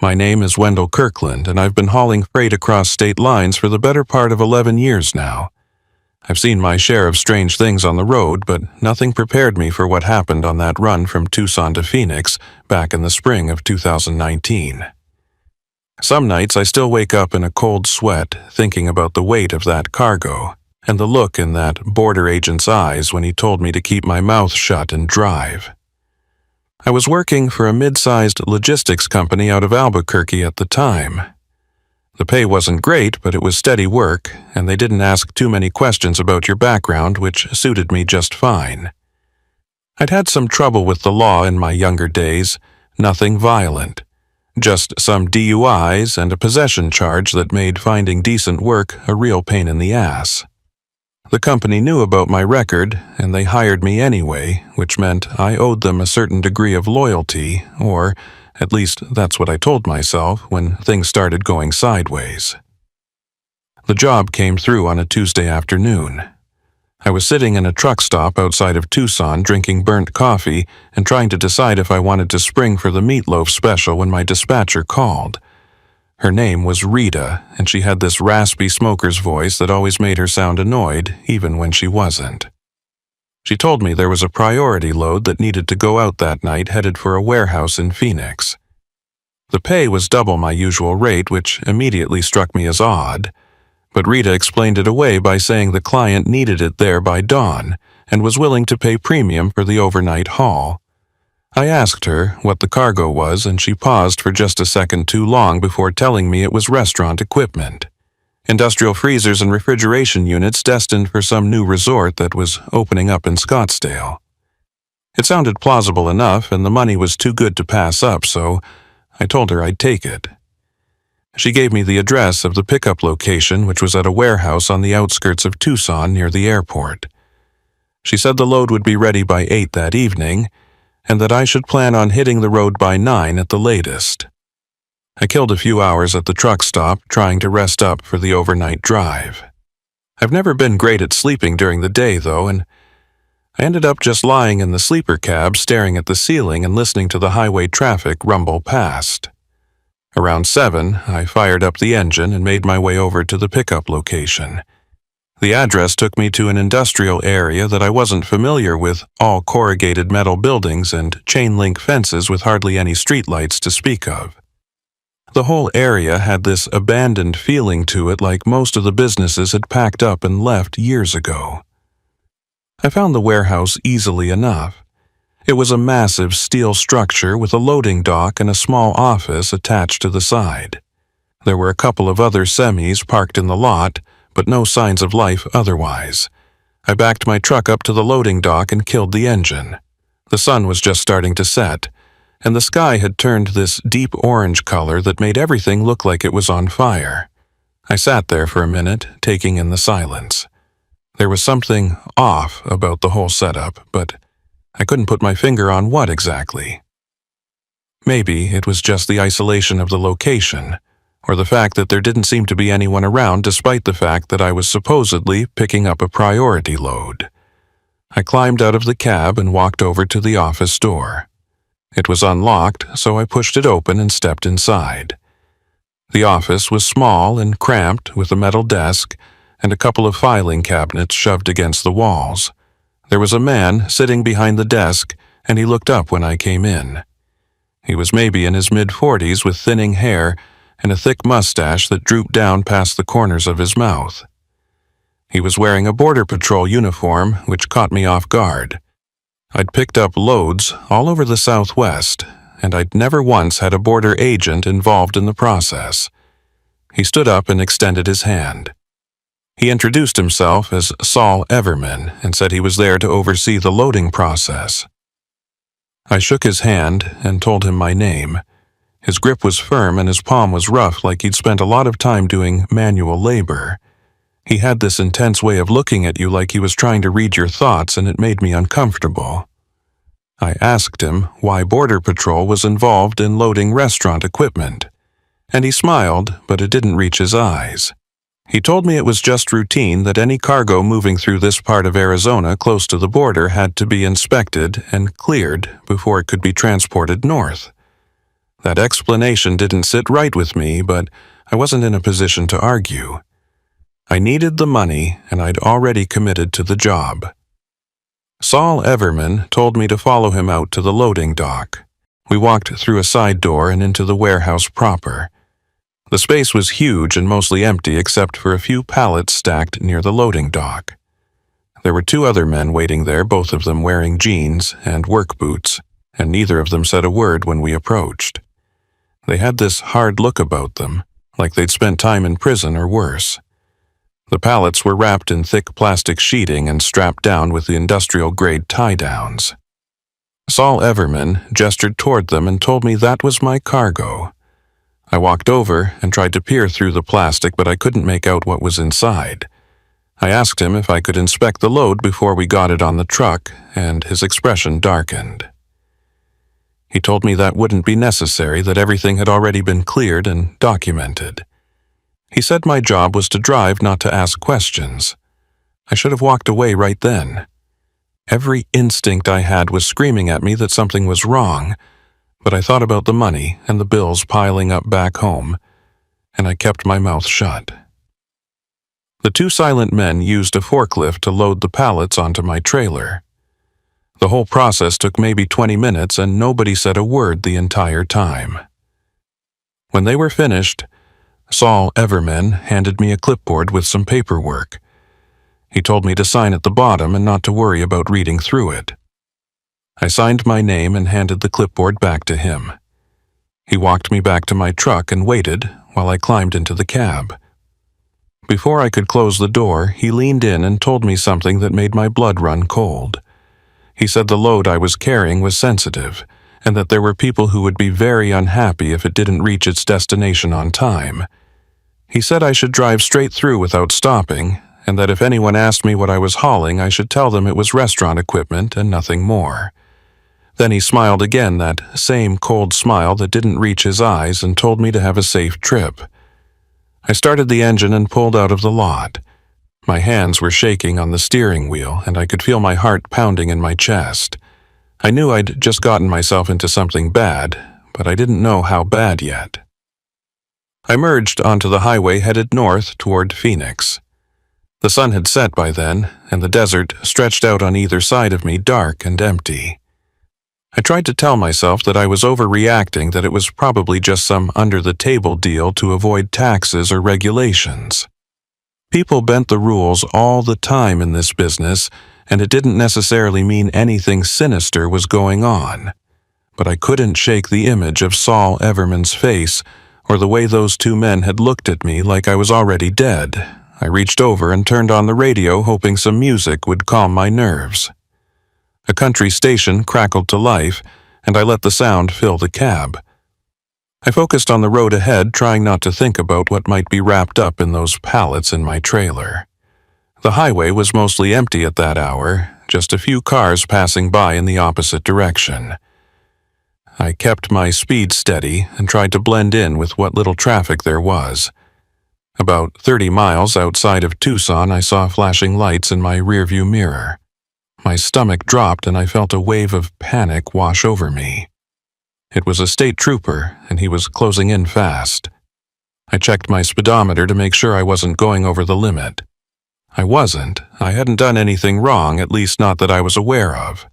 My name is Wendell Kirkland, and I've been hauling freight across state lines for the better part of 11 years now. I've seen my share of strange things on the road, but nothing prepared me for what happened on that run from Tucson to Phoenix back in the spring of 2019. Some nights I still wake up in a cold sweat thinking about the weight of that cargo and the look in that border agent's eyes when he told me to keep my mouth shut and drive. I was working for a mid-sized logistics company out of Albuquerque at the time. The pay wasn't great, but it was steady work, and they didn't ask too many questions about your background, which suited me just fine. I'd had some trouble with the law in my younger days, nothing violent. Just some DUIs and a possession charge that made finding decent work a real pain in the ass. The company knew about my record, and they hired me anyway, which meant I owed them a certain degree of loyalty, or at least that's what I told myself when things started going sideways. The job came through on a Tuesday afternoon. I was sitting in a truck stop outside of Tucson drinking burnt coffee and trying to decide if I wanted to spring for the meatloaf special when my dispatcher called. Her name was Rita, and she had this raspy smoker's voice that always made her sound annoyed, even when she wasn't. She told me there was a priority load that needed to go out that night headed for a warehouse in Phoenix. The pay was double my usual rate, which immediately struck me as odd, but Rita explained it away by saying the client needed it there by dawn and was willing to pay premium for the overnight haul. I asked her what the cargo was, and she paused for just a second too long before telling me it was restaurant equipment. Industrial freezers and refrigeration units destined for some new resort that was opening up in Scottsdale. It sounded plausible enough, and the money was too good to pass up, so I told her I'd take it. She gave me the address of the pickup location, which was at a warehouse on the outskirts of Tucson near the airport. She said the load would be ready by 8 that evening, and that I should plan on hitting the road by 9 at the latest. I killed a few hours at the truck stop trying to rest up for the overnight drive. I've never been great at sleeping during the day, though, and I ended up just lying in the sleeper cab staring at the ceiling and listening to the highway traffic rumble past. Around 7, I fired up the engine and made my way over to the pickup location. The address took me to an industrial area that I wasn't familiar with, all corrugated metal buildings and chain-link fences with hardly any streetlights to speak of. The whole area had this abandoned feeling to it, like most of the businesses had packed up and left years ago. I found the warehouse easily enough. It was a massive steel structure with a loading dock and a small office attached to the side. There were a couple of other semis parked in the lot, but no signs of life otherwise. I backed my truck up to the loading dock and killed the engine. The sun was just starting to set, and the sky had turned this deep orange color that made everything look like it was on fire. I sat there for a minute, taking in the silence. There was something off about the whole setup, but I couldn't put my finger on what exactly. Maybe it was just the isolation of the location, or the fact that there didn't seem to be anyone around despite the fact that I was supposedly picking up a priority load. I climbed out of the cab and walked over to the office door. It was unlocked, so I pushed it open and stepped inside. The office was small and cramped with a metal desk and a couple of filing cabinets shoved against the walls. There was a man sitting behind the desk, and he looked up when I came in. He was maybe in his mid-40s with thinning hair and a thick mustache that drooped down past the corners of his mouth. He was wearing a Border Patrol uniform, which caught me off guard. I'd picked up loads all over the Southwest, and I'd never once had a border agent involved in the process. He stood up and extended his hand. He introduced himself as Saul Everman and said he was there to oversee the loading process. I shook his hand and told him my name. His grip was firm and his palm was rough, like he'd spent a lot of time doing manual labor. He had this intense way of looking at you like he was trying to read your thoughts, and it made me uncomfortable. I asked him why Border Patrol was involved in loading restaurant equipment, and he smiled, but it didn't reach his eyes. He told me it was just routine that any cargo moving through this part of Arizona close to the border had to be inspected and cleared before it could be transported north. That explanation didn't sit right with me, but I wasn't in a position to argue. I needed the money, and I'd already committed to the job. Saul Everman told me to follow him out to the loading dock. We walked through a side door and into the warehouse proper. The space was huge and mostly empty except for a few pallets stacked near the loading dock. There were 2 other men waiting there, both of them wearing jeans and work boots, and neither of them said a word when we approached. They had this hard look about them, like they'd spent time in prison or worse. The pallets were wrapped in thick plastic sheeting and strapped down with the industrial-grade tie-downs. Saul Everman gestured toward them and told me that was my cargo. I walked over and tried to peer through the plastic, but I couldn't make out what was inside. I asked him if I could inspect the load before we got it on the truck, and his expression darkened. He told me that wouldn't be necessary, that everything had already been cleared and documented. He said my job was to drive, not to ask questions. I should have walked away right then. Every instinct I had was screaming at me that something was wrong, but I thought about the money and the bills piling up back home, and I kept my mouth shut. The 2 silent men used a forklift to load the pallets onto my trailer. The whole process took maybe 20 minutes, and nobody said a word the entire time. When they were finished, Saul Everman handed me a clipboard with some paperwork. He told me to sign at the bottom and not to worry about reading through it. I signed my name and handed the clipboard back to him. He walked me back to my truck and waited while I climbed into the cab. Before I could close the door, he leaned in and told me something that made my blood run cold. He said the load I was carrying was sensitive, and that there were people who would be very unhappy if it didn't reach its destination on time. He said I should drive straight through without stopping, and that if anyone asked me what I was hauling, I should tell them it was restaurant equipment and nothing more. Then he smiled again, that same cold smile that didn't reach his eyes, and told me to have a safe trip. I started the engine and pulled out of the lot. My hands were shaking on the steering wheel, and I could feel my heart pounding in my chest. I knew I'd just gotten myself into something bad, but I didn't know how bad yet. I merged onto the highway headed north toward Phoenix. The sun had set by then, and the desert stretched out on either side of me, dark and empty. I tried to tell myself that I was overreacting, that it was probably just some under-the-table deal to avoid taxes or regulations. People bent the rules all the time in this business, and it didn't necessarily mean anything sinister was going on. But I couldn't shake the image of Saul Everman's face, or the way those 2 men had looked at me like I was already dead. I reached over and turned on the radio, hoping some music would calm my nerves. A country station crackled to life, and I let the sound fill the cab. I focused on the road ahead, trying not to think about what might be wrapped up in those pallets in my trailer. The highway was mostly empty at that hour, just a few cars passing by in the opposite direction. I kept my speed steady and tried to blend in with what little traffic there was. About 30 miles outside of Tucson, I saw flashing lights in my rearview mirror. My stomach dropped and I felt a wave of panic wash over me. It was a state trooper, and he was closing in fast. I checked my speedometer to make sure I wasn't going over the limit. I wasn't. I hadn't done anything wrong, at least not that I was aware of.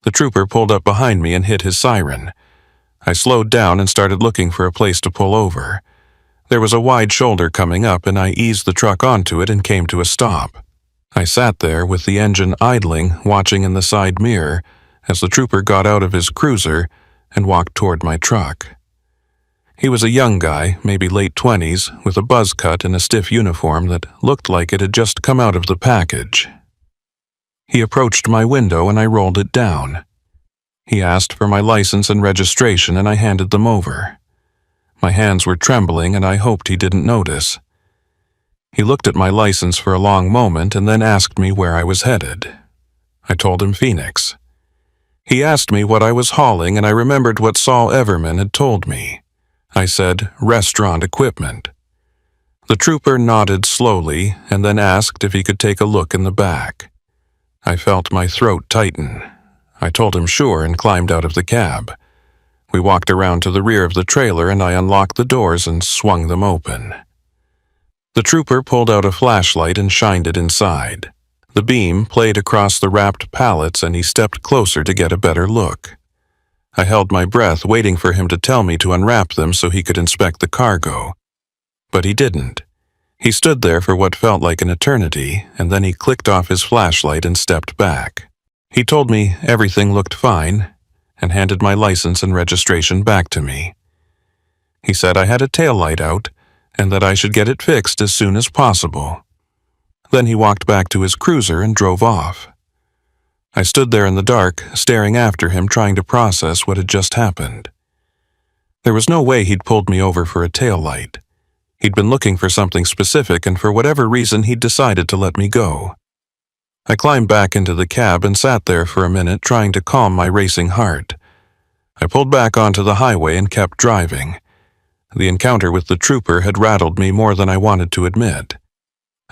The trooper pulled up behind me and hit his siren. I slowed down and started looking for a place to pull over. There was a wide shoulder coming up, and I eased the truck onto it and came to a stop. I sat there with the engine idling, watching in the side mirror, as the trooper got out of his cruiser and walked toward my truck. He was a young guy, maybe late 20s, with a buzz cut and a stiff uniform that looked like it had just come out of the package. He approached my window and I rolled it down. He asked for my license and registration, and I handed them over. My hands were trembling and I hoped he didn't notice. He looked at my license for a long moment and then asked me where I was headed. I told him Phoenix. He asked me what I was hauling, and I remembered what Saul Everman had told me. I said, restaurant equipment. The trooper nodded slowly and then asked if he could take a look in the back. I felt my throat tighten. I told him sure and climbed out of the cab. We walked around to the rear of the trailer and I unlocked the doors and swung them open. The trooper pulled out a flashlight and shined it inside. The beam played across the wrapped pallets and he stepped closer to get a better look. I held my breath waiting for him to tell me to unwrap them so he could inspect the cargo. But he didn't. He stood there for what felt like an eternity, and then he clicked off his flashlight and stepped back. He told me everything looked fine, and handed my license and registration back to me. He said I had a taillight out, and that I should get it fixed as soon as possible. Then he walked back to his cruiser and drove off. I stood there in the dark, staring after him, trying to process what had just happened. There was no way he'd pulled me over for a taillight. He'd been looking for something specific, and for whatever reason he'd decided to let me go. I climbed back into the cab and sat there for a minute, trying to calm my racing heart. I pulled back onto the highway and kept driving. The encounter with the trooper had rattled me more than I wanted to admit.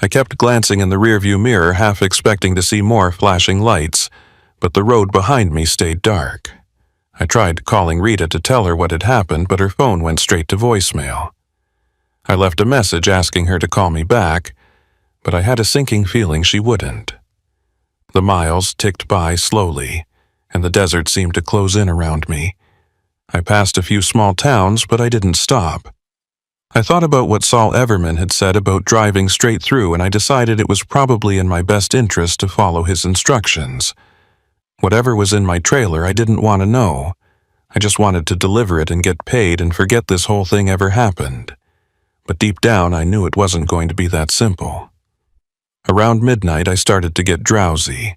I kept glancing in the rearview mirror, half expecting to see more flashing lights, but the road behind me stayed dark. I tried calling Rita to tell her what had happened, but her phone went straight to voicemail. I left a message asking her to call me back, but I had a sinking feeling she wouldn't. The miles ticked by slowly, and the desert seemed to close in around me. I passed a few small towns, but I didn't stop. I thought about what Saul Everman had said about driving straight through, and I decided it was probably in my best interest to follow his instructions. Whatever was in my trailer, I didn't want to know. I just wanted to deliver it and get paid and forget this whole thing ever happened. But deep down, I knew it wasn't going to be that simple. Around midnight, I started to get drowsy.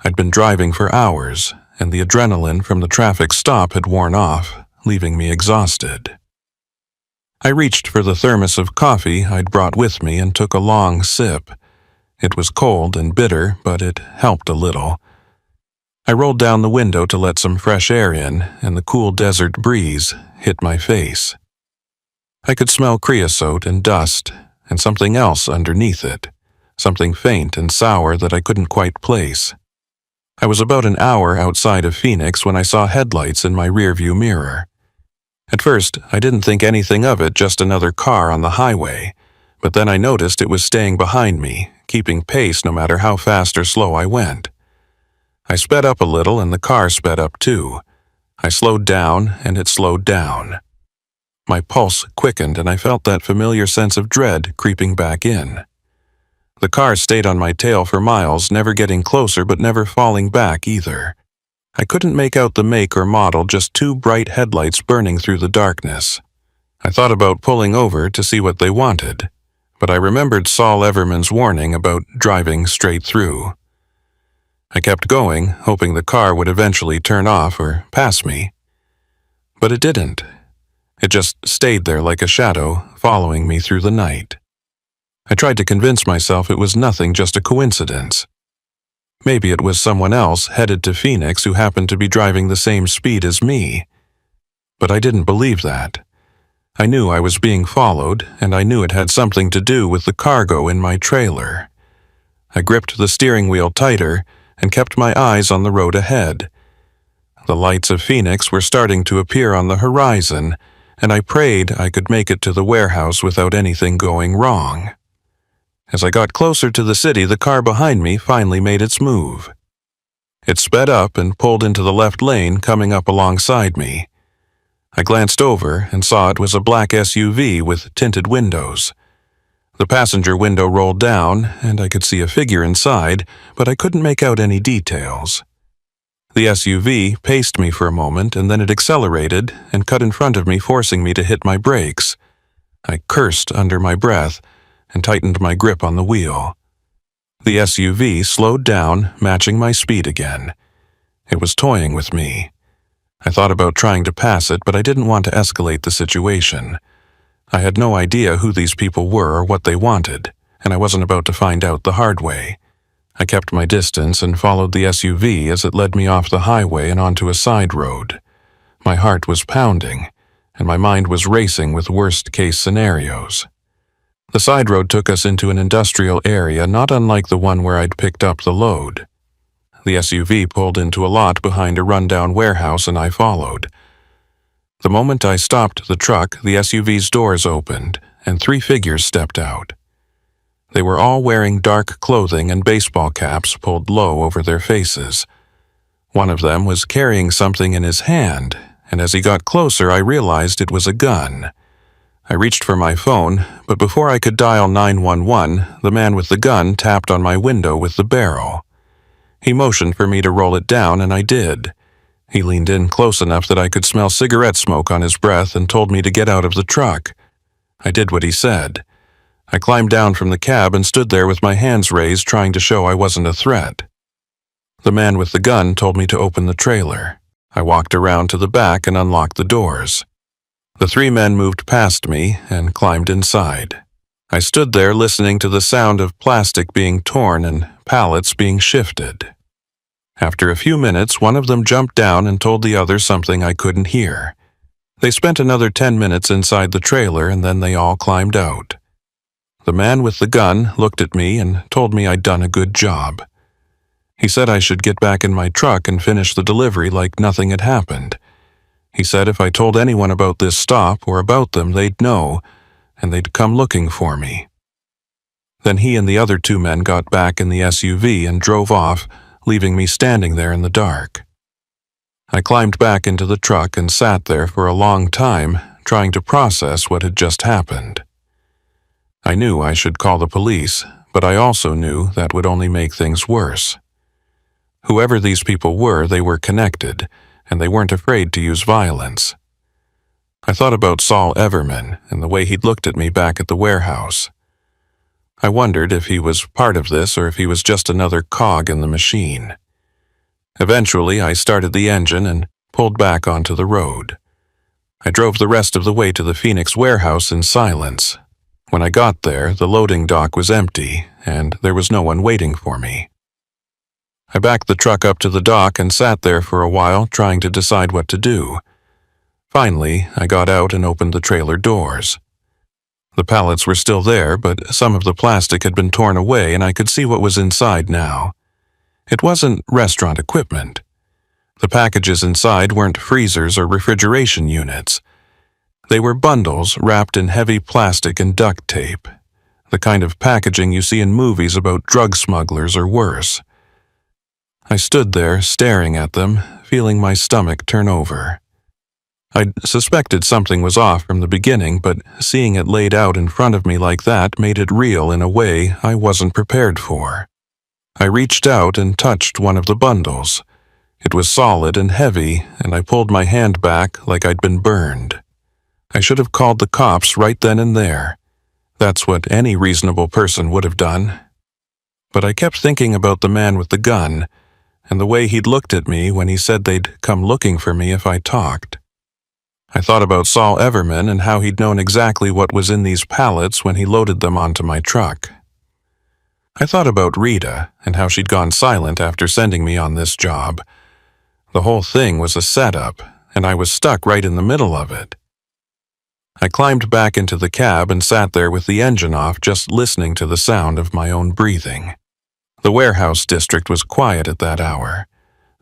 I'd been driving for hours, and the adrenaline from the traffic stop had worn off, leaving me exhausted. I reached for the thermos of coffee I'd brought with me and took a long sip. It was cold and bitter, but it helped a little. I rolled down the window to let some fresh air in, and the cool desert breeze hit my face. I could smell creosote and dust, and something else underneath it, something faint and sour that I couldn't quite place. I was about an hour outside of Phoenix when I saw headlights in my rearview mirror. At first, I didn't think anything of it, just another car on the highway, but then I noticed it was staying behind me, keeping pace no matter how fast or slow I went. I sped up a little and the car sped up too. I slowed down and it slowed down. My pulse quickened and I felt that familiar sense of dread creeping back in. The car stayed on my tail for miles, never getting closer but never falling back either. I couldn't make out the make or model, just two bright headlights burning through the darkness. I thought about pulling over to see what they wanted, but I remembered Saul Everman's warning about driving straight through. I kept going, hoping the car would eventually turn off or pass me. But it didn't. It just stayed there like a shadow, following me through the night. I tried to convince myself it was nothing, just a coincidence. Maybe it was someone else headed to Phoenix who happened to be driving the same speed as me. But I didn't believe that. I knew I was being followed, and I knew it had something to do with the cargo in my trailer. I gripped the steering wheel tighter and kept my eyes on the road ahead. The lights of Phoenix were starting to appear on the horizon, and I prayed I could make it to the warehouse without anything going wrong. As I got closer to the city, the car behind me finally made its move. It sped up and pulled into the left lane, coming up alongside me. I glanced over and saw it was a black SUV with tinted windows. The passenger window rolled down, and I could see a figure inside, but I couldn't make out any details. The SUV paced me for a moment, and then it accelerated and cut in front of me, forcing me to hit my brakes. I cursed under my breath and tightened my grip on the wheel. The SUV slowed down, matching my speed again. It was toying with me. I thought about trying to pass it, but I didn't want to escalate the situation. I had no idea who these people were or what they wanted, and I wasn't about to find out the hard way. I kept my distance and followed the SUV as it led me off the highway and onto a side road. My heart was pounding, and my mind was racing with worst-case scenarios. The side road took us into an industrial area not unlike the one where I'd picked up the load. The SUV pulled into a lot behind a rundown warehouse and I followed. The moment I stopped the truck, the SUV's doors opened, and 3 figures stepped out. They were all wearing dark clothing and baseball caps pulled low over their faces. One of them was carrying something in his hand, and as he got closer, I realized it was a gun. I reached for my phone, but before I could dial 911, the man with the gun tapped on my window with the barrel. He motioned for me to roll it down, and I did. He leaned in close enough that I could smell cigarette smoke on his breath and told me to get out of the truck. I did what he said. I climbed down from the cab and stood there with my hands raised, trying to show I wasn't a threat. The man with the gun told me to open the trailer. I walked around to the back and unlocked the doors. The 3 men moved past me and climbed inside. I stood there listening to the sound of plastic being torn and pallets being shifted. After a few minutes, one of them jumped down and told the other something I couldn't hear. They spent another 10 minutes inside the trailer and then they all climbed out. The man with the gun looked at me and told me I'd done a good job. He said I should get back in my truck and finish the delivery like nothing had happened. He said if I told anyone about this stop or about them, they'd know, and they'd come looking for me. Then he and the other 2 men got back in the SUV and drove off, leaving me standing there in the dark. I climbed back into the truck and sat there for a long time, trying to process what had just happened. I knew I should call the police, but I also knew that would only make things worse. Whoever these people were, they were connected, and they weren't afraid to use violence. I thought about Saul Everman and the way he'd looked at me back at the warehouse. I wondered if he was part of this or if he was just another cog in the machine. Eventually, I started the engine and pulled back onto the road. I drove the rest of the way to the Phoenix warehouse in silence. When I got there, the loading dock was empty, and there was no one waiting for me. I backed the truck up to the dock and sat there for a while, trying to decide what to do. Finally, I got out and opened the trailer doors. The pallets were still there, but some of the plastic had been torn away and I could see what was inside now. It wasn't restaurant equipment. The packages inside weren't freezers or refrigeration units. They were bundles wrapped in heavy plastic and duct tape, the kind of packaging you see in movies about drug smugglers or worse. I stood there staring at them, feeling my stomach turn over. I'd suspected something was off from the beginning, but seeing it laid out in front of me like that made it real in a way I wasn't prepared for. I reached out and touched one of the bundles. It was solid and heavy, and I pulled my hand back like I'd been burned. I should have called the cops right then and there. That's what any reasonable person would have done. But I kept thinking about the man with the gun, and the way he'd looked at me when he said they'd come looking for me if I talked. I thought about Saul Everman and how he'd known exactly what was in these pallets when he loaded them onto my truck. I thought about Rita and how she'd gone silent after sending me on this job. The whole thing was a setup, and I was stuck right in the middle of it. I climbed back into the cab and sat there with the engine off, just listening to the sound of my own breathing. The warehouse district was quiet at that hour.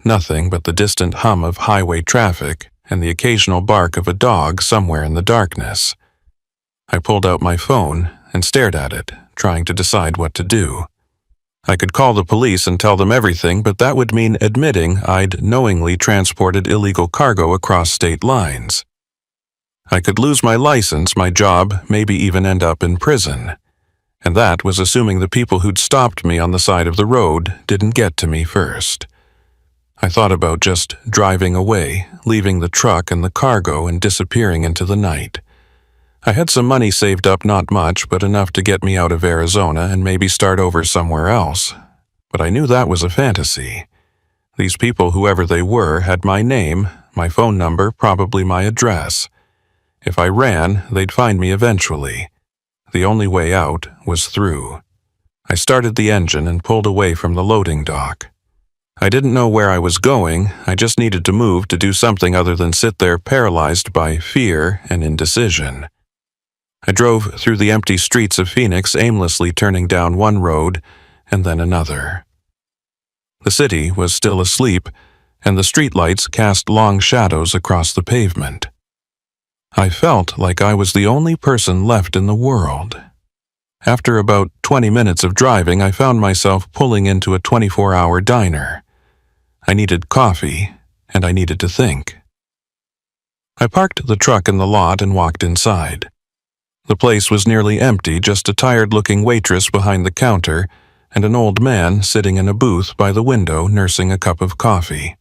Nothing but the distant hum of highway traffic and the occasional bark of a dog somewhere in the darkness. I pulled out my phone and stared at it, trying to decide what to do. I could call the police and tell them everything, but that would mean admitting I'd knowingly transported illegal cargo across state lines. I could lose my license, my job, maybe even end up in prison. And that was assuming the people who'd stopped me on the side of the road didn't get to me first. I thought about just driving away, leaving the truck and the cargo and disappearing into the night. I had some money saved up, not much, but enough to get me out of Arizona and maybe start over somewhere else. But I knew that was a fantasy. These people, whoever they were, had my name, my phone number, probably my address. If I ran, they'd find me eventually. The only way out was through. I started the engine and pulled away from the loading dock. I didn't know where I was going, I just needed to move to do something other than sit there paralyzed by fear and indecision. I drove through the empty streets of Phoenix, aimlessly turning down one road and then another. The city was still asleep, and the streetlights cast long shadows across the pavement. I felt like I was the only person left in the world. After about 20 minutes of driving, I found myself pulling into a 24-hour diner. I needed coffee, and I needed to think. I parked the truck in the lot and walked inside. The place was nearly empty, just a tired-looking waitress behind the counter and an old man sitting in a booth by the window nursing a cup of coffee.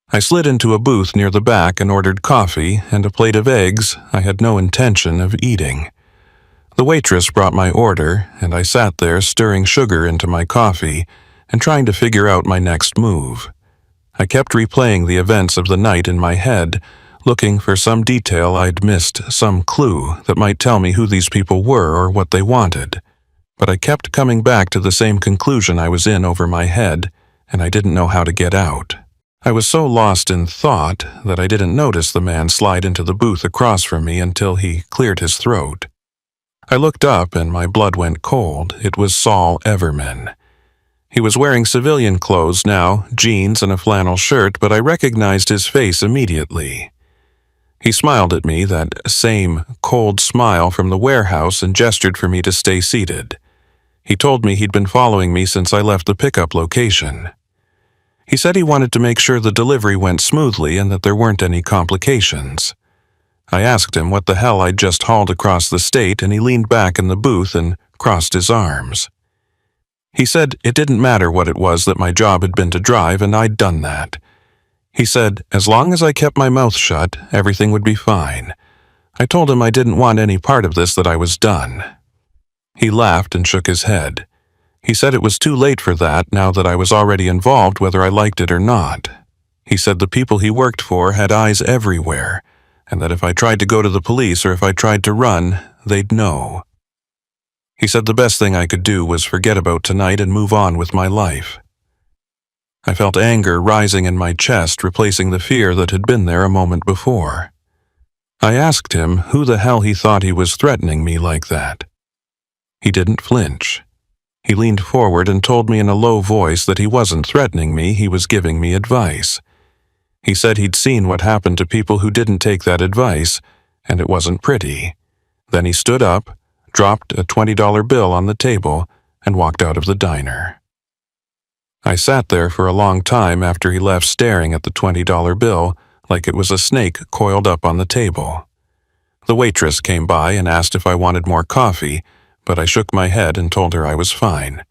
I slid into a booth near the back and ordered coffee and a plate of eggs I had no intention of eating. The waitress brought my order, and I sat there stirring sugar into my coffee and trying to figure out my next move. I kept replaying the events of the night in my head, looking for some detail I'd missed, some clue that might tell me who these people were or what they wanted. But I kept coming back to the same conclusion I was in over my head, and I didn't know how to get out. I was so lost in thought that I didn't notice the man slide into the booth across from me until he cleared his throat. I looked up and my blood went cold. It was Saul Everman. He was wearing civilian clothes now, jeans and a flannel shirt, but I recognized his face immediately. He smiled at me, that same cold smile from the warehouse, and gestured for me to stay seated. He told me he'd been following me since I left the pickup location. He said he wanted to make sure the delivery went smoothly and that there weren't any complications. I asked him what the hell I'd just hauled across the state, and he leaned back in the booth and crossed his arms. He said it didn't matter what it was, that my job had been to drive, and I'd done that. He said as long as I kept my mouth shut, everything would be fine. I told him I didn't want any part of this, that I was done. He laughed and shook his head. He said it was too late for that, now that I was already involved, whether I liked it or not. He said the people he worked for had eyes everywhere, and that if I tried to go to the police or if I tried to run, they'd know. He said the best thing I could do was forget about tonight and move on with my life. I felt anger rising in my chest, replacing the fear that had been there a moment before. I asked him who the hell he thought he was threatening me like that. He didn't flinch. He leaned forward and told me in a low voice that he wasn't threatening me, he was giving me advice. He said he'd seen what happened to people who didn't take that advice, and it wasn't pretty. Then he stood up, dropped a $20 bill on the table, and walked out of the diner. I sat there for a long time after he left, staring at the $20 bill like it was a snake coiled up on the table. The waitress came by and asked if I wanted more coffee, but I shook my head and told her I was fine.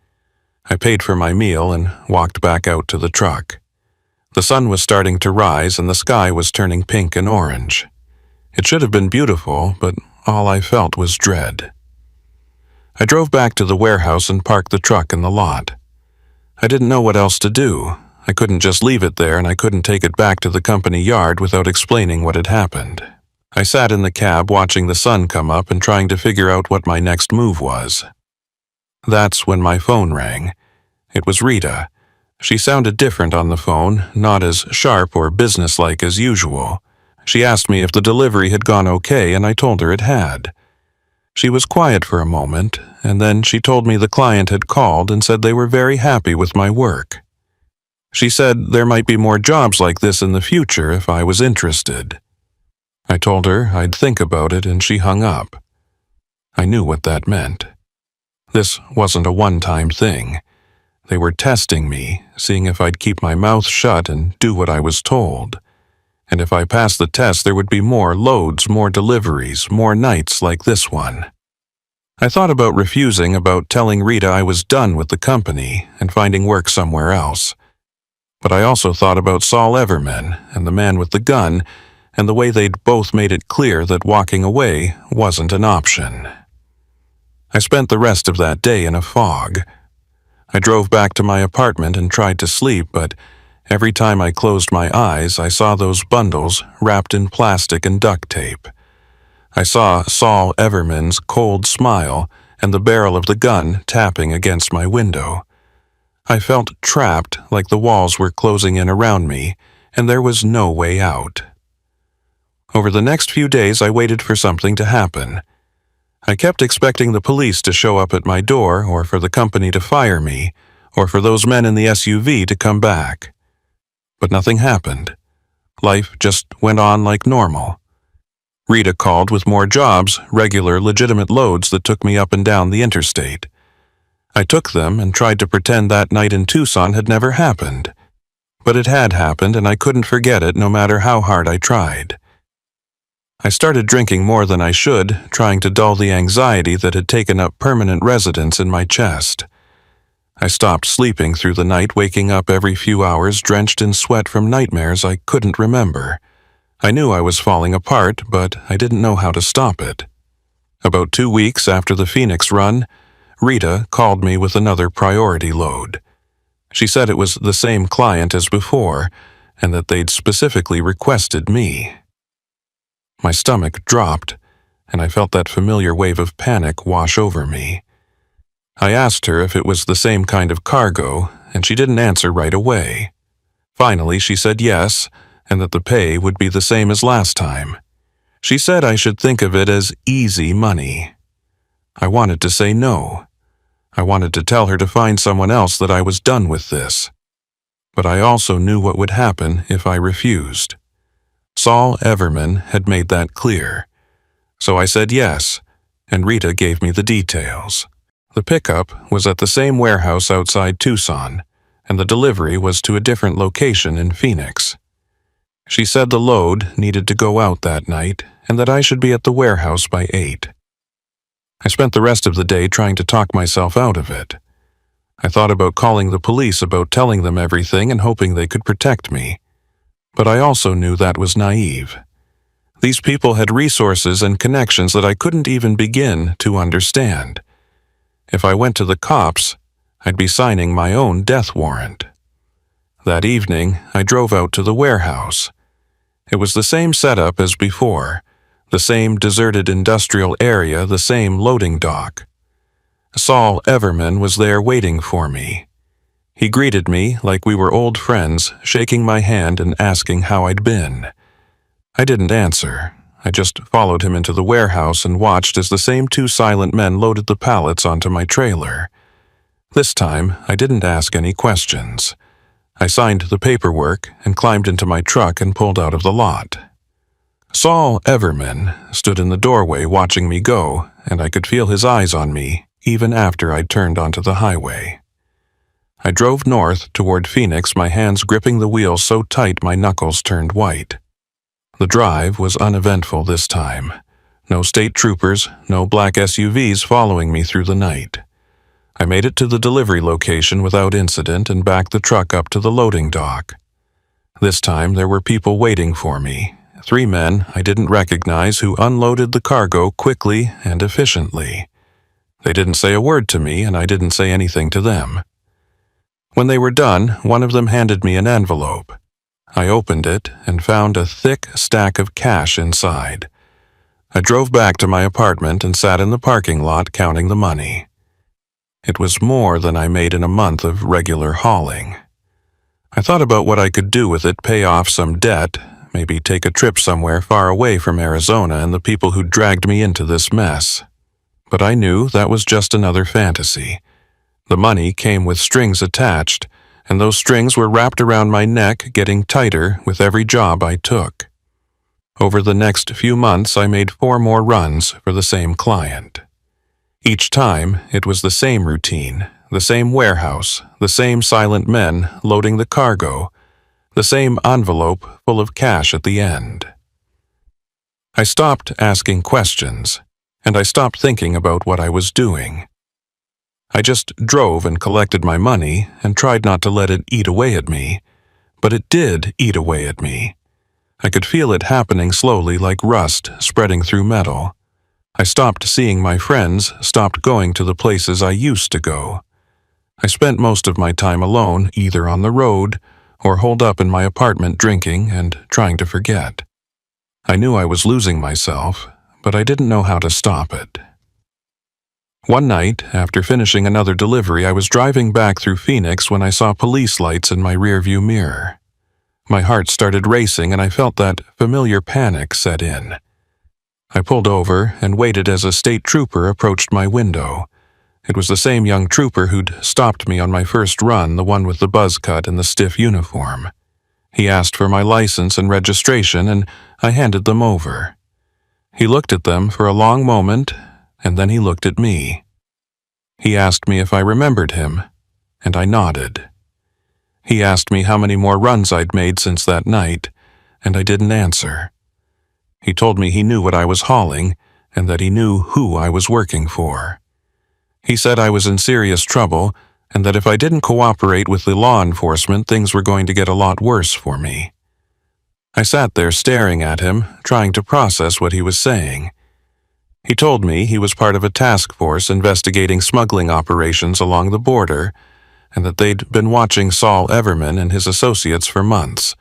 I paid for my meal and walked back out to the truck. The sun was starting to rise and the sky was turning pink and orange. It should have been beautiful, but all I felt was dread. I drove back to the warehouse and parked the truck in the lot. I didn't know what else to do. I couldn't just leave it there, and I couldn't take it back to the company yard without explaining what had happened. I sat in the cab watching the sun come up and trying to figure out what my next move was. That's when my phone rang. It was Rita. She sounded different on the phone, not as sharp or businesslike as usual. She asked me if the delivery had gone okay, and I told her it had. She was quiet for a moment, and then she told me the client had called and said they were very happy with my work. She said there might be more jobs like this in the future if I was interested. I told her I'd think about it, and she hung up. I knew what that meant. This wasn't a one-time thing. They were testing me, seeing if I'd keep my mouth shut and do what I was told. And if I passed the test, there would be more loads, more deliveries, more nights like this one. I thought about refusing, about telling Rita I was done with the company and finding work somewhere else. But I also thought about Saul Everman and the man with the gun, and the way they'd both made it clear that walking away wasn't an option. I spent the rest of that day in a fog. I drove back to my apartment and tried to sleep, but every time I closed my eyes, I saw those bundles wrapped in plastic and duct tape. I saw Saul Everman's cold smile and the barrel of the gun tapping against my window. I felt trapped, like the walls were closing in around me, and there was no way out. Over the next few days, I waited for something to happen. I kept expecting the police to show up at my door, or for the company to fire me, or for those men in the SUV to come back. But nothing happened. Life just went on like normal. Rita called with more jobs, regular, legitimate loads that took me up and down the interstate. I took them and tried to pretend that night in Tucson had never happened. But it had happened, and I couldn't forget it no matter how hard I tried. I started drinking more than I should, trying to dull the anxiety that had taken up permanent residence in my chest. I stopped sleeping through the night, waking up every few hours drenched in sweat from nightmares I couldn't remember. I knew I was falling apart, but I didn't know how to stop it. About 2 weeks after the Phoenix run, Rita called me with another priority load. She said it was the same client as before, and that they'd specifically requested me. My stomach dropped, and I felt that familiar wave of panic wash over me. I asked her if it was the same kind of cargo, and she didn't answer right away. Finally, she said yes, and that the pay would be the same as last time. She said I should think of it as easy money. I wanted to say no. I wanted to tell her to find someone else, that I was done with this. But I also knew what would happen if I refused. Saul Everman had made that clear. So I said yes, and Rita gave me the details. The pickup was at the same warehouse outside Tucson, and the delivery was to a different location in Phoenix. She said the load needed to go out that night, and that I should be at the warehouse by 8. I spent the rest of the day trying to talk myself out of it. I thought about calling the police, about telling them everything and hoping they could protect me. But I also knew that was naive. These people had resources and connections that I couldn't even begin to understand. If I went to the cops, I'd be signing my own death warrant. That evening, I drove out to the warehouse. It was the same setup as before. The same deserted industrial area, the same loading dock. Saul Everman was there waiting for me. He greeted me like we were old friends, shaking my hand and asking how I'd been. I didn't answer. I just followed him into the warehouse and watched as the same 2 silent men loaded the pallets onto my trailer. This time, I didn't ask any questions. I signed the paperwork and climbed into my truck and pulled out of the lot. Saul Everman stood in the doorway watching me go, and I could feel his eyes on me even after I'd turned onto the highway. I drove north toward Phoenix, my hands gripping the wheel so tight my knuckles turned white. The drive was uneventful this time. No state troopers, no black SUVs following me through the night. I made it to the delivery location without incident and backed the truck up to the loading dock. This time there were people waiting for me. 3 men I didn't recognize who unloaded the cargo quickly and efficiently. They didn't say a word to me, and I didn't say anything to them. When they were done, one of them handed me an envelope. I opened it and found a thick stack of cash inside. I drove back to my apartment and sat in the parking lot counting the money. It was more than I made in a month of regular hauling. I thought about what I could do with it, pay off some debt, maybe take a trip somewhere far away from Arizona and the people who dragged me into this mess. But I knew that was just another fantasy. The money came with strings attached, and those strings were wrapped around my neck, getting tighter with every job I took. Over the next few months, I made 4 more runs for the same client. Each time, it was the same routine, the same warehouse, the same silent men loading the cargo, the same envelope full of cash at the end. I stopped asking questions, and I stopped thinking about what I was doing. I just drove and collected my money and tried not to let it eat away at me, but it did eat away at me. I could feel it happening slowly, like rust spreading through metal. I stopped seeing my friends, stopped going to the places I used to go. I spent most of my time alone, either on the road or holed up in my apartment drinking and trying to forget. I knew I was losing myself, but I didn't know how to stop it. One night, after finishing another delivery, I was driving back through Phoenix when I saw police lights in my rearview mirror. My heart started racing and I felt that familiar panic set in. I pulled over and waited as a state trooper approached my window. It was the same young trooper who'd stopped me on my first run, the one with the buzz cut and the stiff uniform. He asked for my license and registration, and I handed them over. He looked at them for a long moment, and then he looked at me. He asked me if I remembered him, and I nodded. He asked me how many more runs I'd made since that night, and I didn't answer. He told me he knew what I was hauling, and that he knew who I was working for. He said I was in serious trouble, and that if I didn't cooperate with the law enforcement, things were going to get a lot worse for me. I sat there staring at him, trying to process what he was saying. He told me he was part of a task force investigating smuggling operations along the border, and that they'd been watching Saul Everman and his associates for months.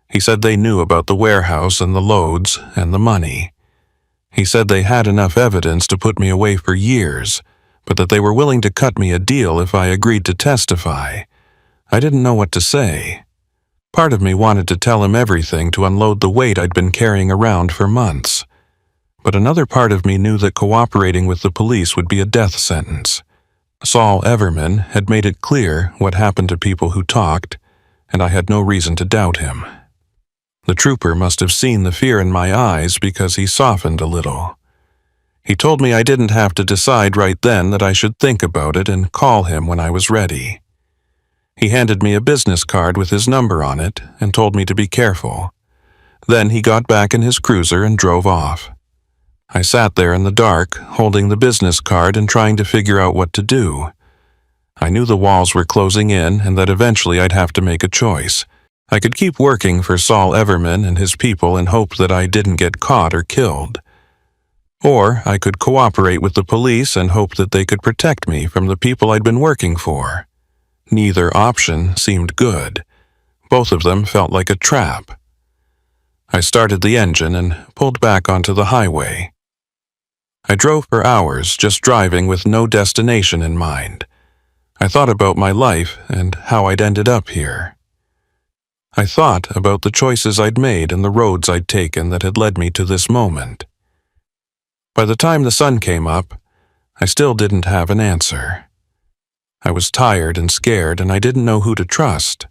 He said they knew about the warehouse and the loads and the money. He said they had enough evidence to put me away for years, but that they were willing to cut me a deal if I agreed to testify. I didn't know what to say. Part of me wanted to tell him everything to unload the weight I'd been carrying around for months. But another part of me knew that cooperating with the police would be a death sentence. Saul Everman had made it clear what happened to people who talked, and I had no reason to doubt him. The trooper must have seen the fear in my eyes because he softened a little. He told me I didn't have to decide right then, that I should think about it and call him when I was ready. He handed me a business card with his number on it and told me to be careful. Then he got back in his cruiser and drove off. I sat there in the dark, holding the business card and trying to figure out what to do. I knew the walls were closing in and that eventually I'd have to make a choice. I could keep working for Saul Everman and his people and hope that I didn't get caught or killed. Or I could cooperate with the police and hope that they could protect me from the people I'd been working for. Neither option seemed good. Both of them felt like a trap. I started the engine and pulled back onto the highway. I drove for hours, just driving with no destination in mind. I thought about my life and how I'd ended up here. I thought about the choices I'd made and the roads I'd taken that had led me to this moment. By the time the sun came up, I still didn't have an answer. I was tired and scared, and I didn't know who to trust.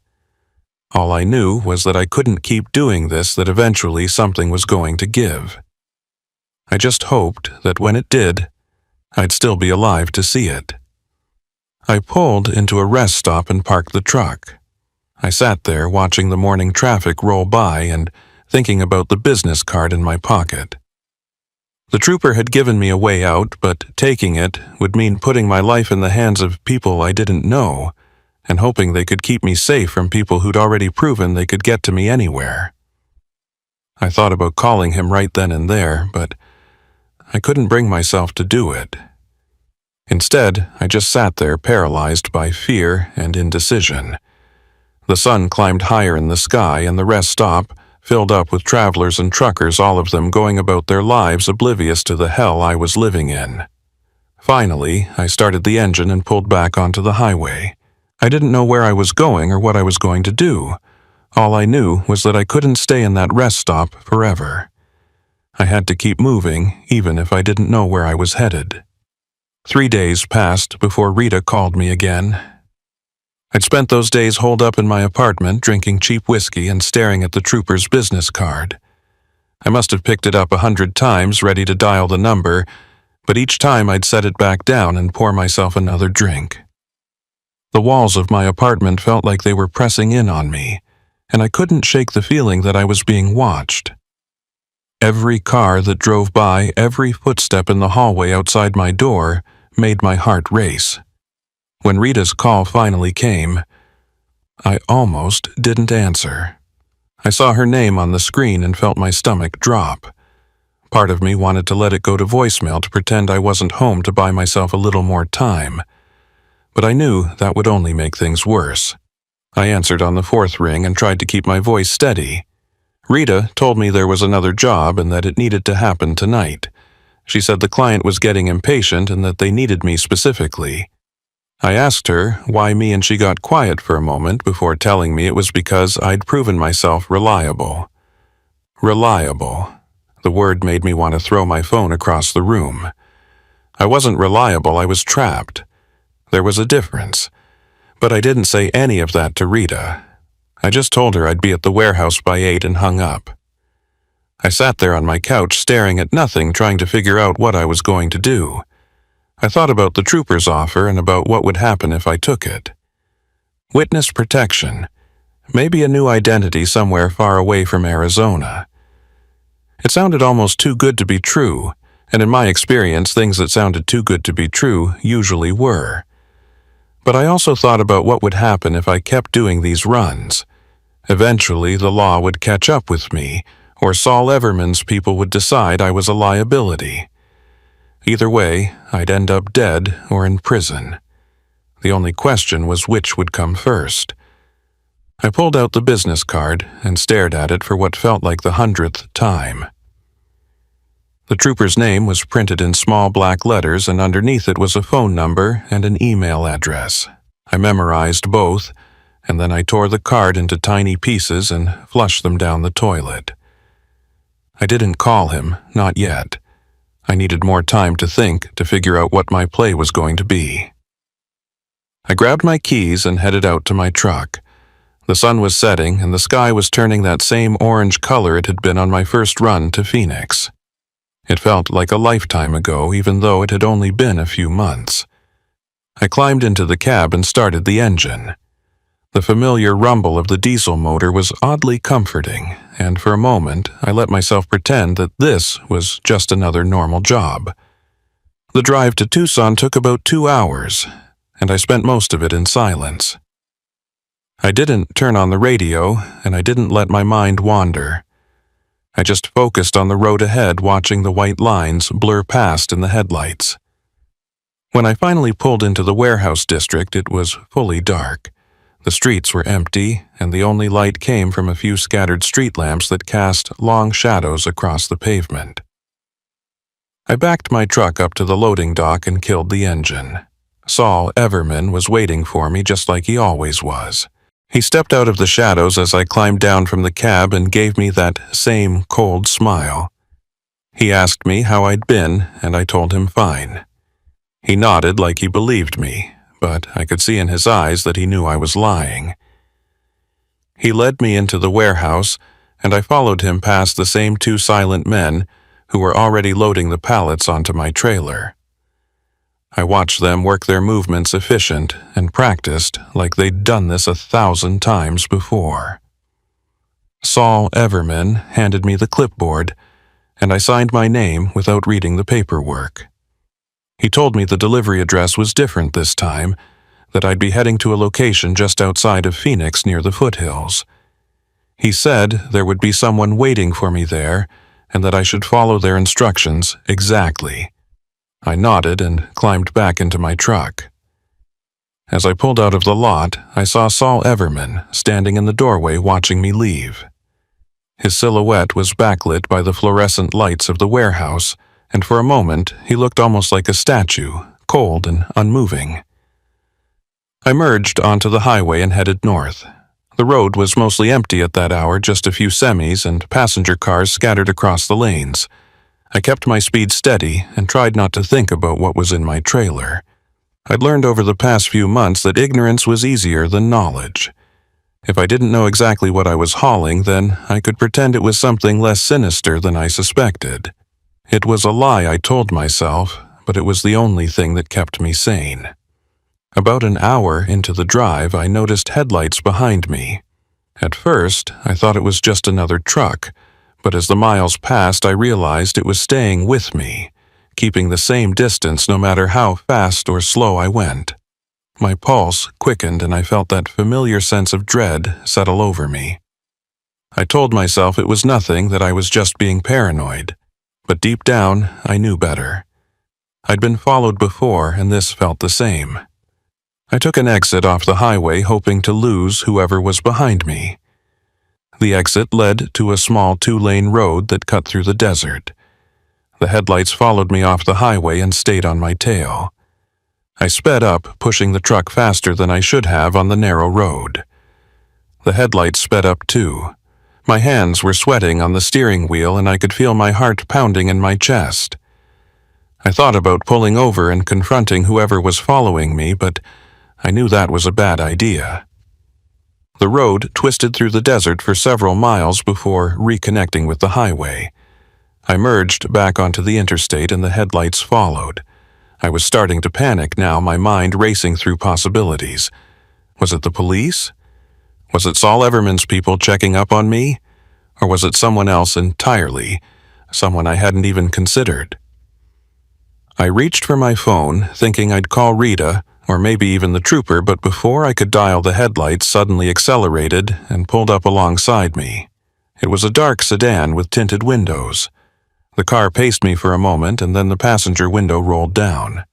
All I knew was that I couldn't keep doing this, that eventually something was going to give. I just hoped that when it did, I'd still be alive to see it. I pulled into a rest stop and parked the truck. I sat there watching the morning traffic roll by and thinking about the business card in my pocket. The trooper had given me a way out, but taking it would mean putting my life in the hands of people I didn't know, and hoping they could keep me safe from people who'd already proven they could get to me anywhere. I thought about calling him right then and there, but I couldn't bring myself to do it. Instead, I just sat there paralyzed by fear and indecision. The sun climbed higher in the sky, and the rest stop filled up with travelers and truckers, all of them going about their lives oblivious to the hell I was living in. Finally, I started the engine and pulled back onto the highway. I didn't know where I was going or what I was going to do. All I knew was that I couldn't stay in that rest stop forever. I had to keep moving, even if I didn't know where I was headed. 3 days passed before Rita called me again. I'd spent those days holed up in my apartment, drinking cheap whiskey and staring at the trooper's business card. I must have picked it up 100 times, ready to dial the number, but each time I'd set it back down and pour myself another drink. The walls of my apartment felt like they were pressing in on me, and I couldn't shake the feeling that I was being watched. Every car that drove by, every footstep in the hallway outside my door made my heart race. When Rita's call finally came, I almost didn't answer. I saw her name on the screen and felt my stomach drop. Part of me wanted to let it go to voicemail to pretend I wasn't home to buy myself a little more time. But I knew that would only make things worse. I answered on the 4th ring and tried to keep my voice steady. Rita told me there was another job and that it needed to happen tonight. She said the client was getting impatient and that they needed me specifically. I asked her why me, and she got quiet for a moment before telling me it was because I'd proven myself reliable. Reliable. The word made me want to throw my phone across the room. I wasn't reliable, I was trapped. There was a difference. But I didn't say any of that to Rita. I just told her I'd be at the warehouse by 8 and hung up. I sat there on my couch staring at nothing, trying to figure out what I was going to do. I thought about the trooper's offer and about what would happen if I took it. Witness protection. Maybe a new identity somewhere far away from Arizona. It sounded almost too good to be true, and in my experience, things that sounded too good to be true usually were. But I also thought about what would happen if I kept doing these runs. Eventually, the law would catch up with me, or Saul Everman's people would decide I was a liability. Either way, I'd end up dead or in prison. The only question was which would come first. I pulled out the business card and stared at it for what felt like the 100th time. The trooper's name was printed in small black letters, and underneath it was a phone number and an email address. I memorized both, and then I tore the card into tiny pieces and flushed them down the toilet. I didn't call him, not yet. I needed more time to think, to figure out what my play was going to be. I grabbed my keys and headed out to my truck. The sun was setting, and the sky was turning that same orange color it had been on my first run to Phoenix. It felt like a lifetime ago, even though it had only been a few months. I climbed into the cab and started the engine. The familiar rumble of the diesel motor was oddly comforting, and for a moment I let myself pretend that this was just another normal job. The drive to Tucson took about 2 hours, and I spent most of it in silence. I didn't turn on the radio, and I didn't let my mind wander. I just focused on the road ahead, watching the white lines blur past in the headlights. When I finally pulled into the warehouse district, it was fully dark. The streets were empty, and the only light came from a few scattered street lamps that cast long shadows across the pavement. I backed my truck up to the loading dock and killed the engine. Saul Everman was waiting for me just like he always was. He stepped out of the shadows as I climbed down from the cab and gave me that same cold smile. He asked me how I'd been, and I told him fine. He nodded like he believed me, but I could see in his eyes that he knew I was lying. He led me into the warehouse, and I followed him past the same 2 silent men who were already loading the pallets onto my trailer. I watched them work their movements efficient and practiced like they'd done this 1,000 times before. Saul Everman handed me the clipboard, and I signed my name without reading the paperwork. He told me the delivery address was different this time, that I'd be heading to a location just outside of Phoenix near the foothills. He said there would be someone waiting for me there, and that I should follow their instructions exactly. I nodded and climbed back into my truck. As I pulled out of the lot, I saw Saul Everman standing in the doorway watching me leave. His silhouette was backlit by the fluorescent lights of the warehouse, and for a moment he looked almost like a statue, cold and unmoving. I merged onto the highway and headed north. The road was mostly empty at that hour, just a few semis and passenger cars scattered across the lanes. I kept my speed steady and tried not to think about what was in my trailer. I'd learned over the past few months that ignorance was easier than knowledge. If I didn't know exactly what I was hauling, then I could pretend it was something less sinister than I suspected. It was a lie I told myself, but it was the only thing that kept me sane. About an hour into the drive, I noticed headlights behind me. At first, I thought it was just another truck, but as the miles passed, I realized it was staying with me, keeping the same distance no matter how fast or slow I went. My pulse quickened and I felt that familiar sense of dread settle over me. I told myself it was nothing, that I was just being paranoid, but deep down, I knew better. I'd been followed before, and this felt the same. I took an exit off the highway, hoping to lose whoever was behind me. The exit led to a small 2-lane road that cut through the desert. The headlights followed me off the highway and stayed on my tail. I sped up, pushing the truck faster than I should have on the narrow road. The headlights sped up too. My hands were sweating on the steering wheel and I could feel my heart pounding in my chest. I thought about pulling over and confronting whoever was following me, but I knew that was a bad idea. The road twisted through the desert for several miles before reconnecting with the highway. I merged back onto the interstate and the headlights followed. I was starting to panic now, my mind racing through possibilities. Was it the police? Was it Saul Everman's people checking up on me? Or was it someone else entirely, someone I hadn't even considered? I reached for my phone, thinking I'd call Rita, or maybe even the trooper, but before I could dial, the headlights suddenly accelerated and pulled up alongside me. It was a dark sedan with tinted windows. The car paced me for a moment, and then the passenger window rolled down.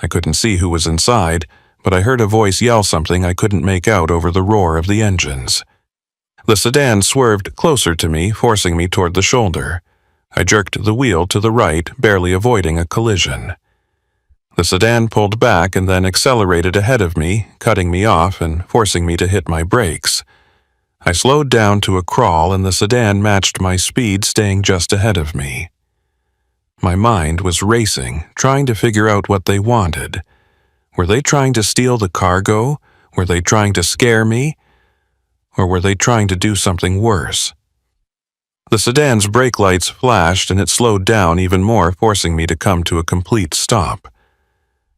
I couldn't see who was inside, but I heard a voice yell something I couldn't make out over the roar of the engines. The sedan swerved closer to me, forcing me toward the shoulder. I jerked the wheel to the right, barely avoiding a collision. The sedan pulled back and then accelerated ahead of me, cutting me off and forcing me to hit my brakes. I slowed down to a crawl, and the sedan matched my speed, staying just ahead of me. My mind was racing, trying to figure out what they wanted. Were they trying to steal the cargo? Were they trying to scare me? Or were they trying to do something worse? The sedan's brake lights flashed and it slowed down even more, forcing me to come to a complete stop.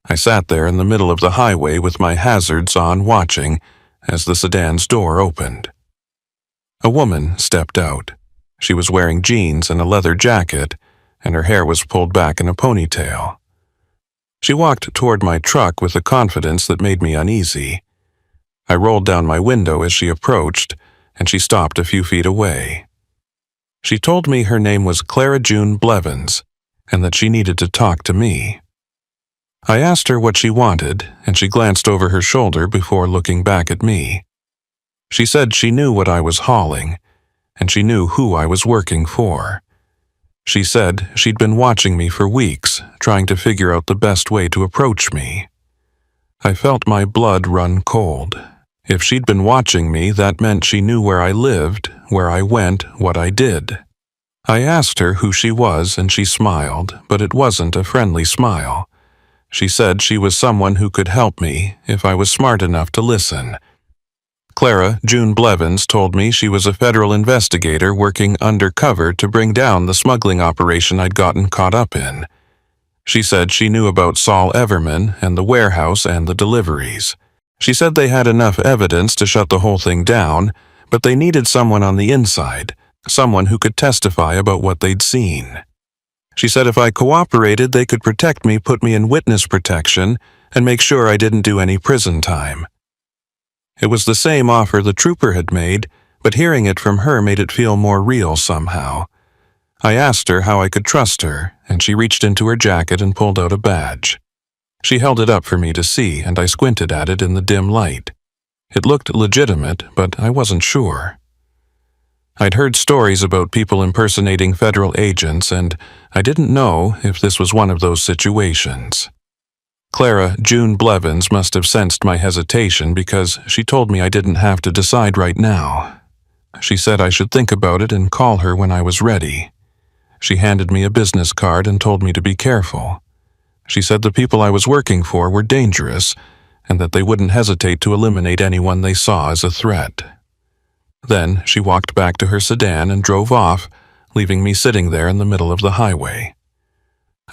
I sat there in the middle of the highway with my hazards on, watching as the sedan's door opened. A woman stepped out. She was wearing jeans and a leather jacket, and her hair was pulled back in a ponytail. She walked toward my truck with a confidence that made me uneasy. I rolled down my window as she approached, and she stopped a few feet away. She told me her name was Clara June Blevins, and that she needed to talk to me. I asked her what she wanted, and she glanced over her shoulder before looking back at me. She said she knew what I was hauling, and she knew who I was working for. She said she'd been watching me for weeks, trying to figure out the best way to approach me. I felt my blood run cold. If she'd been watching me, that meant she knew where I lived, where I went, what I did. I asked her who she was, and she smiled, but it wasn't a friendly smile. She said she was someone who could help me if I was smart enough to listen. Clara June Blevins told me she was a federal investigator working undercover to bring down the smuggling operation I'd gotten caught up in. She said she knew about Saul Everman and the warehouse and the deliveries. She said they had enough evidence to shut the whole thing down, but they needed someone on the inside, someone who could testify about what they'd seen. She said if I cooperated, they could protect me, put me in witness protection, and make sure I didn't do any prison time. It was the same offer the trooper had made, but hearing it from her made it feel more real somehow. I asked her how I could trust her, and she reached into her jacket and pulled out a badge. She held it up for me to see, and I squinted at it in the dim light. It looked legitimate, but I wasn't sure. I'd heard stories about people impersonating federal agents, and I didn't know if this was one of those situations. Clara June Blevins must have sensed my hesitation because she told me I didn't have to decide right now. She said I should think about it and call her when I was ready. She handed me a business card and told me to be careful. She said the people I was working for were dangerous and that they wouldn't hesitate to eliminate anyone they saw as a threat. Then she walked back to her sedan and drove off, leaving me sitting there in the middle of the highway.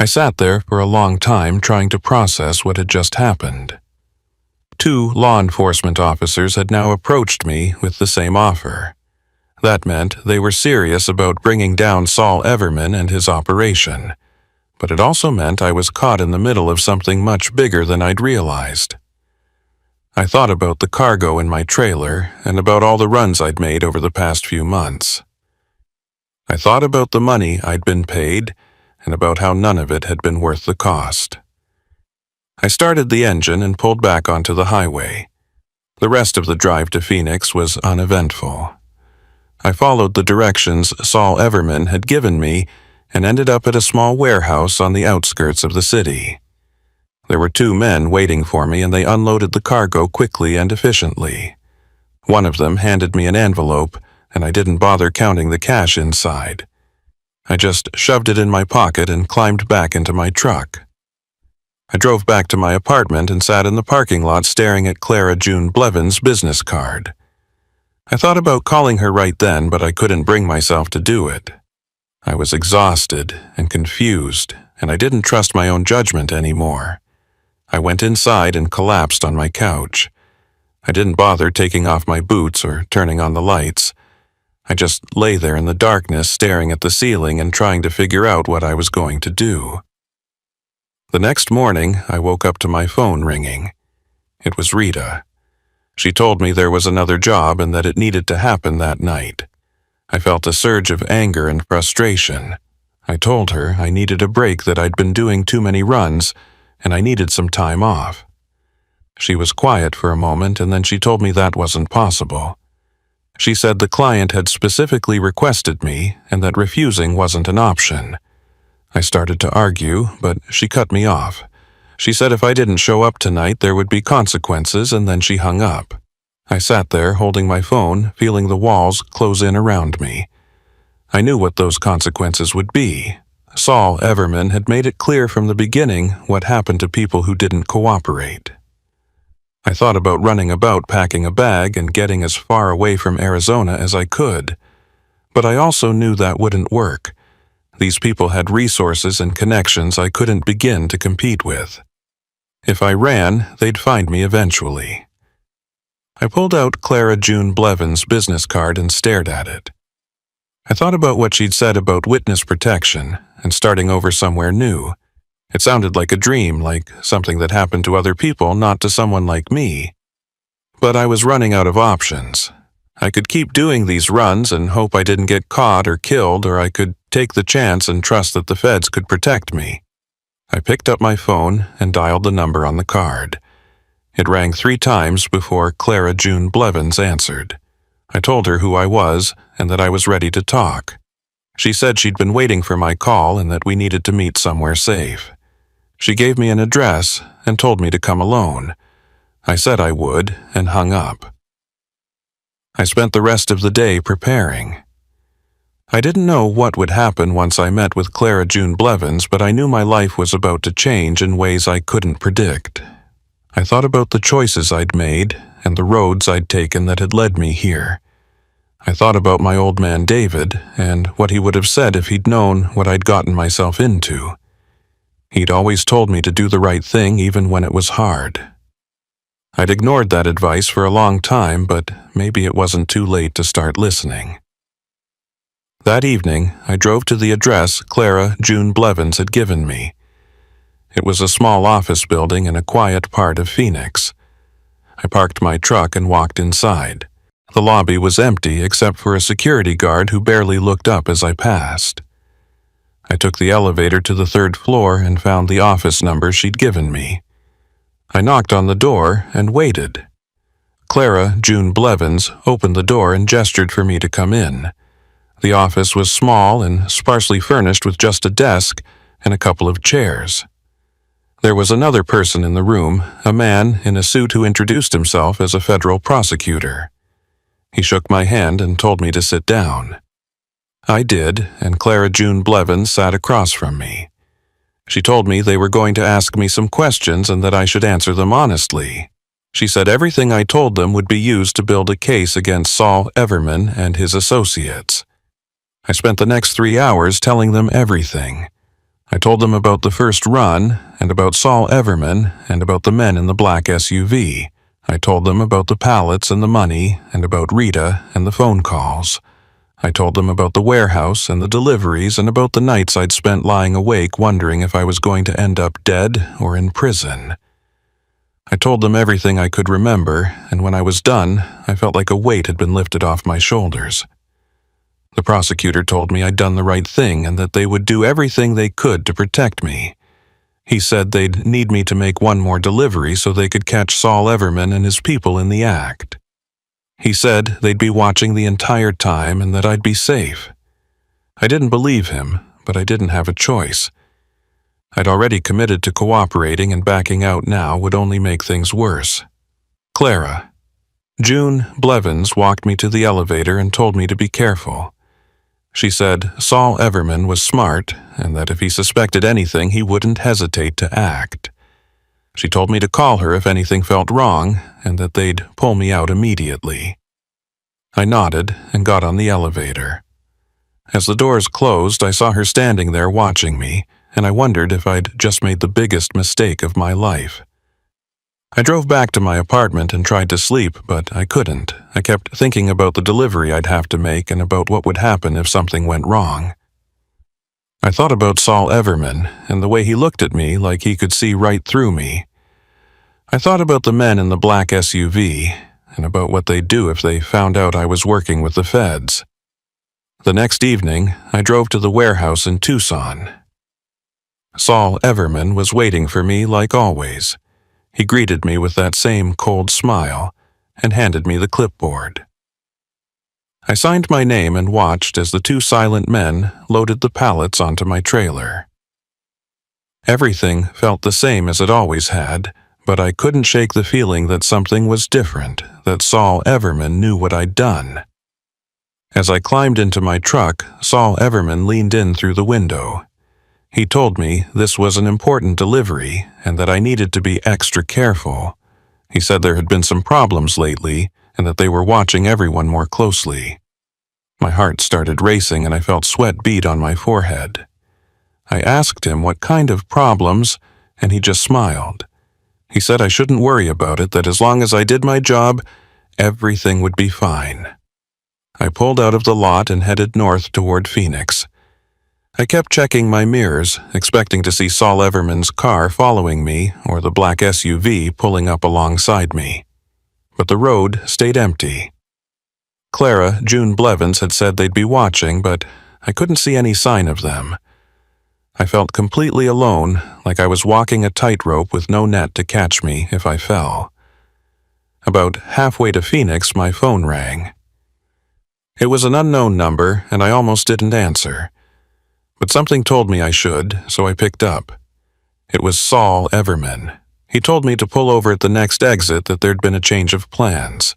I sat there for a long time trying to process what had just happened. 2 law enforcement officers had now approached me with the same offer. That meant they were serious about bringing down Saul Everman and his operation. But it also meant I was caught in the middle of something much bigger than I'd realized. I thought about the cargo in my trailer and about all the runs I'd made over the past few months. I thought about the money I'd been paid and about how none of it had been worth the cost. I started the engine and pulled back onto the highway. The rest of the drive to Phoenix was uneventful. I followed the directions Saul Everman had given me and ended up at a small warehouse on the outskirts of the city. There were 2 men waiting for me, and they unloaded the cargo quickly and efficiently. One of them handed me an envelope, and I didn't bother counting the cash inside. I just shoved it in my pocket and climbed back into my truck. I drove back to my apartment and sat in the parking lot staring at Clara June Blevins' business card. I thought about calling her right then, but I couldn't bring myself to do it. I was exhausted and confused, and I didn't trust my own judgment anymore. I went inside and collapsed on my couch. I didn't bother taking off my boots or turning on the lights. I just lay there in the darkness, staring at the ceiling and trying to figure out what I was going to do. The next morning, I woke up to my phone ringing. It was Rita. She told me there was another job and that it needed to happen that night. I felt a surge of anger and frustration. I told her I needed a break, that I'd been doing too many runs, and I needed some time off. She was quiet for a moment, and then she told me that wasn't possible. She said the client had specifically requested me and that refusing wasn't an option. I started to argue, but she cut me off. She said if I didn't show up tonight, there would be consequences, and then she hung up. I sat there holding my phone, feeling the walls close in around me. I knew what those consequences would be. Saul Everman had made it clear from the beginning what happened to people who didn't cooperate. I thought about running about packing a bag and getting as far away from Arizona as I could. But I also knew that wouldn't work. These people had resources and connections I couldn't begin to compete with. If I ran, they'd find me eventually. I pulled out Clara June Blevins' business card and stared at it. I thought about what she'd said about witness protection and starting over somewhere new. It sounded like a dream, like something that happened to other people, not to someone like me. But I was running out of options. I could keep doing these runs and hope I didn't get caught or killed, or I could take the chance and trust that the feds could protect me. I picked up my phone and dialed the number on the card. It rang 3 times before Clara June Blevins answered. I told her who I was and that I was ready to talk. She said she'd been waiting for my call and that we needed to meet somewhere safe. She gave me an address and told me to come alone. I said I would and hung up. I spent the rest of the day preparing. I didn't know what would happen once I met with Clara June Blevins, but I knew my life was about to change in ways I couldn't predict. I thought about the choices I'd made and the roads I'd taken that had led me here. I thought about my old man David and what he would have said if he'd known what I'd gotten myself into. He'd always told me to do the right thing even when it was hard. I'd ignored that advice for a long time, but maybe it wasn't too late to start listening. That evening, I drove to the address Clara June Blevins had given me. It was a small office building in a quiet part of Phoenix. I parked my truck and walked inside. The lobby was empty except for a security guard who barely looked up as I passed. I took the elevator to the 3rd floor and found the office number she'd given me. I knocked on the door and waited. Clara June Blevins opened the door and gestured for me to come in. The office was small and sparsely furnished with just a desk and a couple of chairs. There was another person in the room, a man in a suit who introduced himself as a federal prosecutor. He shook my hand and told me to sit down. I did, and Clara June Blevins sat across from me. She told me they were going to ask me some questions and that I should answer them honestly. She said everything I told them would be used to build a case against Saul Everman and his associates. I spent the next 3 hours telling them everything. I told them about the first run, and about Saul Everman, and about the men in the black SUV. I told them about the pallets and the money, and about Rita and the phone calls. I told them about the warehouse and the deliveries, and about the nights I'd spent lying awake wondering if I was going to end up dead or in prison. I told them everything I could remember, and when I was done, I felt like a weight had been lifted off my shoulders. The prosecutor told me I'd done the right thing and that they would do everything they could to protect me. He said they'd need me to make one more delivery so they could catch Saul Everman and his people in the act. He said they'd be watching the entire time and that I'd be safe. I didn't believe him, but I didn't have a choice. I'd already committed to cooperating, and backing out now would only make things worse. Clara June Blevins walked me to the elevator and told me to be careful. She said Saul Everman was smart and that if he suspected anything, he wouldn't hesitate to act. She told me to call her if anything felt wrong and that they'd pull me out immediately. I nodded and got on the elevator. As the doors closed, I saw her standing there watching me, and I wondered if I'd just made the biggest mistake of my life. I drove back to my apartment and tried to sleep, but I couldn't. I kept thinking about the delivery I'd have to make and about what would happen if something went wrong. I thought about Saul Everman and the way he looked at me like he could see right through me. I thought about the men in the black SUV and about what they'd do if they found out I was working with the feds. The next evening, I drove to the warehouse in Tucson. Saul Everman was waiting for me like always. He greeted me with that same cold smile and handed me the clipboard. I signed my name and watched as the two silent men loaded the pallets onto my trailer. Everything felt the same as it always had, but I couldn't shake the feeling that something was different, that Saul Everman knew what I'd done. As I climbed into my truck, Saul Everman leaned in through the window. He told me this was an important delivery and that I needed to be extra careful. He said there had been some problems lately and that they were watching everyone more closely. My heart started racing and I felt sweat bead on my forehead. I asked him what kind of problems, and he just smiled. He said I shouldn't worry about it, that as long as I did my job, everything would be fine. I pulled out of the lot and headed north toward Phoenix. I kept checking my mirrors, expecting to see Saul Everman's car following me or the black SUV pulling up alongside me. But the road stayed empty. Clara June Blevins had said they'd be watching, but I couldn't see any sign of them. I felt completely alone, like I was walking a tightrope with no net to catch me if I fell. About halfway to Phoenix, my phone rang. It was an unknown number, and I almost didn't answer. But something told me I should, so I picked up. It was Saul Everman. He told me to pull over at the next exit, that there'd been a change of plans.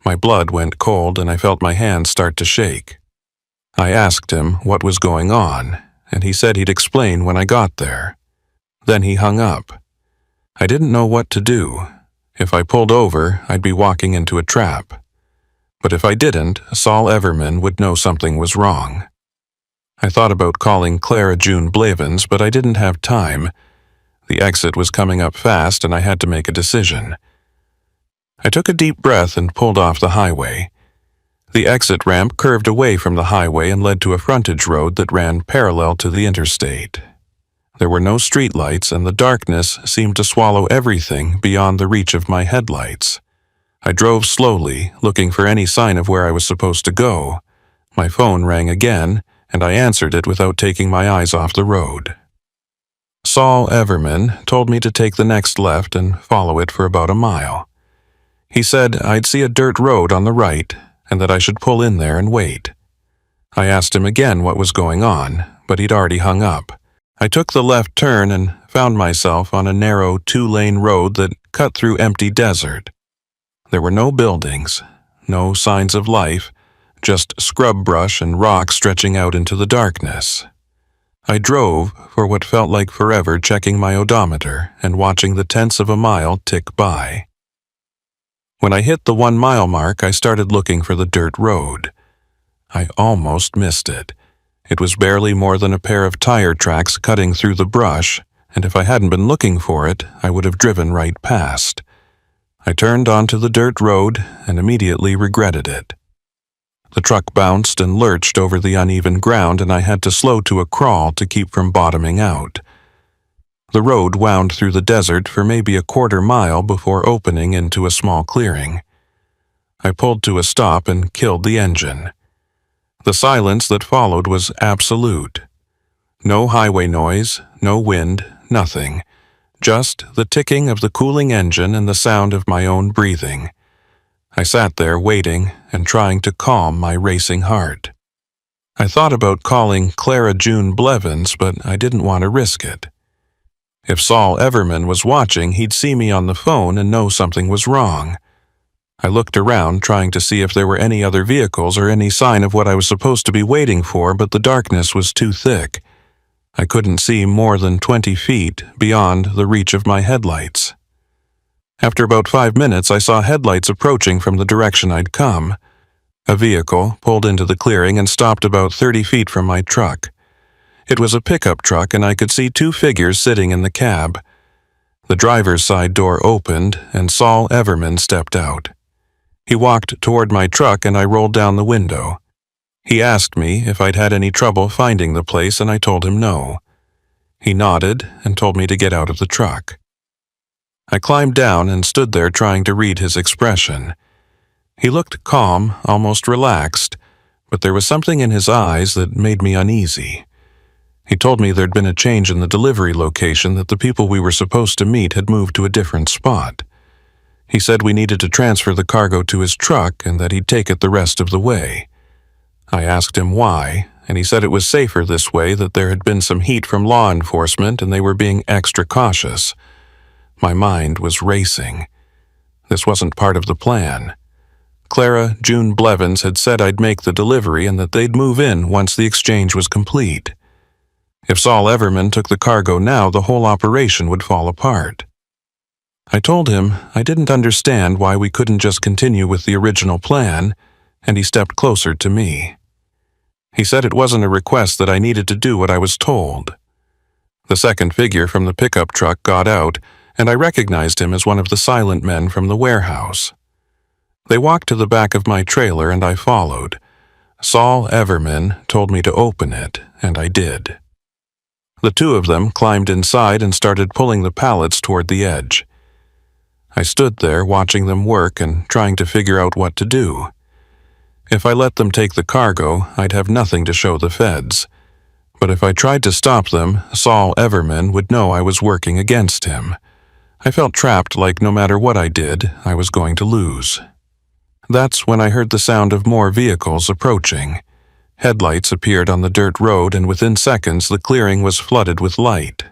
My blood went cold and I felt my hands start to shake. I asked him what was going on, and he said he'd explain when I got there. Then he hung up. I didn't know what to do. If I pulled over, I'd be walking into a trap. But if I didn't, Saul Everman would know something was wrong. I thought about calling Clara June Blevins, but I didn't have time. The exit was coming up fast and I had to make a decision. I took a deep breath and pulled off the highway. The exit ramp curved away from the highway and led to a frontage road that ran parallel to the interstate. There were no streetlights and the darkness seemed to swallow everything beyond the reach of my headlights. I drove slowly, looking for any sign of where I was supposed to go. My phone rang again, and I answered it without taking my eyes off the road. Saul Everman told me to take the next left and follow it for about a mile. He said I'd see a dirt road on the right and that I should pull in there and wait. I asked him again what was going on, but he'd already hung up. I took the left turn and found myself on a narrow 2-lane road that cut through empty desert. There were no buildings, no signs of life, just scrub brush and rocks stretching out into the darkness. I drove for what felt like forever, checking my odometer and watching the tenths of a mile tick by. When I hit the 1-mile mark, I started looking for the dirt road. I almost missed it. It was barely more than a pair of tire tracks cutting through the brush, and if I hadn't been looking for it, I would have driven right past. I turned onto the dirt road and immediately regretted it. The truck bounced and lurched over the uneven ground, and I had to slow to a crawl to keep from bottoming out. The road wound through the desert for maybe a quarter-mile before opening into a small clearing. I pulled to a stop and killed the engine. The silence that followed was absolute. No highway noise, no wind, nothing. Just the ticking of the cooling engine and the sound of my own breathing. I sat there waiting and trying to calm my racing heart. I thought about calling Clara June Blevins, but I didn't want to risk it. If Saul Everman was watching, he'd see me on the phone and know something was wrong. I looked around, trying to see if there were any other vehicles or any sign of what I was supposed to be waiting for, but the darkness was too thick. I couldn't see more than 20 feet beyond the reach of my headlights. After about 5 minutes, I saw headlights approaching from the direction I'd come. A vehicle pulled into the clearing and stopped about 30 feet from my truck. It was a pickup truck, and I could see two figures sitting in the cab. The driver's side door opened, and Saul Everman stepped out. He walked toward my truck, and I rolled down the window. He asked me if I'd had any trouble finding the place, and I told him no. He nodded and told me to get out of the truck. I climbed down and stood there trying to read his expression. He looked calm, almost relaxed, but there was something in his eyes that made me uneasy. He told me there'd been a change in the delivery location, that the people we were supposed to meet had moved to a different spot. He said we needed to transfer the cargo to his truck and that he'd take it the rest of the way. I asked him why, and he said it was safer this way, that there had been some heat from law enforcement and they were being extra cautious. My mind was racing. This wasn't part of the plan. Clara June Blevins had said I'd make the delivery and that they'd move in once the exchange was complete. If Saul Everman took the cargo now, the whole operation would fall apart. I told him I didn't understand why we couldn't just continue with the original plan, and he stepped closer to me. He said it wasn't a request, that I needed to do what I was told. The second figure from the pickup truck got out, and I recognized him as one of the silent men from the warehouse. They walked to the back of my trailer, and I followed. Saul Everman told me to open it, and I did. The two of them climbed inside and started pulling the pallets toward the edge. I stood there watching them work and trying to figure out what to do. If I let them take the cargo, I'd have nothing to show the feds. But if I tried to stop them, Saul Everman would know I was working against him. I felt trapped, like no matter what I did, I was going to lose. That's when I heard the sound of more vehicles approaching. Headlights appeared on the dirt road, and within seconds the clearing was flooded with light.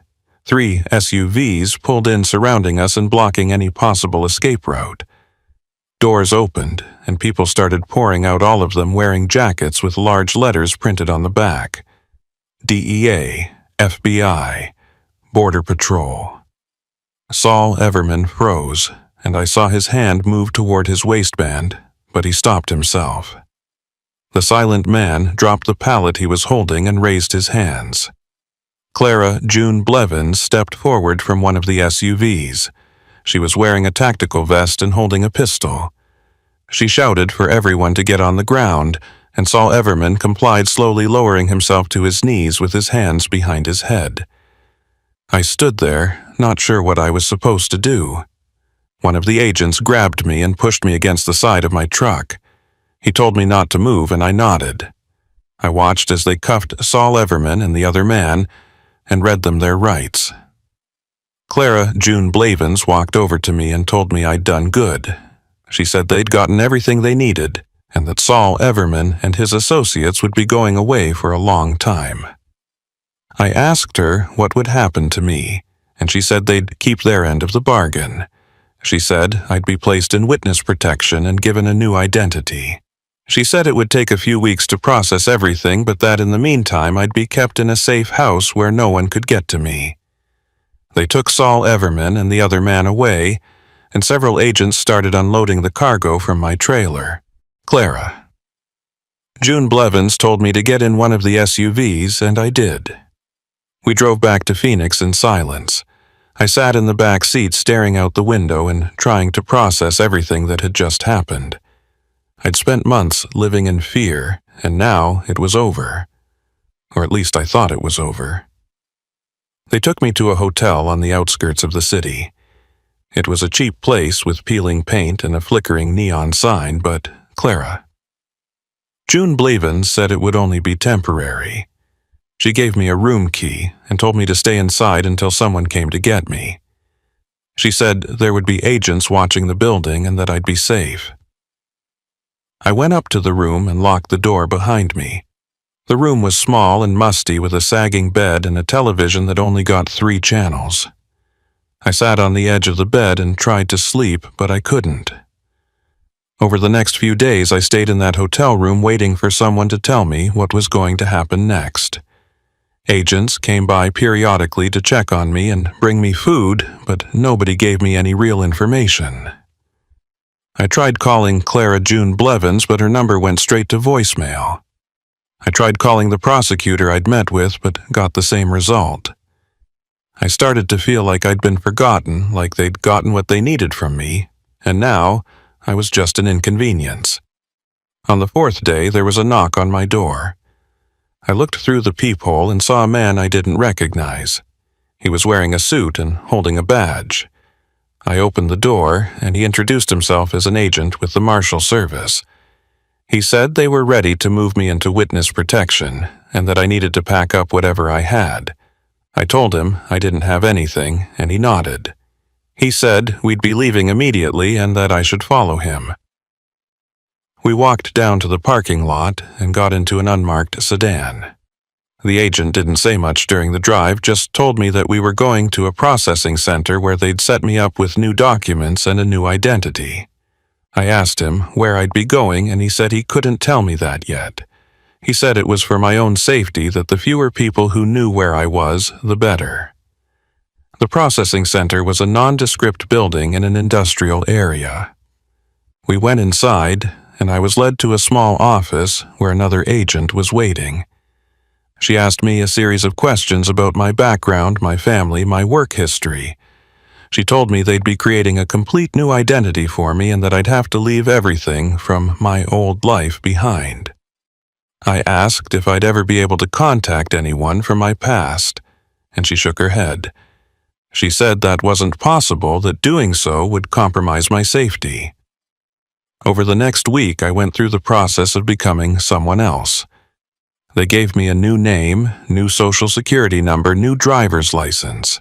3 SUVs pulled in, surrounding us and blocking any possible escape route. Doors opened, and people started pouring out, all of them wearing jackets with large letters printed on the back. DEA, FBI, Border Patrol. Saul Everman froze, and I saw his hand move toward his waistband, but he stopped himself. The silent man dropped the pallet he was holding and raised his hands. Clara June Blevins stepped forward from one of the SUVs. She was wearing a tactical vest and holding a pistol. She shouted for everyone to get on the ground, and Saul Everman complied, slowly lowering himself to his knees with his hands behind his head. I stood there, not sure what I was supposed to do. One of the agents grabbed me and pushed me against the side of my truck. He told me not to move, and I nodded. I watched as they cuffed Saul Everman and the other man and read them their rights. Clara June Blevins walked over to me and told me I'd done good. She said they'd gotten everything they needed, and that Saul Everman and his associates would be going away for a long time. I asked her what would happen to me, and she said they'd keep their end of the bargain. She said I'd be placed in witness protection and given a new identity. She said it would take a few weeks to process everything, but that in the meantime I'd be kept in a safe house where no one could get to me. They took Saul Everman and the other man away, and several agents started unloading the cargo from my trailer. Clara June Blevins told me to get in one of the SUVs, and I did. We drove back to Phoenix in silence. I sat in the back seat staring out the window and trying to process everything that had just happened. I'd spent months living in fear, and now it was over. Or at least I thought it was over. They took me to a hotel on the outskirts of the city. It was a cheap place with peeling paint and a flickering neon sign, but Clara June Blevins said it would only be temporary. She gave me a room key and told me to stay inside until someone came to get me. She said there would be agents watching the building and that I'd be safe. I went up to the room and locked the door behind me. The room was small and musty, with a sagging bed and a television that only got 3 channels. I sat on the edge of the bed and tried to sleep, but I couldn't. Over the next few days, I stayed in that hotel room waiting for someone to tell me what was going to happen next. Agents came by periodically to check on me and bring me food, but nobody gave me any real information. I tried calling Clara June Blevins, but her number went straight to voicemail. I tried calling the prosecutor I'd met with, but got the same result. I started to feel like I'd been forgotten, like they'd gotten what they needed from me, and now I was just an inconvenience. On the fourth day, there was a knock on my door. I looked through the peephole and saw a man I didn't recognize. He was wearing a suit and holding a badge. I opened the door, and he introduced himself as an agent with the Marshal Service. He said they were ready to move me into witness protection, and that I needed to pack up whatever I had. I told him I didn't have anything, and he nodded. He said we'd be leaving immediately and that I should follow him. We walked down to the parking lot and got into an unmarked sedan. The agent didn't say much during the drive, just told me that we were going to a processing center where they'd set me up with new documents and a new identity. I asked him where I'd be going, and he said he couldn't tell me that yet. He said it was for my own safety, that the fewer people who knew where I was, the better. The processing center was a nondescript building in an industrial area. We went inside, and I was led to a small office where another agent was waiting. She asked me a series of questions about my background, my family, my work history. She told me they'd be creating a complete new identity for me and that I'd have to leave everything from my old life behind. I asked if I'd ever be able to contact anyone from my past, and she shook her head. She said that wasn't possible, that doing so would compromise my safety. Over the next week, I went through the process of becoming someone else. They gave me a new name, new social security number, new driver's license.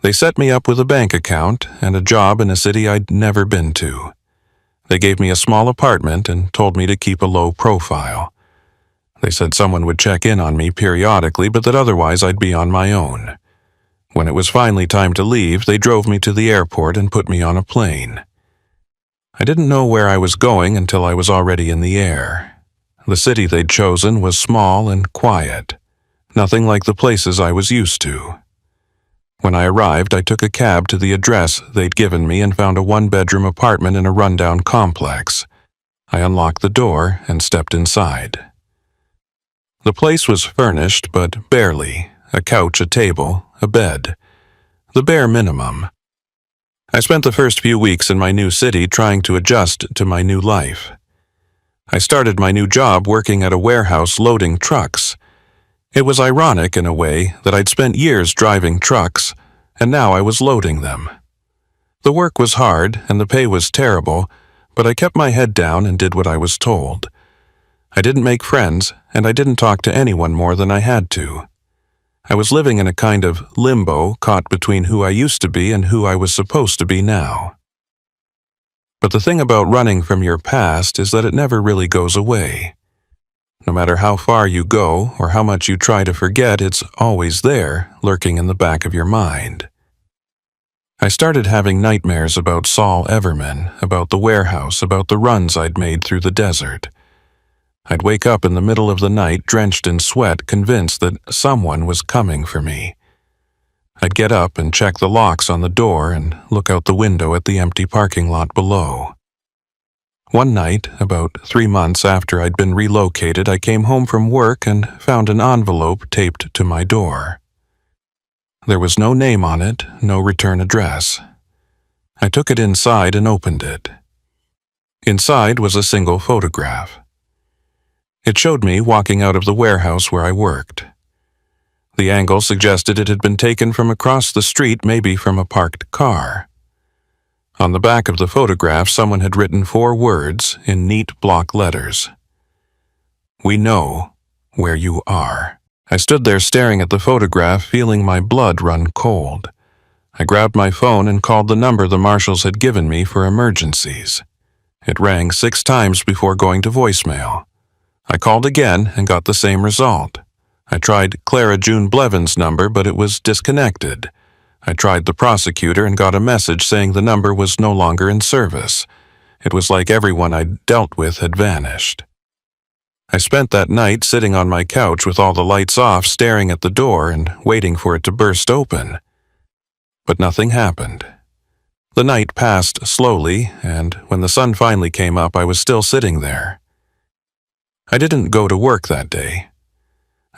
They set me up with a bank account and a job in a city I'd never been to. They gave me a small apartment and told me to keep a low profile. They said someone would check in on me periodically, but that otherwise I'd be on my own. When it was finally time to leave, they drove me to the airport and put me on a plane. I didn't know where I was going until I was already in the air. The city they'd chosen was small and quiet, nothing like the places I was used to. When I arrived, I took a cab to the address they'd given me and found a one-bedroom apartment in a rundown complex. I unlocked the door and stepped inside. The place was furnished, but barely. A couch, a table, a bed. The bare minimum. I spent the first few weeks in my new city trying to adjust to my new life. I started my new job working at a warehouse loading trucks. It was ironic in a way that I'd spent years driving trucks, and now I was loading them. The work was hard and the pay was terrible, but I kept my head down and did what I was told. I didn't make friends, and I didn't talk to anyone more than I had to. I was living in a kind of limbo, caught between who I used to be and who I was supposed to be now. But the thing about running from your past is that it never really goes away. No matter how far you go or how much you try to forget, it's always there, lurking in the back of your mind. I started having nightmares about Saul Everman, about the warehouse, about the runs I'd made through the desert. I'd wake up in the middle of the night, drenched in sweat, convinced that someone was coming for me. I'd get up and check the locks on the door and look out the window at the empty parking lot below. One night, about 3 months after I'd been relocated, I came home from work and found an envelope taped to my door. There was no name on it, no return address. I took it inside and opened it. Inside was a single photograph. It showed me walking out of the warehouse where I worked. The angle suggested it had been taken from across the street, maybe from a parked car. On the back of the photograph, someone had written 4 words in neat block letters. "We know where you are." I stood there staring at the photograph, feeling my blood run cold. I grabbed my phone and called the number the marshals had given me for emergencies. It rang 6 times before going to voicemail. I called again and got the same result. I tried Clara June Blevins' number, but it was disconnected. I tried the prosecutor and got a message saying the number was no longer in service. It was like everyone I'd dealt with had vanished. I spent that night sitting on my couch with all the lights off, staring at the door and waiting for it to burst open. But nothing happened. The night passed slowly, and when the sun finally came up, I was still sitting there. I didn't go to work that day.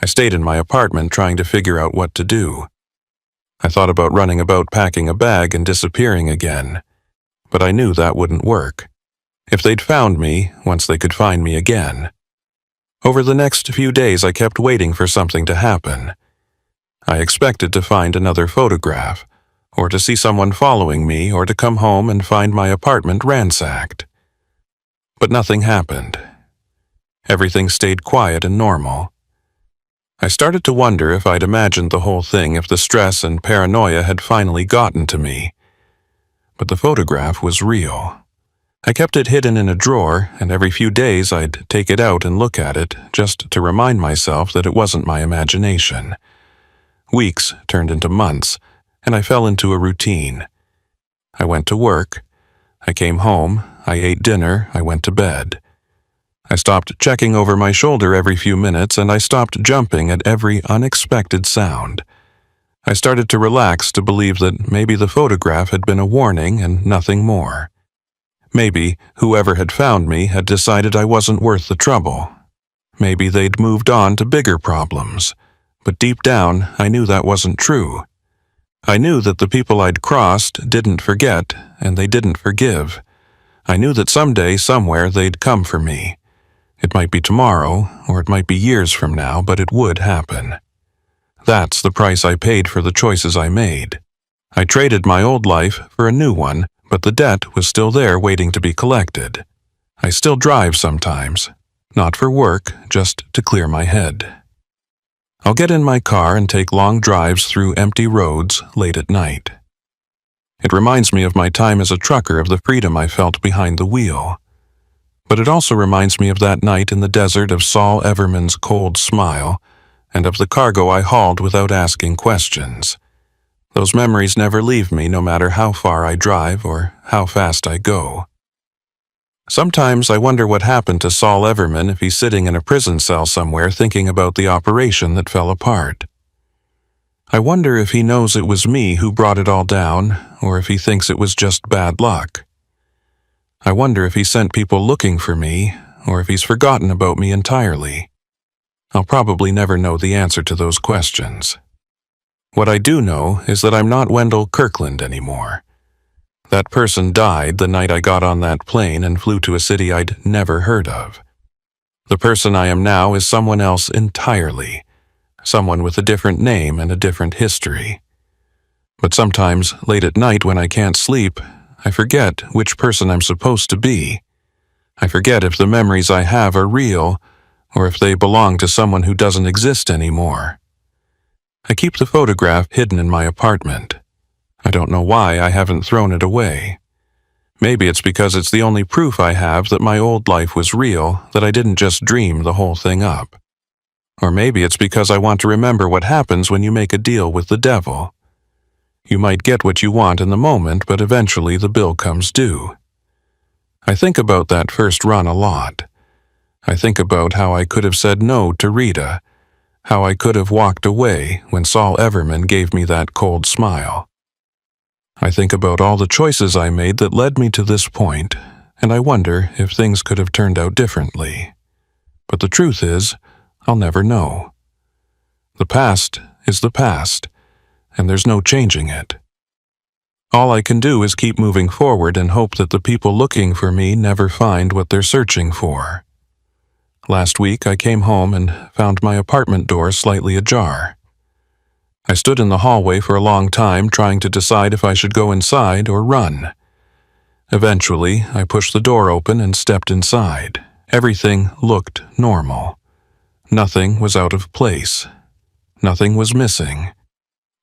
I stayed in my apartment trying to figure out what to do. I thought about running about packing a bag and disappearing again, but I knew that wouldn't work. If they'd found me, once they could find me again. Over the next few days, I kept waiting for something to happen. I expected to find another photograph, or to see someone following me, or to come home and find my apartment ransacked. But nothing happened. Everything stayed quiet and normal. I started to wonder if I'd imagined the whole thing, if the stress and paranoia had finally gotten to me. But the photograph was real. I kept it hidden in a drawer, and every few days I'd take it out and look at it, just to remind myself that it wasn't my imagination. Weeks turned into months, and I fell into a routine. I went to work. I came home. I ate dinner. I went to bed. I stopped checking over my shoulder every few minutes, and I stopped jumping at every unexpected sound. I started to relax, to believe that maybe the photograph had been a warning and nothing more. Maybe whoever had found me had decided I wasn't worth the trouble. Maybe they'd moved on to bigger problems. But deep down, I knew that wasn't true. I knew that the people I'd crossed didn't forget, and they didn't forgive. I knew that someday, somewhere, they'd come for me. It might be tomorrow, or it might be years from now, but it would happen. That's the price I paid for the choices I made. I traded my old life for a new one, but the debt was still there waiting to be collected. I still drive sometimes, not for work, just to clear my head. I'll get in my car and take long drives through empty roads late at night. It reminds me of my time as a trucker, of the freedom I felt behind the wheel. But it also reminds me of that night in the desert, of Saul Everman's cold smile, and of the cargo I hauled without asking questions. Those memories never leave me, no matter how far I drive or how fast I go. Sometimes I wonder what happened to Saul Everman, if he's sitting in a prison cell somewhere thinking about the operation that fell apart. I wonder if he knows it was me who brought it all down, or if he thinks it was just bad luck. I wonder if he sent people looking for me, or if he's forgotten about me entirely. I'll probably never know the answer to those questions. What I do know is that I'm not Wendell Kirkland anymore. That person died the night I got on that plane and flew to a city I'd never heard of. The person I am now is someone else entirely, someone with a different name and a different history. But sometimes, late at night when I can't sleep, I forget which person I'm supposed to be. I forget if the memories I have are real, or if they belong to someone who doesn't exist anymore. I keep the photograph hidden in my apartment. I don't know why I haven't thrown it away. Maybe it's because it's the only proof I have that my old life was real, that I didn't just dream the whole thing up. Or maybe it's because I want to remember what happens when you make a deal with the devil. You might get what you want in the moment, but eventually the bill comes due. I think about that first run a lot. I think about how I could have said no to Rita, how I could have walked away when Saul Everman gave me that cold smile. I think about all the choices I made that led me to this point, and I wonder if things could have turned out differently. But the truth is, I'll never know. The past is the past, and there's no changing it. All I can do is keep moving forward and hope that the people looking for me never find what they're searching for. Last week I came home and found my apartment door slightly ajar. I stood in the hallway for a long time trying to decide if I should go inside or run. Eventually, I pushed the door open and stepped inside. Everything looked normal. Nothing was out of place. Nothing was missing.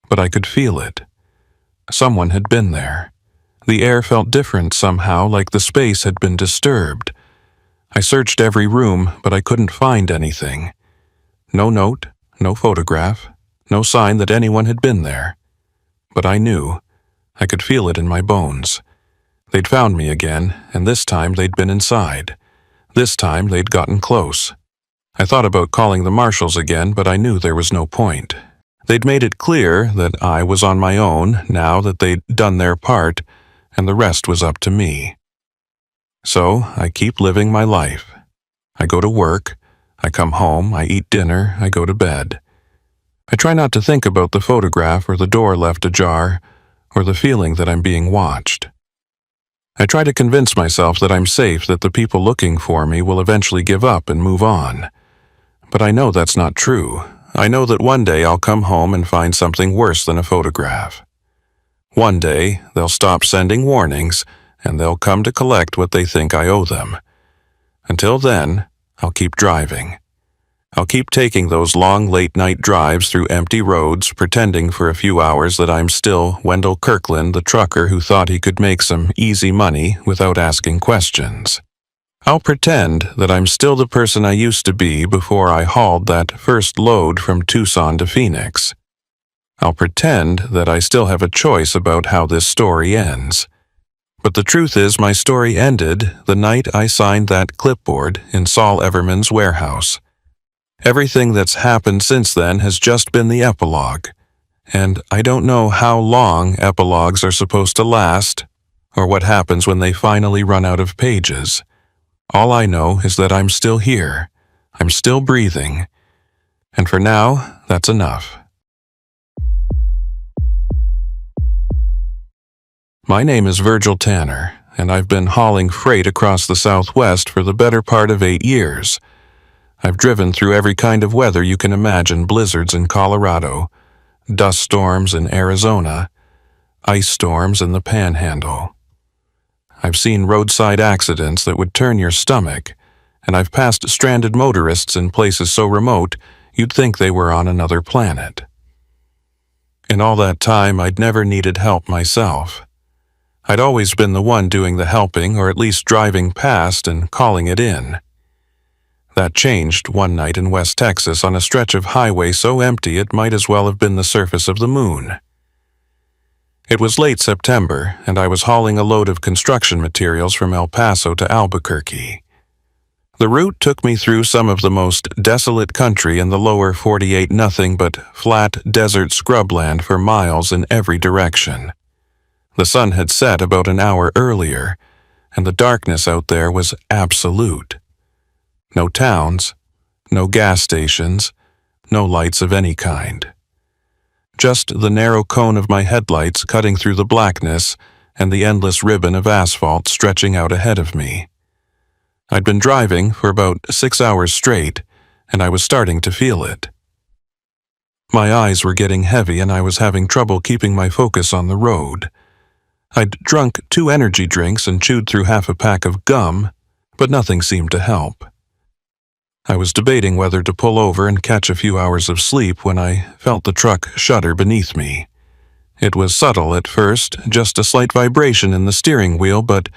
But I could feel it. Someone had been there. The air felt different somehow, like the space had been disturbed. I searched every room, but I couldn't find anything. No note, no photograph, no sign that anyone had been there. But I knew. I could feel it in my bones. They'd found me again, and this time they'd been inside. This time they'd gotten close. I thought about calling the marshals again, but I knew there was no point. They'd made it clear that I was on my own now that they'd done their part, and the rest was up to me. So I keep living my life. I go to work, I come home, I eat dinner, I go to bed. I try not to think about the photograph or the door left ajar, or the feeling that I'm being watched. I try to convince myself that I'm safe, that the people looking for me will eventually give up and move on. But I know that's not true. I know that one day I'll come home and find something worse than a photograph. One day, they'll stop sending warnings, and they'll come to collect what they think I owe them. Until then, I'll keep driving. I'll keep taking those long late-night drives through empty roads, pretending for a few hours that I'm still Wendell Kirkland, the trucker who thought he could make some easy money without asking questions. I'll pretend that I'm still the person I used to be before I hauled that first load from Tucson to Phoenix. I'll pretend that I still have a choice about how this story ends. But the truth is, my story ended the night I signed that clipboard in Saul Everman's warehouse. Everything that's happened since then has just been the epilogue, and I don't know how long epilogues are supposed to last, or what happens when they finally run out of pages. All I know is that I'm still here, I'm still breathing, and for now, that's enough. My name is Virgil Tanner, and I've been hauling freight across the Southwest for the better part of 8 years. I've driven through every kind of weather you can imagine: blizzards in Colorado, dust storms in Arizona, ice storms in the Panhandle. I've seen roadside accidents that would turn your stomach, and I've passed stranded motorists in places so remote you'd think they were on another planet. In all that time, I'd never needed help myself. I'd always been the one doing the helping, or at least driving past and calling it in. That changed one night in West Texas on a stretch of highway so empty it might as well have been the surface of the moon. It was late September, and I was hauling a load of construction materials from El Paso to Albuquerque. The route took me through some of the most desolate country in the lower 48, nothing but flat desert scrubland for miles in every direction. The sun had set about an hour earlier, and the darkness out there was absolute. No towns, no gas stations, no lights of any kind. Just the narrow cone of my headlights cutting through the blackness and the endless ribbon of asphalt stretching out ahead of me. I'd been driving for about 6 hours straight, and I was starting to feel it. My eyes were getting heavy, and I was having trouble keeping my focus on the road. I'd drunk 2 energy drinks and chewed through half a pack of gum, but nothing seemed to help. I was debating whether to pull over and catch a few hours of sleep when I felt the truck shudder beneath me. It was subtle at first, just a slight vibration in the steering wheel, but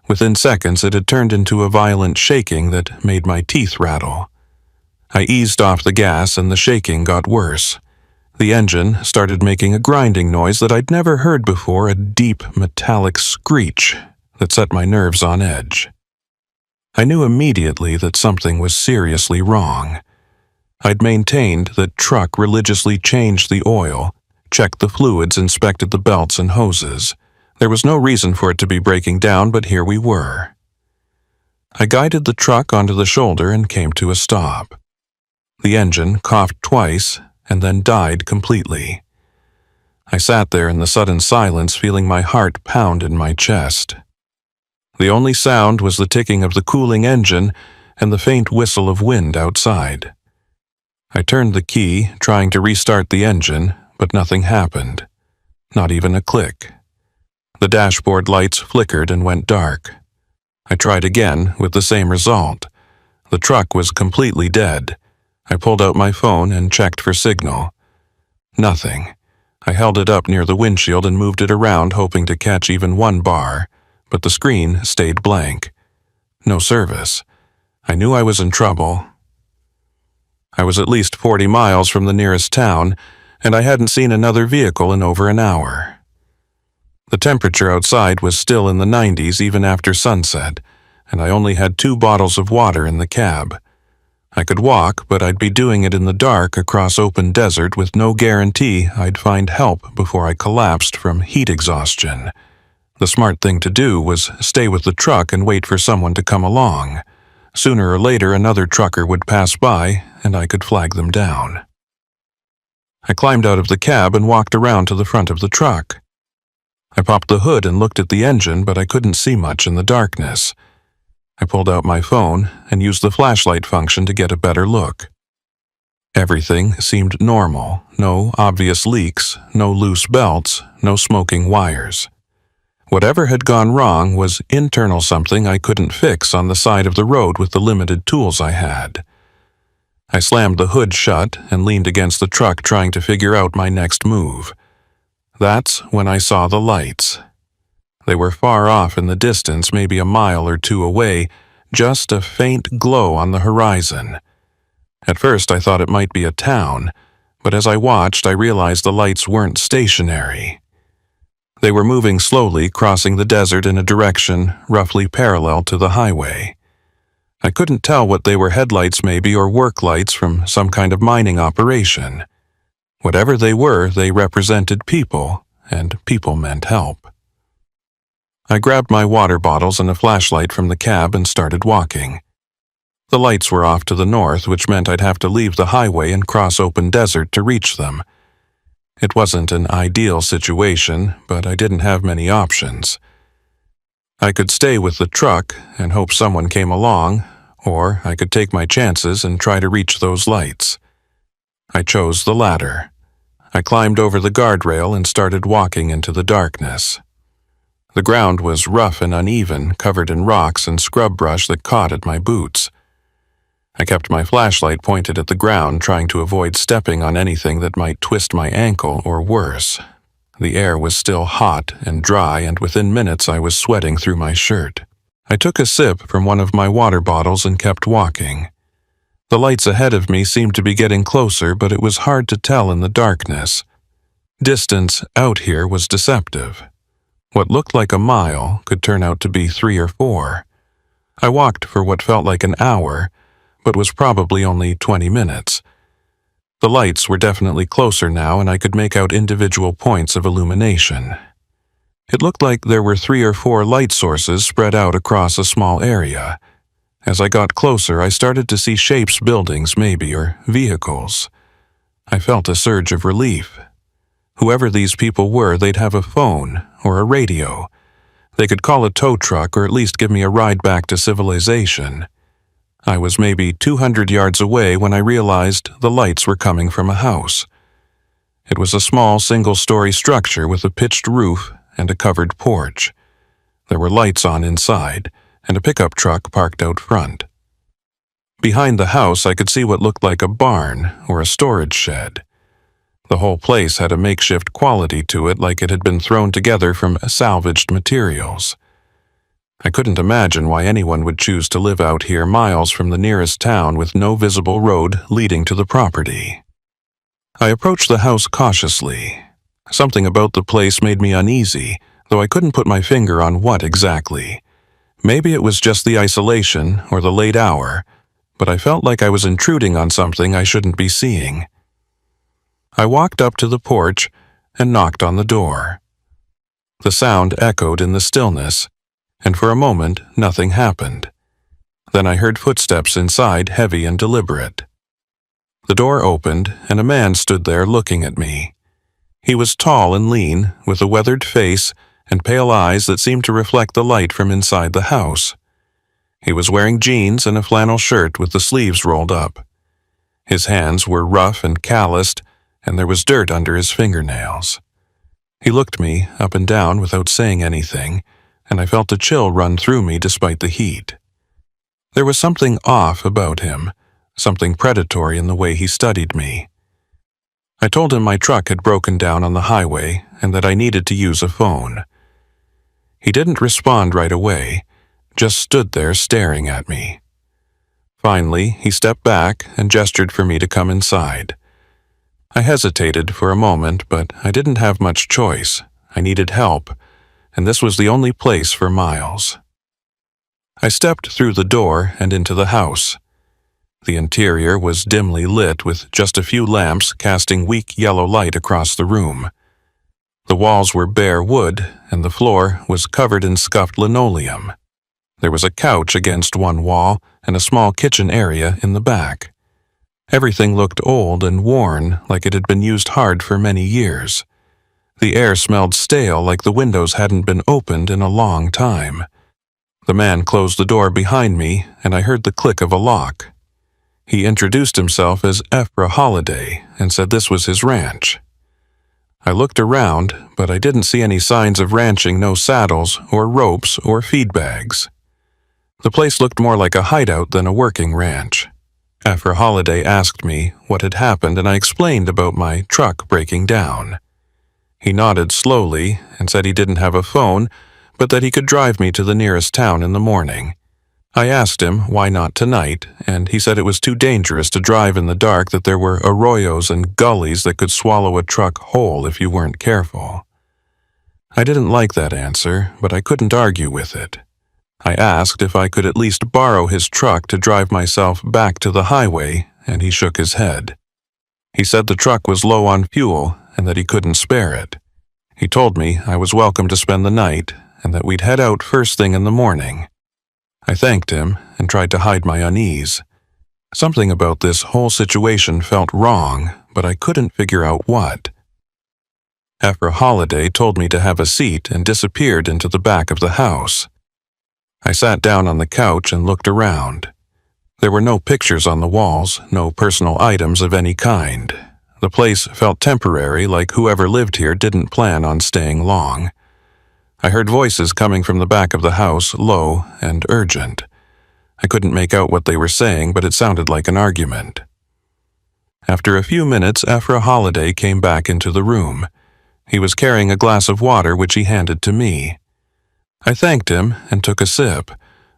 within seconds it had turned into a violent shaking that made my teeth rattle. I eased off the gas and the shaking got worse. The engine started making a grinding noise that I'd never heard before, a deep metallic screech that set my nerves on edge. I knew immediately that something was seriously wrong. I'd maintained that truck religiously changed the oil, checked the fluids, inspected the belts and hoses. There was no reason for it to be breaking down, but here we were. I guided the truck onto the shoulder and came to a stop. The engine coughed twice and then died completely. I sat there in the sudden silence, feeling my heart pound in my chest. The only sound was the ticking of the cooling engine and the faint whistle of wind outside. I turned the key, trying to restart the engine, but nothing happened. Not even a click. The dashboard lights flickered and went dark. I tried again with the same result. The truck was completely dead. I pulled out my phone and checked for signal. Nothing. I held it up near the windshield and moved it around, hoping to catch even one bar, but the screen stayed blank. No service. I knew I was in trouble. I was at least 40 miles from the nearest town, and I hadn't seen another vehicle in over an hour. The temperature outside was still in the 90s even after sunset, and I only had 2 bottles of water in the cab. I could walk, but I'd be doing it in the dark across open desert with no guarantee I'd find help before I collapsed from heat exhaustion. The smart thing to do was stay with the truck and wait for someone to come along. Sooner or later, another trucker would pass by, and I could flag them down. I climbed out of the cab and walked around to the front of the truck. I popped the hood and looked at the engine, but I couldn't see much in the darkness. I pulled out my phone and used the flashlight function to get a better look. Everything seemed normal. No obvious leaks, no loose belts, no smoking wires. Whatever had gone wrong was internal something I couldn't fix on the side of the road with the limited tools I had. I slammed the hood shut and leaned against the truck trying to figure out my next move. That's when I saw the lights. They were far off in the distance, maybe a mile or two away, just a faint glow on the horizon. At first I thought it might be a town, but as I watched I realized the lights weren't stationary. They were moving slowly, crossing the desert in a direction roughly parallel to the highway. I couldn't tell what they were, headlights maybe, or work lights from some kind of mining operation. Whatever they were, they represented people, and people meant help. I grabbed my water bottles and a flashlight from the cab and started walking. The lights were off to the north, which meant I'd have to leave the highway and cross open desert to reach them. It wasn't an ideal situation, but I didn't have many options. I could stay with the truck and hope someone came along, or I could take my chances and try to reach those lights. I chose the latter. I climbed over the guardrail and started walking into the darkness. The ground was rough and uneven, covered in rocks and scrub brush that caught at my boots. I kept my flashlight pointed at the ground, trying to avoid stepping on anything that might twist my ankle or worse. The air was still hot and dry, and within minutes I was sweating through my shirt. I took a sip from one of my water bottles and kept walking. The lights ahead of me seemed to be getting closer, but it was hard to tell in the darkness. Distance out here was deceptive. What looked like a mile could turn out to be 3 or 4. I walked for what felt like an hour, but was probably only 20 minutes. The lights were definitely closer now, and I could make out individual points of illumination. It looked like there were 3 or 4 light sources spread out across a small area. As I got closer, I started to see shapes, buildings maybe, or vehicles. I felt a surge of relief. Whoever these people were, they'd have a phone or a radio. They could call a tow truck or at least give me a ride back to civilization. I was maybe 200 yards away when I realized the lights were coming from a house. It was a small single-story structure with a pitched roof and a covered porch. There were lights on inside, and a pickup truck parked out front. Behind the house, I could see what looked like a barn or a storage shed. The whole place had a makeshift quality to it, like it had been thrown together from salvaged materials. I couldn't imagine why anyone would choose to live out here miles from the nearest town with no visible road leading to the property. I approached the house cautiously. Something about the place made me uneasy, though I couldn't put my finger on what exactly. Maybe it was just the isolation or the late hour, but I felt like I was intruding on something I shouldn't be seeing. I walked up to the porch and knocked on the door. The sound echoed in the stillness, and for a moment nothing happened. Then I heard footsteps inside, heavy and deliberate. The door opened, and a man stood there looking at me. He was tall and lean, with a weathered face and pale eyes that seemed to reflect the light from inside the house. He was wearing jeans and a flannel shirt with the sleeves rolled up. His hands were rough and calloused, and there was dirt under his fingernails. He looked me up and down without saying anything, and I felt a chill run through me despite the heat. There was something off about him, something predatory in the way he studied me. I told him my truck had broken down on the highway and that I needed to use a phone. He didn't respond right away, just stood there staring at me. Finally, he stepped back and gestured for me to come inside. I hesitated for a moment, but I didn't have much choice. I needed help, and this was the only place for miles. I stepped through the door and into the house. The interior was dimly lit with just a few lamps casting weak yellow light across the room. The walls were bare wood, and the floor was covered in scuffed linoleum. There was a couch against one wall and a small kitchen area in the back. Everything looked old and worn, like it had been used hard for many years. The air smelled stale, like the windows hadn't been opened in a long time. The man closed the door behind me, and I heard the click of a lock. He introduced himself as Ephra Holiday and said this was his ranch. I looked around, but I didn't see any signs of ranching, no saddles or ropes or feed bags. The place looked more like a hideout than a working ranch. Ephra Holiday asked me what had happened, and I explained about my truck breaking down. He nodded slowly and said he didn't have a phone, but that he could drive me to the nearest town in the morning. I asked him why not tonight, and he said it was too dangerous to drive in the dark, that there were arroyos and gullies that could swallow a truck whole if you weren't careful. I didn't like that answer, but I couldn't argue with it. I asked if I could at least borrow his truck to drive myself back to the highway, and he shook his head. He said the truck was low on fuel and that he couldn't spare it. He told me I was welcome to spend the night and that we'd head out first thing in the morning. I thanked him and tried to hide my unease. Something about this whole situation felt wrong, but I couldn't figure out what. Ephra Holiday told me to have a seat and disappeared into the back of the house. I sat down on the couch and looked around. There were no pictures on the walls, no personal items of any kind. The place felt temporary, like whoever lived here didn't plan on staying long. I heard voices coming from the back of the house, low and urgent. I couldn't make out what they were saying, but it sounded like an argument. After a few minutes, Ephra Holiday came back into the room. He was carrying a glass of water, which he handed to me. I thanked him and took a sip.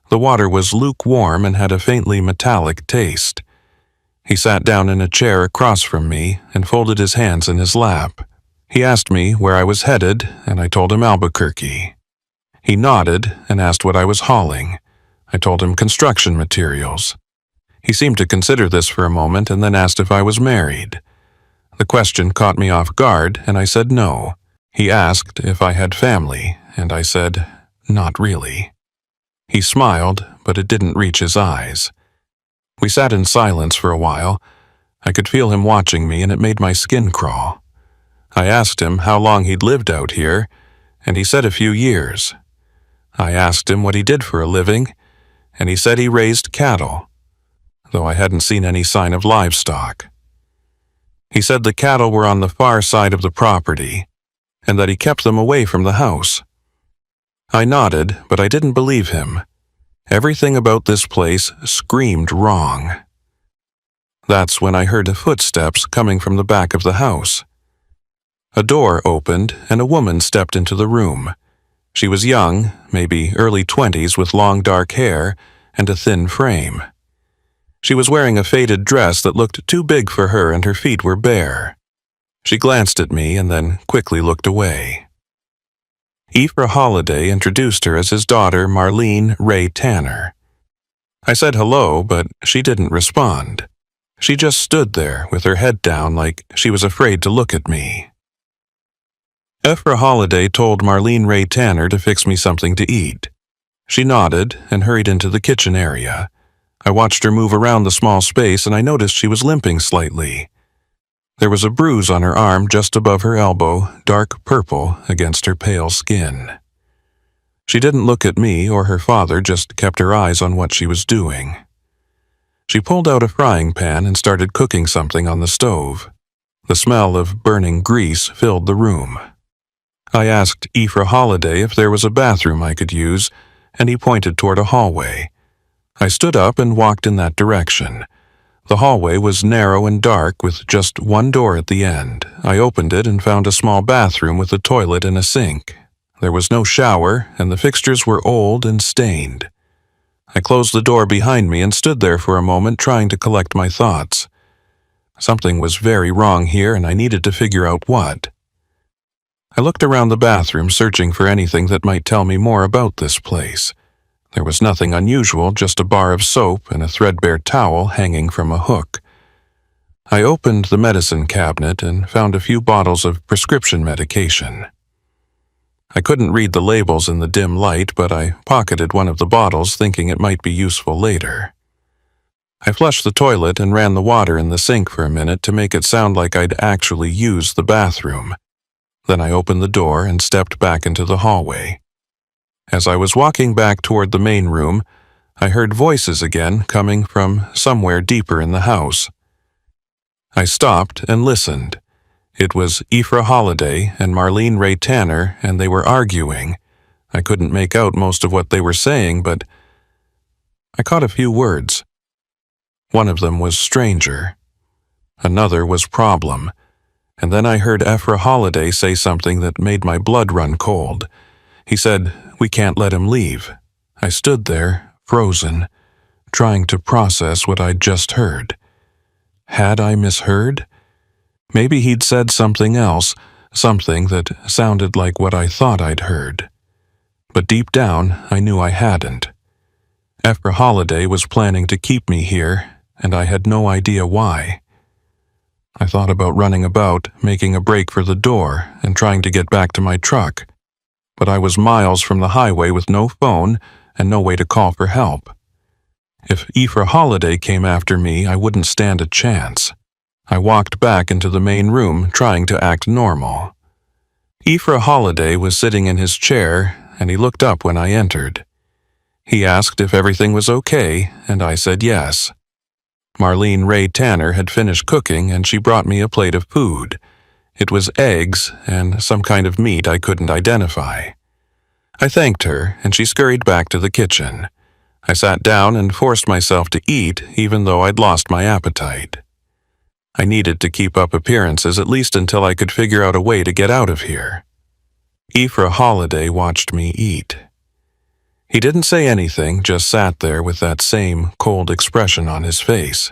The water was lukewarm and had a faintly metallic taste. He sat down in a chair across from me and folded his hands in his lap. He asked me where I was headed, and I told him Albuquerque. He nodded and asked what I was hauling. I told him construction materials. He seemed to consider this for a moment and then asked if I was married. The question caught me off guard, and I said no. He asked if I had family, and I said, not really. He smiled, but it didn't reach his eyes. We sat in silence for a while. I could feel him watching me, and it made my skin crawl. I asked him how long he'd lived out here, and he said a few years. I asked him what he did for a living, and he said he raised cattle, though I hadn't seen any sign of livestock. He said the cattle were on the far side of the property, and that he kept them away from the house. I nodded, but I didn't believe him. Everything about this place screamed wrong. That's when I heard footsteps coming from the back of the house. A door opened, and a woman stepped into the room. She was young, maybe early 20s, with long dark hair and a thin frame. She was wearing a faded dress that looked too big for her, and her feet were bare. She glanced at me and then quickly looked away. Ephra Holiday introduced her as his daughter, Marlene Ray Tanner. I said hello, but she didn't respond. She just stood there with her head down, like she was afraid to look at me. Ephra Holiday told Marlene Ray Tanner to fix me something to eat. She nodded and hurried into the kitchen area. I watched her move around the small space, and I noticed she was limping slightly. There was a bruise on her arm just above her elbow, dark purple against her pale skin. She didn't look at me or her father, just kept her eyes on what she was doing. She pulled out a frying pan and started cooking something on the stove. The smell of burning grease filled the room. I asked Ephra Holiday if there was a bathroom I could use, and he pointed toward a hallway. I stood up and walked in that direction. The hallway was narrow and dark, with just one door at the end. I opened it and found a small bathroom with a toilet and a sink. There was no shower, and the fixtures were old and stained. I closed the door behind me and stood there for a moment, trying to collect my thoughts. Something was very wrong here, and I needed to figure out what. I looked around the bathroom, searching for anything that might tell me more about this place. There was nothing unusual, just a bar of soap and a threadbare towel hanging from a hook. I opened the medicine cabinet and found a few bottles of prescription medication. I couldn't read the labels in the dim light, but I pocketed one of the bottles thinking it might be useful later. I flushed the toilet and ran the water in the sink for a minute to make it sound like I'd actually used the bathroom. Then I opened the door and stepped back into the hallway. As I was walking back toward the main room, I heard voices again coming from somewhere deeper in the house. I stopped and listened. It was Aoife Holliday and Marlene Ray Tanner, and they were arguing. I couldn't make out most of what they were saying, but I caught a few words. One of them was stranger. Another was problem. And then I heard Aoife Holliday say something that made my blood run cold. He said, "We can't let him leave." I stood there, frozen, trying to process what I'd just heard. Had I misheard? Maybe he'd said something else, something that sounded like what I thought I'd heard. But deep down, I knew I hadn't. Aoife Holliday was planning to keep me here, and I had no idea why. I thought about running about, making a break for the door, and trying to get back to my truck. But I was miles from the highway with no phone and no way to call for help. If Aoife Holliday came after me, I wouldn't stand a chance. I walked back into the main room, trying to act normal. Aoife Holliday was sitting in his chair, and he looked up when I entered. He asked if everything was okay, and I said yes. Marlene Ray Tanner had finished cooking, and she brought me a plate of food. It was eggs and some kind of meat I couldn't identify. I thanked her, and she scurried back to the kitchen. I sat down and forced myself to eat, even though I'd lost my appetite. I needed to keep up appearances at least until I could figure out a way to get out of here. Aoife Holliday watched me eat. He didn't say anything, just sat there with that same cold expression on his face.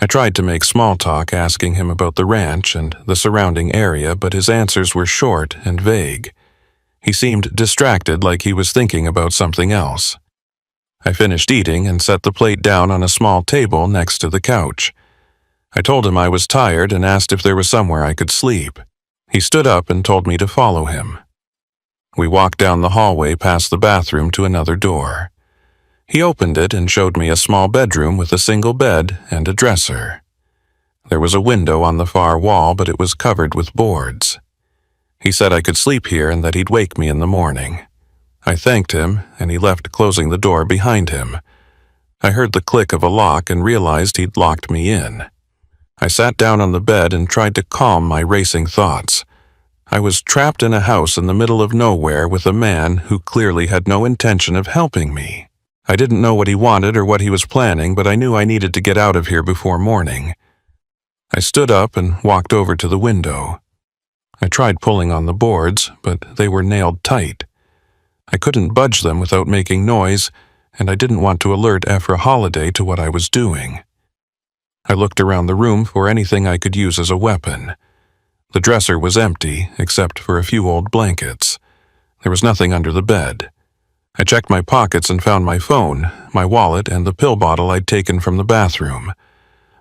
I tried to make small talk, asking him about the ranch and the surrounding area, but his answers were short and vague. He seemed distracted, like he was thinking about something else. I finished eating and set the plate down on a small table next to the couch. I told him I was tired and asked if there was somewhere I could sleep. He stood up and told me to follow him. We walked down the hallway past the bathroom to another door. He opened it and showed me a small bedroom with a single bed and a dresser. There was a window on the far wall, but it was covered with boards. He said I could sleep here and that he'd wake me in the morning. I thanked him, and he left, closing the door behind him. I heard the click of a lock and realized he'd locked me in. I sat down on the bed and tried to calm my racing thoughts. I was trapped in a house in the middle of nowhere with a man who clearly had no intention of helping me. I didn't know what he wanted or what he was planning, but I knew I needed to get out of here before morning. I stood up and walked over to the window. I tried pulling on the boards, but they were nailed tight. I couldn't budge them without making noise, and I didn't want to alert Aoife Holliday to what I was doing. I looked around the room for anything I could use as a weapon. The dresser was empty, except for a few old blankets. There was nothing under the bed. I checked my pockets and found my phone, my wallet, and the pill bottle I'd taken from the bathroom.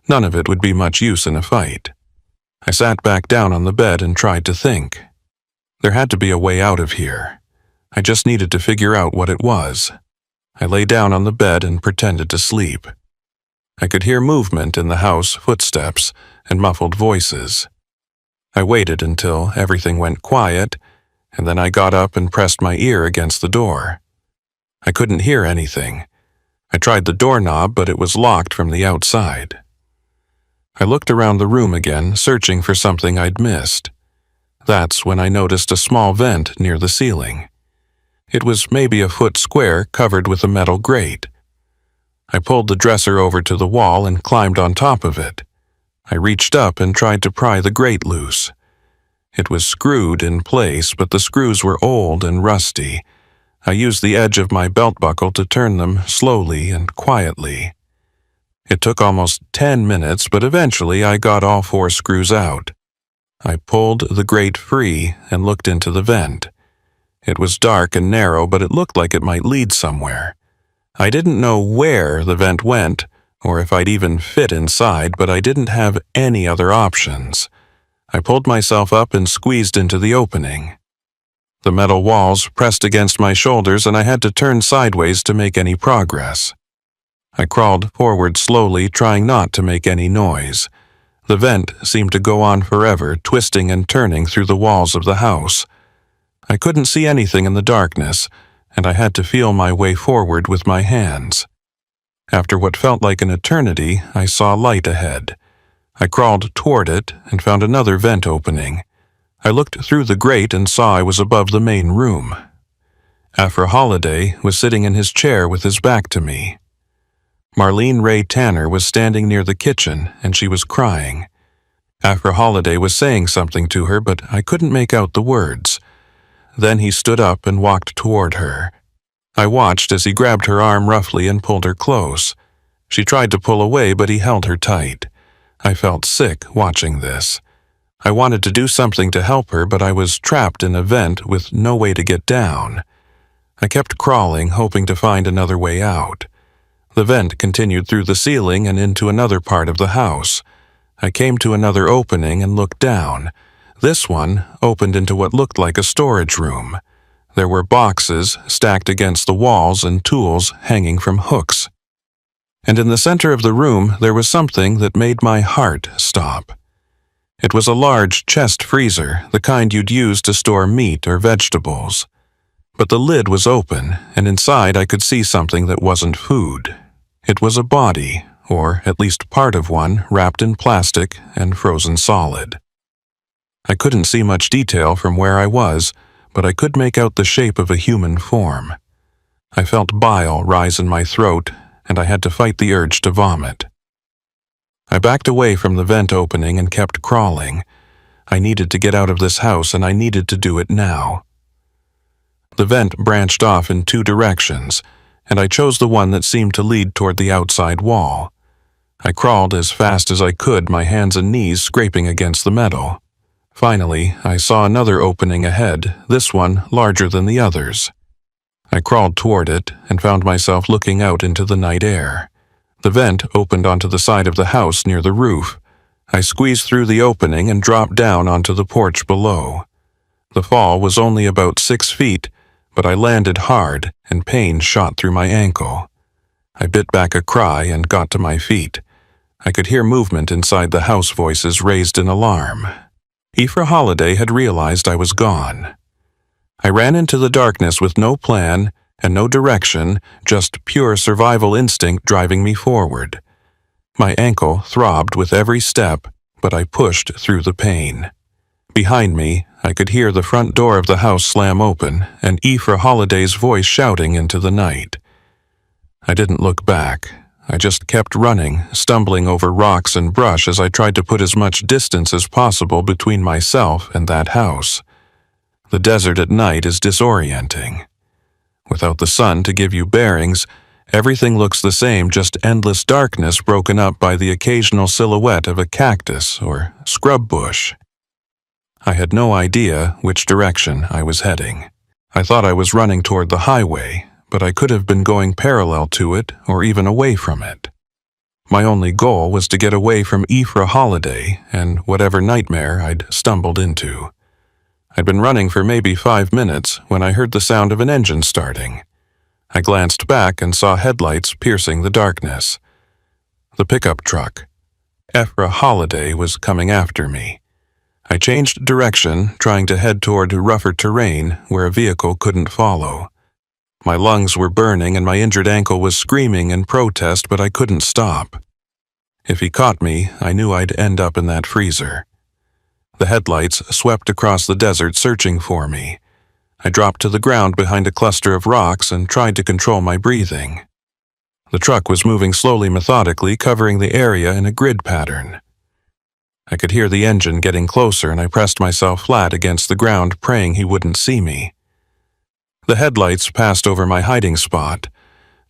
None of it would be much use in a fight. I sat back down on the bed and tried to think. There had to be a way out of here. I just needed to figure out what it was. I lay down on the bed and pretended to sleep. I could hear movement in the house, footsteps, and muffled voices. I waited until everything went quiet, and then I got up and pressed my ear against the door. I couldn't hear anything. I tried the doorknob, but it was locked from the outside. I looked around the room again, searching for something I'd missed. That's when I noticed a small vent near the ceiling. It was maybe a foot square, covered with a metal grate. I pulled the dresser over to the wall and climbed on top of it. I reached up and tried to pry the grate loose. It was screwed in place, but the screws were old and rusty. I used the edge of my belt buckle to turn them slowly and quietly. It took almost 10 minutes, but eventually I got all 4 screws out. I pulled the grate free and looked into the vent. It was dark and narrow, but it looked like it might lead somewhere. I didn't know where the vent went, or if I'd even fit inside, but I didn't have any other options. I pulled myself up and squeezed into the opening. The metal walls pressed against my shoulders and I had to turn sideways to make any progress. I crawled forward slowly, trying not to make any noise. The vent seemed to go on forever, twisting and turning through the walls of the house. I couldn't see anything in the darkness, and I had to feel my way forward with my hands. After what felt like an eternity, I saw light ahead. I crawled toward it and found another vent opening. I looked through the grate and saw I was above the main room. Aphra Holliday was sitting in his chair with his back to me. Marlene Ray Tanner was standing near the kitchen, and she was crying. Aphra Holliday was saying something to her, but I couldn't make out the words. Then he stood up and walked toward her. I watched as he grabbed her arm roughly and pulled her close. She tried to pull away, but he held her tight. I felt sick watching this. I wanted to do something to help her, but I was trapped in a vent with no way to get down. I kept crawling, hoping to find another way out. The vent continued through the ceiling and into another part of the house. I came to another opening and looked down. This one opened into what looked like a storage room. There were boxes stacked against the walls and tools hanging from hooks. And in the center of the room there was something that made my heart stop. It was a large chest freezer, the kind you'd use to store meat or vegetables. But the lid was open, and inside I could see something that wasn't food. It was a body, or at least part of one, wrapped in plastic and frozen solid. I couldn't see much detail from where I was, but I could make out the shape of a human form. I felt bile rise in my throat, and I had to fight the urge to vomit. I backed away from the vent opening and kept crawling. I needed to get out of this house, and I needed to do it now. The vent branched off in two directions, and I chose the one that seemed to lead toward the outside wall. I crawled as fast as I could, my hands and knees scraping against the metal. Finally, I saw another opening ahead, this one larger than the others. I crawled toward it and found myself looking out into the night air. The vent opened onto the side of the house near the roof. I squeezed through the opening and dropped down onto the porch below. The fall was only about 6 feet, but I landed hard and pain shot through my ankle. I bit back a cry and got to my feet. I could hear movement inside the house, voices raised in alarm. Aphra Holliday had realized I was gone. I ran into the darkness with no plan and no direction, just pure survival instinct driving me forward. My ankle throbbed with every step, but I pushed through the pain. Behind me, I could hear the front door of the house slam open and Aphra Holliday's voice shouting into the night. I didn't look back. I just kept running, stumbling over rocks and brush as I tried to put as much distance as possible between myself and that house. The desert at night is disorienting. Without the sun to give you bearings, everything looks the same, just endless darkness broken up by the occasional silhouette of a cactus or scrub bush. I had no idea which direction I was heading. I thought I was running toward the highway, but I could have been going parallel to it or even away from it. My only goal was to get away from Aphra Holliday and whatever nightmare I'd stumbled into. I'd been running for maybe 5 minutes when I heard the sound of an engine starting. I glanced back and saw headlights piercing the darkness. The pickup truck. Aphra Holliday was coming after me. I changed direction, trying to head toward rougher terrain where a vehicle couldn't follow. My lungs were burning and my injured ankle was screaming in protest, but I couldn't stop. If he caught me, I knew I'd end up in that freezer. The headlights swept across the desert searching for me. I dropped to the ground behind a cluster of rocks and tried to control my breathing. The truck was moving slowly, methodically, covering the area in a grid pattern. I could hear the engine getting closer and I pressed myself flat against the ground, praying he wouldn't see me. The headlights passed over my hiding spot,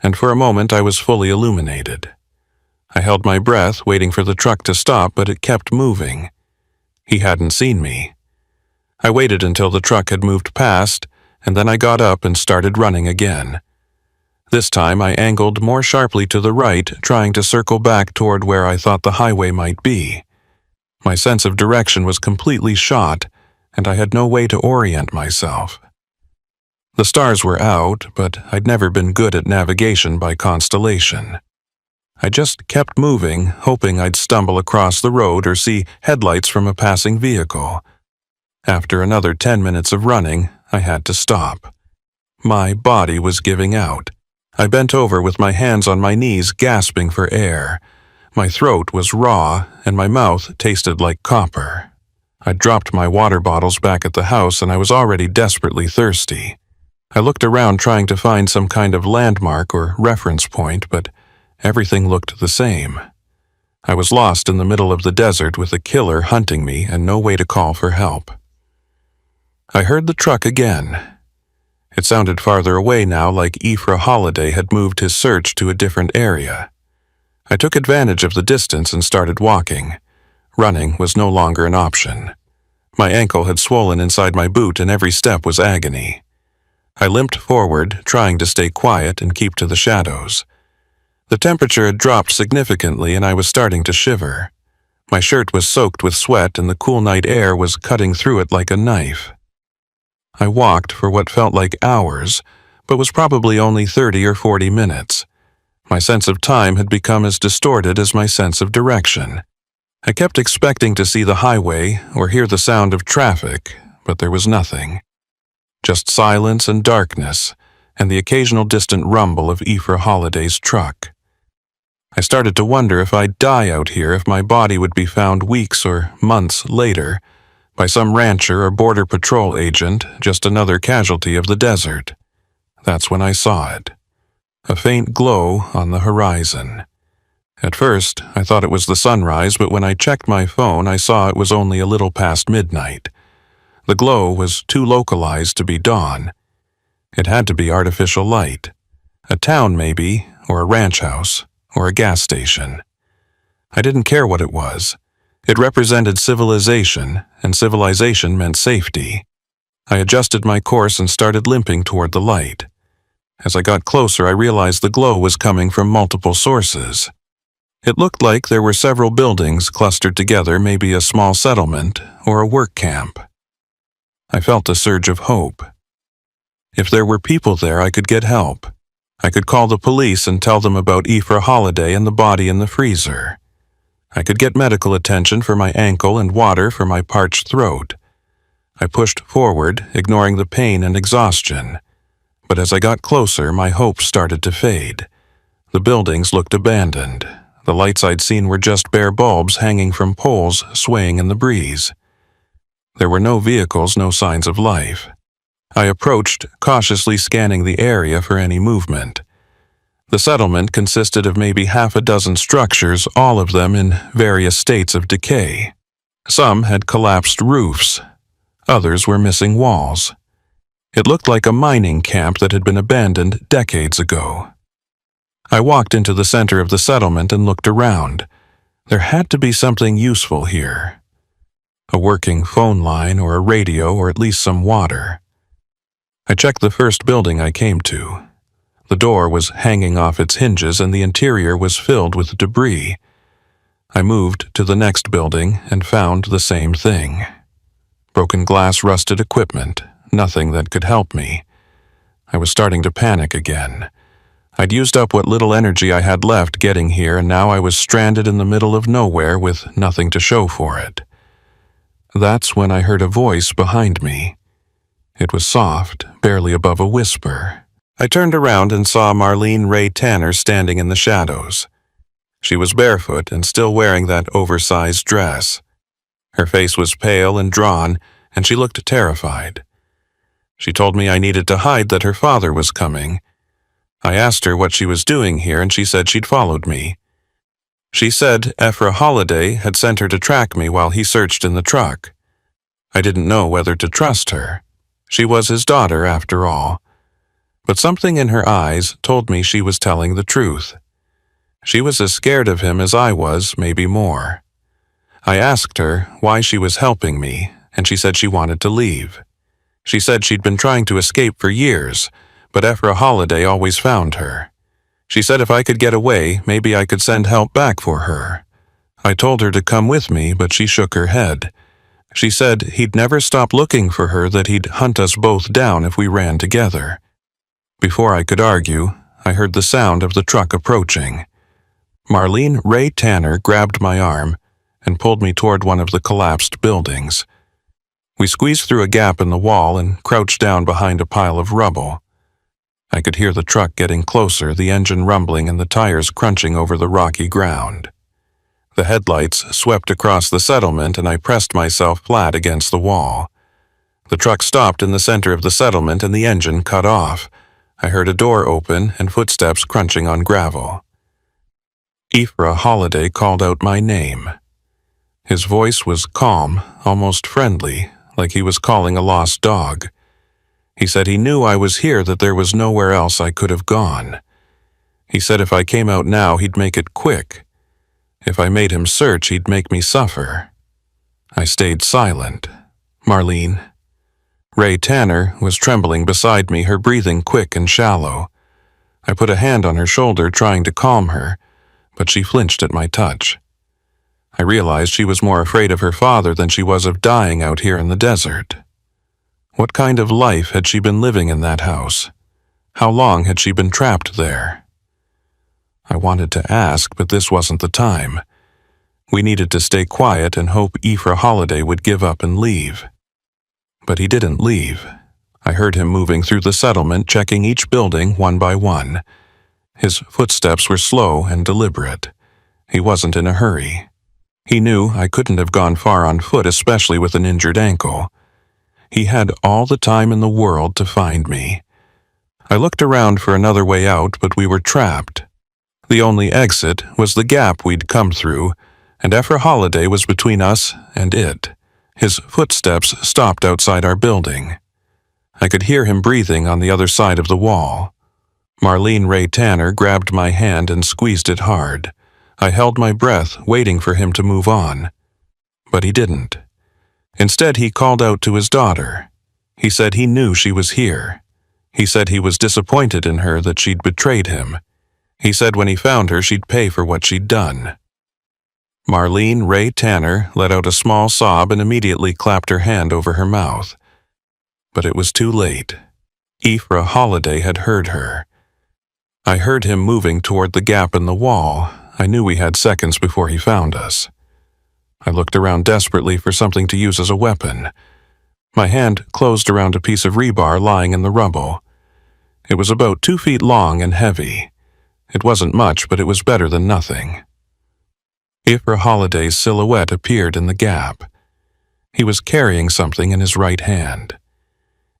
and for a moment I was fully illuminated. I held my breath, waiting for the truck to stop, but it kept moving. He hadn't seen me. I waited until the truck had moved past, and then I got up and started running again. This time I angled more sharply to the right, trying to circle back toward where I thought the highway might be. My sense of direction was completely shot, and I had no way to orient myself. The stars were out, but I'd never been good at navigation by constellation. I just kept moving, hoping I'd stumble across the road or see headlights from a passing vehicle. After another 10 minutes of running, I had to stop. My body was giving out. I bent over with my hands on my knees, gasping for air. My throat was raw, and my mouth tasted like copper. I dropped my water bottles back at the house, and I was already desperately thirsty. I looked around trying to find some kind of landmark or reference point, but everything looked the same. I was lost in the middle of the desert with a killer hunting me and no way to call for help. I heard the truck again. It sounded farther away now, like Ephra Holiday had moved his search to a different area. I took advantage of the distance and started walking. Running was no longer an option. My ankle had swollen inside my boot and every step was agony. I limped forward, trying to stay quiet and keep to the shadows. The temperature had dropped significantly and I was starting to shiver. My shirt was soaked with sweat and the cool night air was cutting through it like a knife. I walked for what felt like hours, but was probably only 30 or 40 minutes. My sense of time had become as distorted as my sense of direction. I kept expecting to see the highway or hear the sound of traffic, but there was nothing. Just silence and darkness, and the occasional distant rumble of Ephra Holiday's truck. I started to wonder if I'd die out here, if my body would be found weeks or months later by some rancher or border patrol agent, just another casualty of the desert. That's when I saw it. A faint glow on the horizon. At first, I thought it was the sunrise, but when I checked my phone, I saw it was only a little past midnight. The glow was too localized to be dawn. It had to be artificial light. A town maybe, or a ranch house, or a gas station. I didn't care what it was. It represented civilization, and civilization meant safety. I adjusted my course and started limping toward the light. As I got closer, I realized the glow was coming from multiple sources. It looked like there were several buildings clustered together, maybe a small settlement or a work camp. I felt a surge of hope. If there were people there, I could get help. I could call the police and tell them about Ephra Holiday and the body in the freezer. I could get medical attention for my ankle and water for my parched throat. I pushed forward, ignoring the pain and exhaustion. But as I got closer, my hope started to fade. The buildings looked abandoned. The lights I'd seen were just bare bulbs hanging from poles swaying in the breeze. There were no vehicles, no signs of life. I approached, cautiously scanning the area for any movement. The settlement consisted of maybe half a dozen structures, all of them in various states of decay. Some had collapsed roofs. Others were missing walls. It looked like a mining camp that had been abandoned decades ago. I walked into the center of the settlement and looked around. There had to be something useful here. A working phone line or a radio or at least some water. I checked the first building I came to. The door was hanging off its hinges and the interior was filled with debris. I moved to the next building and found the same thing. Broken glass, rusted equipment, nothing that could help me. I was starting to panic again. I'd used up what little energy I had left getting here, and now I was stranded in the middle of nowhere with nothing to show for it. That's when I heard a voice behind me. It was soft, barely above a whisper. I turned around and saw Marlene Ray Tanner standing in the shadows. She was barefoot and still wearing that oversized dress. Her face was pale and drawn, and she looked terrified. She told me I needed to hide, that her father was coming. I asked her what she was doing here, and she said she'd followed me. She said Ephra Holiday had sent her to track me while he searched in the truck. I didn't know whether to trust her. She was his daughter, after all. But something in her eyes told me she was telling the truth. She was as scared of him as I was, maybe more. I asked her why she was helping me, and she said she wanted to leave. She said she'd been trying to escape for years, but Ephra Holiday always found her. She said if I could get away, maybe I could send help back for her. I told her to come with me, but she shook her head. She said he'd never stop looking for her, that he'd hunt us both down if we ran together. Before I could argue, I heard the sound of the truck approaching. Marlene Ray Tanner grabbed my arm and pulled me toward one of the collapsed buildings. We squeezed through a gap in the wall and crouched down behind a pile of rubble. I could hear the truck getting closer, the engine rumbling and the tires crunching over the rocky ground. The headlights swept across the settlement and I pressed myself flat against the wall. The truck stopped in the center of the settlement and the engine cut off. I heard a door open and footsteps crunching on gravel. Ephra Holiday called out my name. His voice was calm, almost friendly, like he was calling a lost dog. He said he knew I was here, that there was nowhere else I could have gone. He said if I came out now, he'd make it quick. If I made him search, he'd make me suffer. I stayed silent. Marlene. Ray Tanner was trembling beside me, her breathing quick and shallow. I put a hand on her shoulder, trying to calm her, but she flinched at my touch. I realized she was more afraid of her father than she was of dying out here in the desert. What kind of life had she been living in that house? How long had she been trapped there? I wanted to ask, but this wasn't the time. We needed to stay quiet and hope Ephra Holiday would give up and leave. But he didn't leave. I heard him moving through the settlement, checking each building one by one. His footsteps were slow and deliberate. He wasn't in a hurry. He knew I couldn't have gone far on foot, especially with an injured ankle. He had all the time in the world to find me. I looked around for another way out, but we were trapped. The only exit was the gap we'd come through, and Ephra Holiday was between us and it. His footsteps stopped outside our building. I could hear him breathing on the other side of the wall. Marlene Ray Tanner grabbed my hand and squeezed it hard. I held my breath, waiting for him to move on. But he didn't. Instead, he called out to his daughter. He said he knew she was here. He said he was disappointed in her, that she'd betrayed him. He said when he found her, she'd pay for what she'd done. Marlene Ray Tanner let out a small sob and immediately clapped her hand over her mouth. But it was too late. Ephra Holiday had heard her. I heard him moving toward the gap in the wall. I knew we had seconds before he found us. I looked around desperately for something to use as a weapon. My hand closed around a piece of rebar lying in the rubble. It was about 2 feet long and heavy. It wasn't much, but it was better than nothing. Ephra Holiday's silhouette appeared in the gap. He was carrying something in his right hand.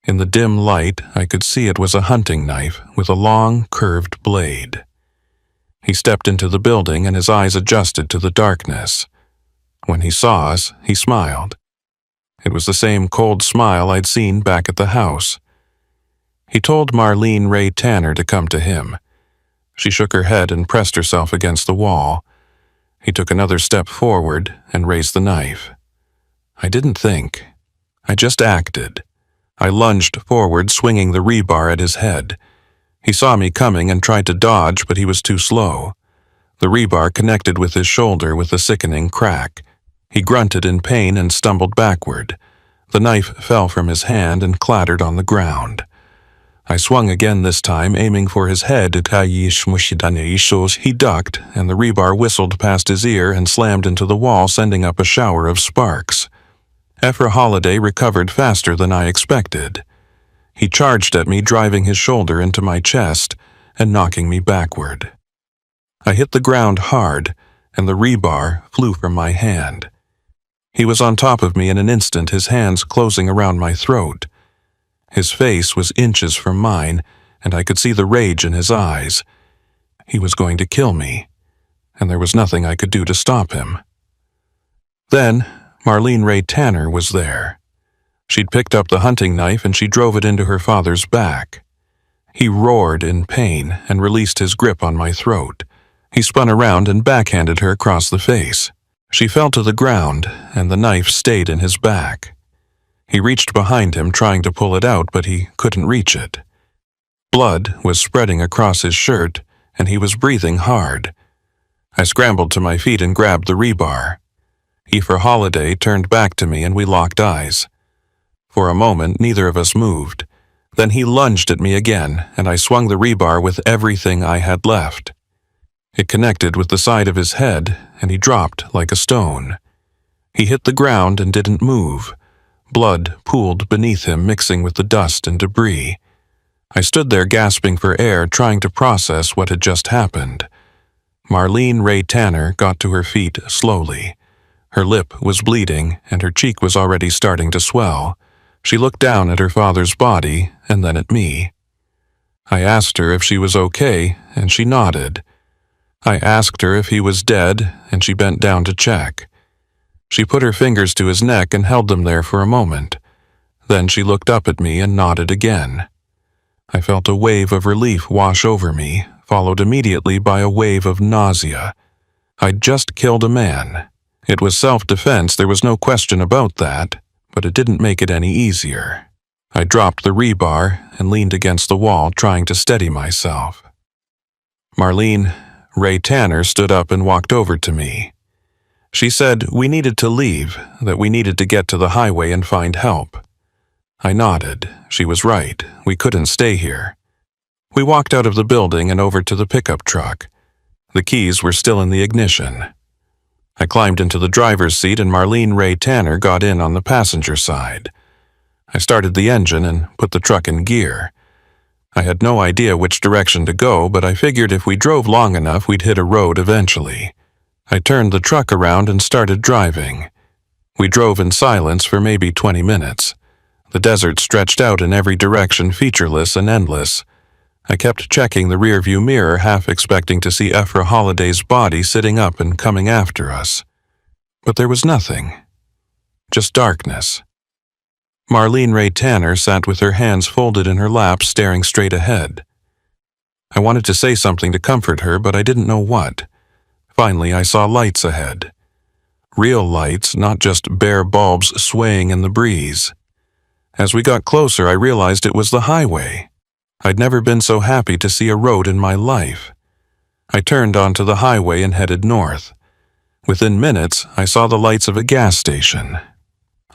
In the dim light, I could see it was a hunting knife with a long, curved blade. He stepped into the building and his eyes adjusted to the darkness. When he saw us, he smiled. It was the same cold smile I'd seen back at the house. He told Marlene Ray Tanner to come to him. She shook her head and pressed herself against the wall. He took another step forward and raised the knife. I didn't think. I just acted. I lunged forward, swinging the rebar at his head. He saw me coming and tried to dodge, but he was too slow. The rebar connected with his shoulder with a sickening crack. He grunted in pain and stumbled backward. The knife fell from his hand and clattered on the ground. I swung again, this time aiming for his head. He ducked, and the rebar whistled past his ear and slammed into the wall, sending up a shower of sparks. Ephra Holiday recovered faster than I expected. He charged at me, driving his shoulder into my chest and knocking me backward. I hit the ground hard, and the rebar flew from my hand. He was on top of me in an instant, his hands closing around my throat. His face was inches from mine, and I could see the rage in his eyes. He was going to kill me, and there was nothing I could do to stop him. Then, Marlene Ray Tanner was there. She'd picked up the hunting knife and she drove it into her father's back. He roared in pain and released his grip on my throat. He spun around and backhanded her across the face. She fell to the ground, and the knife stayed in his back. He reached behind him, trying to pull it out, but he couldn't reach it. Blood was spreading across his shirt, and he was breathing hard. I scrambled to my feet and grabbed the rebar. Aoife Holiday turned back to me and we locked eyes. For a moment, neither of us moved. Then he lunged at me again, and I swung the rebar with everything I had left. It connected with the side of his head, and he dropped like a stone. He hit the ground and didn't move. Blood pooled beneath him, mixing with the dust and debris. I stood there gasping for air, trying to process what had just happened. Marlene Ray Tanner got to her feet slowly. Her lip was bleeding, and her cheek was already starting to swell. She looked down at her father's body, and then at me. I asked her if she was okay, and she nodded. I asked her if he was dead, and she bent down to check. She put her fingers to his neck and held them there for a moment. Then she looked up at me and nodded again. I felt a wave of relief wash over me, followed immediately by a wave of nausea. I'd just killed a man. It was self-defense, there was no question about that, but it didn't make it any easier. I dropped the rebar and leaned against the wall, trying to steady myself. Marlene Ray Tanner stood up and walked over to me. She said we needed to leave, that we needed to get to the highway and find help. I nodded. She was right. We couldn't stay here. We walked out of the building and over to the pickup truck. The keys were still in the ignition. I climbed into the driver's seat and Marlene Ray Tanner got in on the passenger side. I started the engine and put the truck in gear. I had no idea which direction to go, but I figured if we drove long enough we'd hit a road eventually. I turned the truck around and started driving. We drove in silence for maybe 20 minutes. The desert stretched out in every direction, featureless and endless. I kept checking the rearview mirror, half expecting to see Aoife Holiday's body sitting up and coming after us. But there was nothing. Just darkness. Marlene Ray Tanner sat with her hands folded in her lap, staring straight ahead. I wanted to say something to comfort her, but I didn't know what. Finally, I saw lights ahead. Real lights, not just bare bulbs swaying in the breeze. As we got closer, I realized it was the highway. I'd never been so happy to see a road in my life. I turned onto the highway and headed north. Within minutes, I saw the lights of a gas station.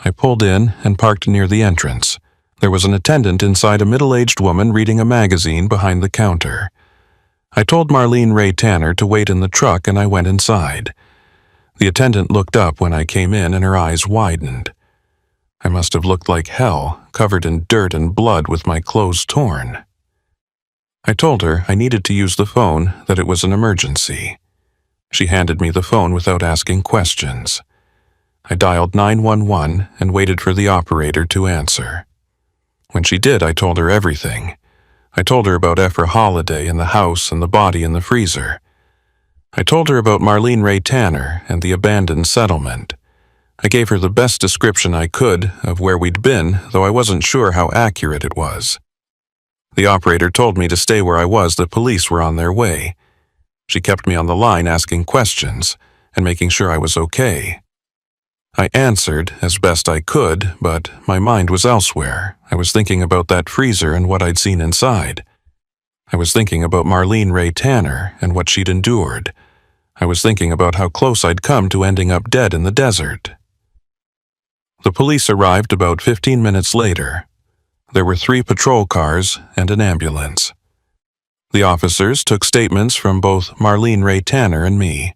I pulled in and parked near the entrance. There was an attendant inside, a middle-aged woman reading a magazine behind the counter. I told Marlene Ray Tanner to wait in the truck and I went inside. The attendant looked up when I came in and her eyes widened. I must have looked like hell, covered in dirt and blood with my clothes torn. I told her I needed to use the phone, that it was an emergency. She handed me the phone without asking questions. I dialed 911 and waited for the operator to answer. When she did, I told her everything. I told her about Aoife Holiday and the house and the body in the freezer. I told her about Marlene Ray Tanner and the abandoned settlement. I gave her the best description I could of where we'd been, though I wasn't sure how accurate it was. The operator told me to stay where I was, the police were on their way. She kept me on the line asking questions and making sure I was okay. I answered as best I could, but my mind was elsewhere. I was thinking about that freezer and what I'd seen inside. I was thinking about Marlene Ray Tanner and what she'd endured. I was thinking about how close I'd come to ending up dead in the desert. The police arrived about 15 minutes later. There were 3 patrol cars and an ambulance. The officers took statements from both Marlene Ray Tanner and me.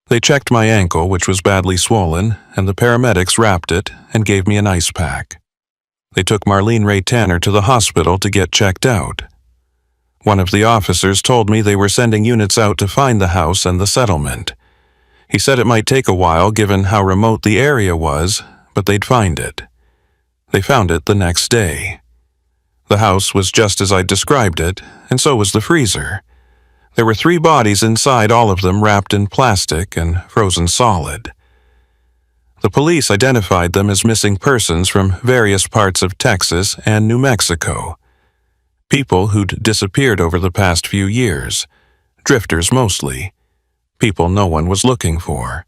They checked my ankle, which was badly swollen, and the paramedics wrapped it and gave me an ice pack. They took Marlene Ray Tanner to the hospital to get checked out. One of the officers told me they were sending units out to find the house and the settlement. He said it might take a while given how remote the area was, but they'd find it. They found it the next day. The house was just as I described it, and so was the freezer. There were 3 bodies inside, all of them wrapped in plastic and frozen solid. The police identified them as missing persons from various parts of Texas and New Mexico. People who'd disappeared over the past few years. Drifters mostly. People no one was looking for.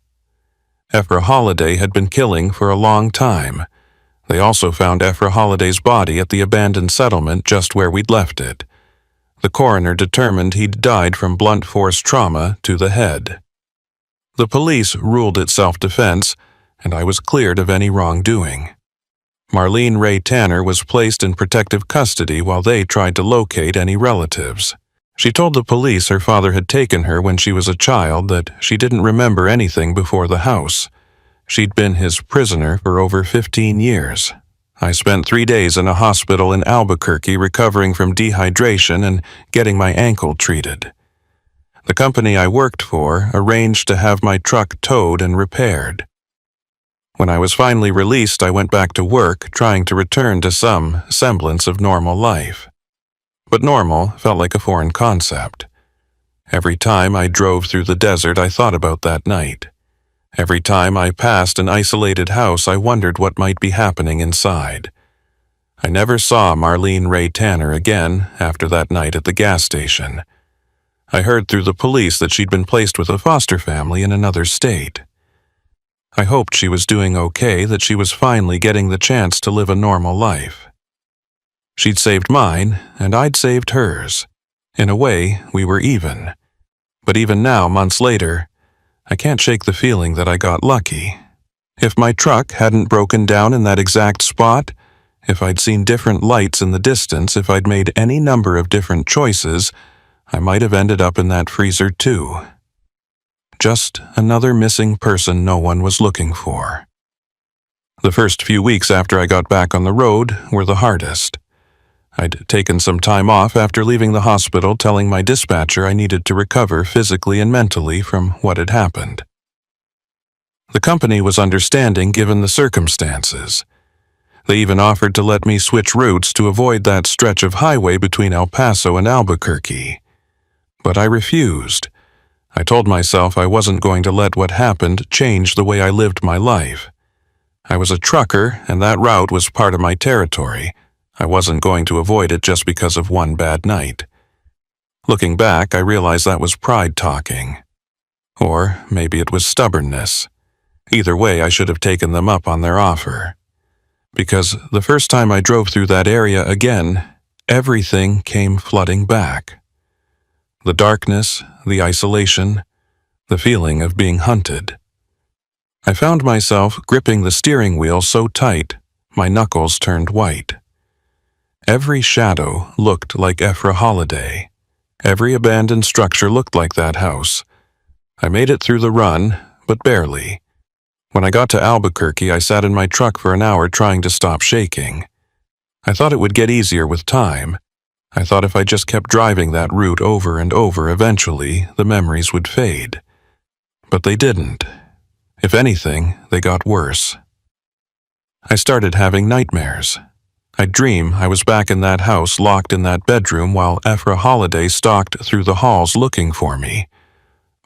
Aoife Holiday had been killing for a long time. They also found Aoife Holiday's body at the abandoned settlement just where we'd left it. The coroner determined he'd died from blunt force trauma to the head. The police ruled it self-defense, and I was cleared of any wrongdoing. Marlene Ray Tanner was placed in protective custody while they tried to locate any relatives. She told the police her father had taken her when she was a child, that she didn't remember anything before the house. She'd been his prisoner for over 15 years. I spent 3 days in a hospital in Albuquerque recovering from dehydration and getting my ankle treated. The company I worked for arranged to have my truck towed and repaired. When I was finally released, I went back to work, trying to return to some semblance of normal life. But normal felt like a foreign concept. Every time I drove through the desert, I thought about that night. Every time I passed an isolated house, I wondered what might be happening inside. I never saw Marlene Ray Tanner again after that night at the gas station. I heard through the police that she'd been placed with a foster family in another state. I hoped she was doing okay, that she was finally getting the chance to live a normal life. She'd saved mine, and I'd saved hers. In a way, we were even. But even now, months later, I can't shake the feeling that I got lucky. If my truck hadn't broken down in that exact spot, if I'd seen different lights in the distance, if I'd made any number of different choices, I might have ended up in that freezer too. Just another missing person no one was looking for. The first few weeks after I got back on the road were the hardest. I'd taken some time off after leaving the hospital, telling my dispatcher I needed to recover physically and mentally from what had happened. The company was understanding given the circumstances. They even offered to let me switch routes to avoid that stretch of highway between El Paso and Albuquerque. But I refused. I told myself I wasn't going to let what happened change the way I lived my life. I was a trucker, and that route was part of my territory. I wasn't going to avoid it just because of one bad night. Looking back, I realized that was pride talking. Or maybe it was stubbornness. Either way, I should have taken them up on their offer. Because the first time I drove through that area again, everything came flooding back. The darkness, the isolation, the feeling of being hunted. I found myself gripping the steering wheel so tight, my knuckles turned white. Every shadow looked like Ephra Holiday. Every abandoned structure looked like that house. I made it through the run, but barely. When I got to Albuquerque, I sat in my truck for an hour trying to stop shaking. I thought it would get easier with time. I thought if I just kept driving that route over and over, eventually the memories would fade. But they didn't. If anything, they got worse. I started having nightmares. I'd dream I was back in that house, locked in that bedroom, while Ephra Holiday stalked through the halls looking for me.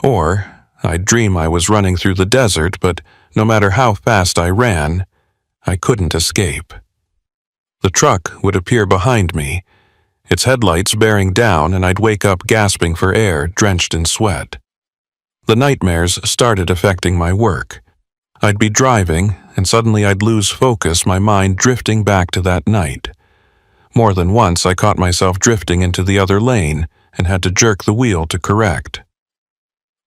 Or I'd dream I was running through the desert, but no matter how fast I ran, I couldn't escape. The truck would appear behind me, its headlights bearing down, and I'd wake up gasping for air, drenched in sweat. The nightmares started affecting my work. I'd be driving, and suddenly I'd lose focus, my mind drifting back to that night. More than once I caught myself drifting into the other lane and had to jerk the wheel to correct.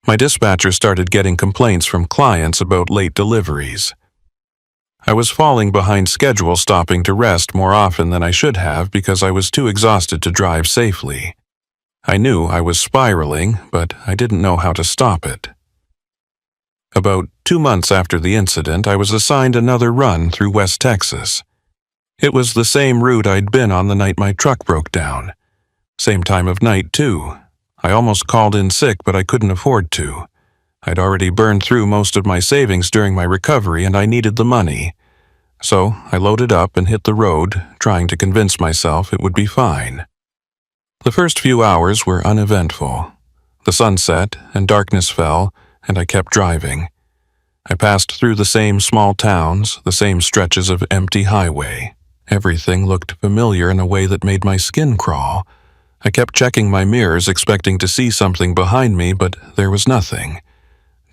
My dispatcher started getting complaints from clients about late deliveries. I was falling behind schedule, stopping to rest more often than I should have because I was too exhausted to drive safely. I knew I was spiraling, but I didn't know how to stop it. About 2 months after the incident, I was assigned another run through West Texas. It was the same route I'd been on the night my truck broke down. Same time of night, too. I almost called in sick, but I couldn't afford to. I'd already burned through most of my savings during my recovery, and I needed the money. So I loaded up and hit the road, trying to convince myself it would be fine. The first few hours were uneventful. The sun set and darkness fell, and I kept driving. I passed through the same small towns, the same stretches of empty highway. Everything looked familiar in a way that made my skin crawl. I kept checking my mirrors, expecting to see something behind me, but there was nothing.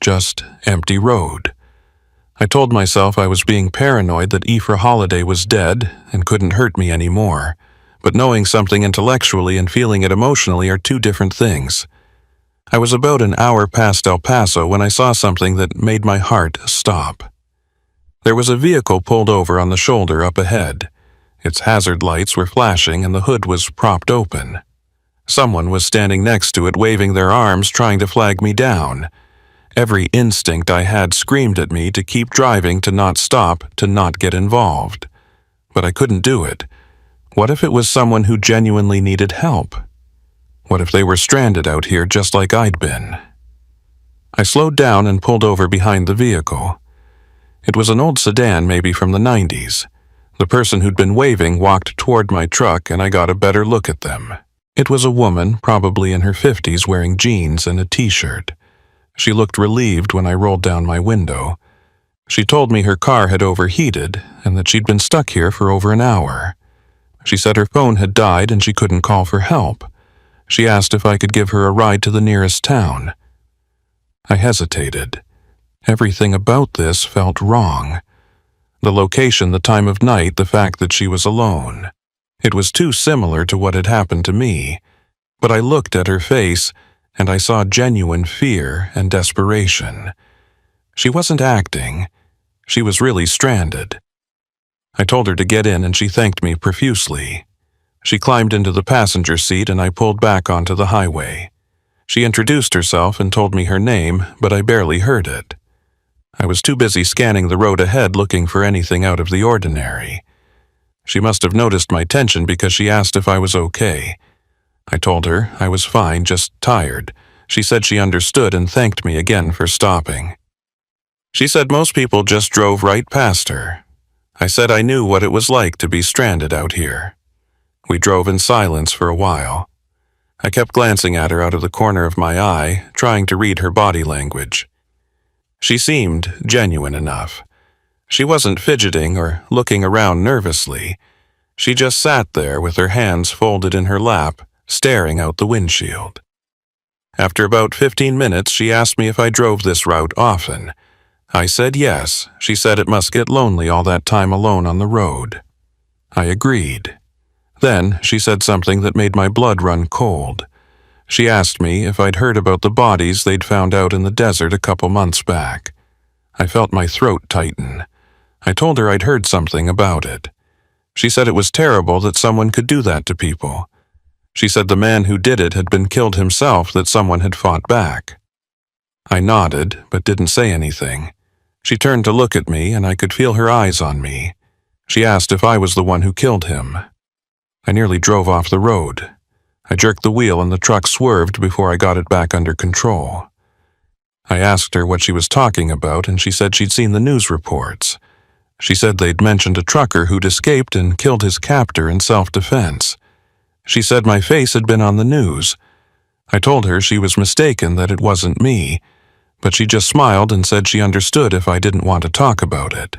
Just empty road. I told myself I was being paranoid, that Ephra Holiday was dead and couldn't hurt me anymore. But knowing something intellectually and feeling it emotionally are two different things. I was about an hour past El Paso when I saw something that made my heart stop. There was a vehicle pulled over on the shoulder up ahead. Its hazard lights were flashing and the hood was propped open. Someone was standing next to it, waving their arms, trying to flag me down. Every instinct I had screamed at me to keep driving, to not stop, to not get involved. But I couldn't do it. What if it was someone who genuinely needed help? What if they were stranded out here just like I'd been? I slowed down and pulled over behind the vehicle. It was an old sedan, maybe from the 90s. The person who'd been waving walked toward my truck and I got a better look at them. It was a woman, probably in her 50s, wearing jeans and a t-shirt. She looked relieved when I rolled down my window. She told me her car had overheated and that she'd been stuck here for over an hour. She said her phone had died and she couldn't call for help. She asked if I could give her a ride to the nearest town. I hesitated. Everything about this felt wrong. The location, the time of night, the fact that she was alone. It was too similar to what had happened to me. But I looked at her face and I saw genuine fear and desperation. She wasn't acting. She was really stranded. I told her to get in and she thanked me profusely. She climbed into the passenger seat and I pulled back onto the highway. She introduced herself and told me her name, but I barely heard it. I was too busy scanning the road ahead looking for anything out of the ordinary. She must have noticed my tension because she asked if I was okay. I told her I was fine, just tired. She said she understood and thanked me again for stopping. She said most people just drove right past her. I said I knew what it was like to be stranded out here. We drove in silence for a while. I kept glancing at her out of the corner of my eye, trying to read her body language. She seemed genuine enough. She wasn't fidgeting or looking around nervously. She just sat there with her hands folded in her lap, staring out the windshield. After about 15 minutes, she asked me if I drove this route often. I said yes. She said it must get lonely all that time alone on the road. I agreed. Then she said something that made my blood run cold. She asked me if I'd heard about the bodies they'd found out in the desert a couple months back. I felt my throat tighten. I told her I'd heard something about it. She said it was terrible that someone could do that to people. She said the man who did it had been killed himself, that someone had fought back. I nodded, but didn't say anything. She turned to look at me, and I could feel her eyes on me. She asked if I was the one who killed him. I nearly drove off the road. I jerked the wheel and the truck swerved before I got it back under control. I asked her what she was talking about, and she said she'd seen the news reports. She said they'd mentioned a trucker who'd escaped and killed his captor in self-defense. She said my face had been on the news. I told her she was mistaken, that it wasn't me, but she just smiled and said she understood if I didn't want to talk about it.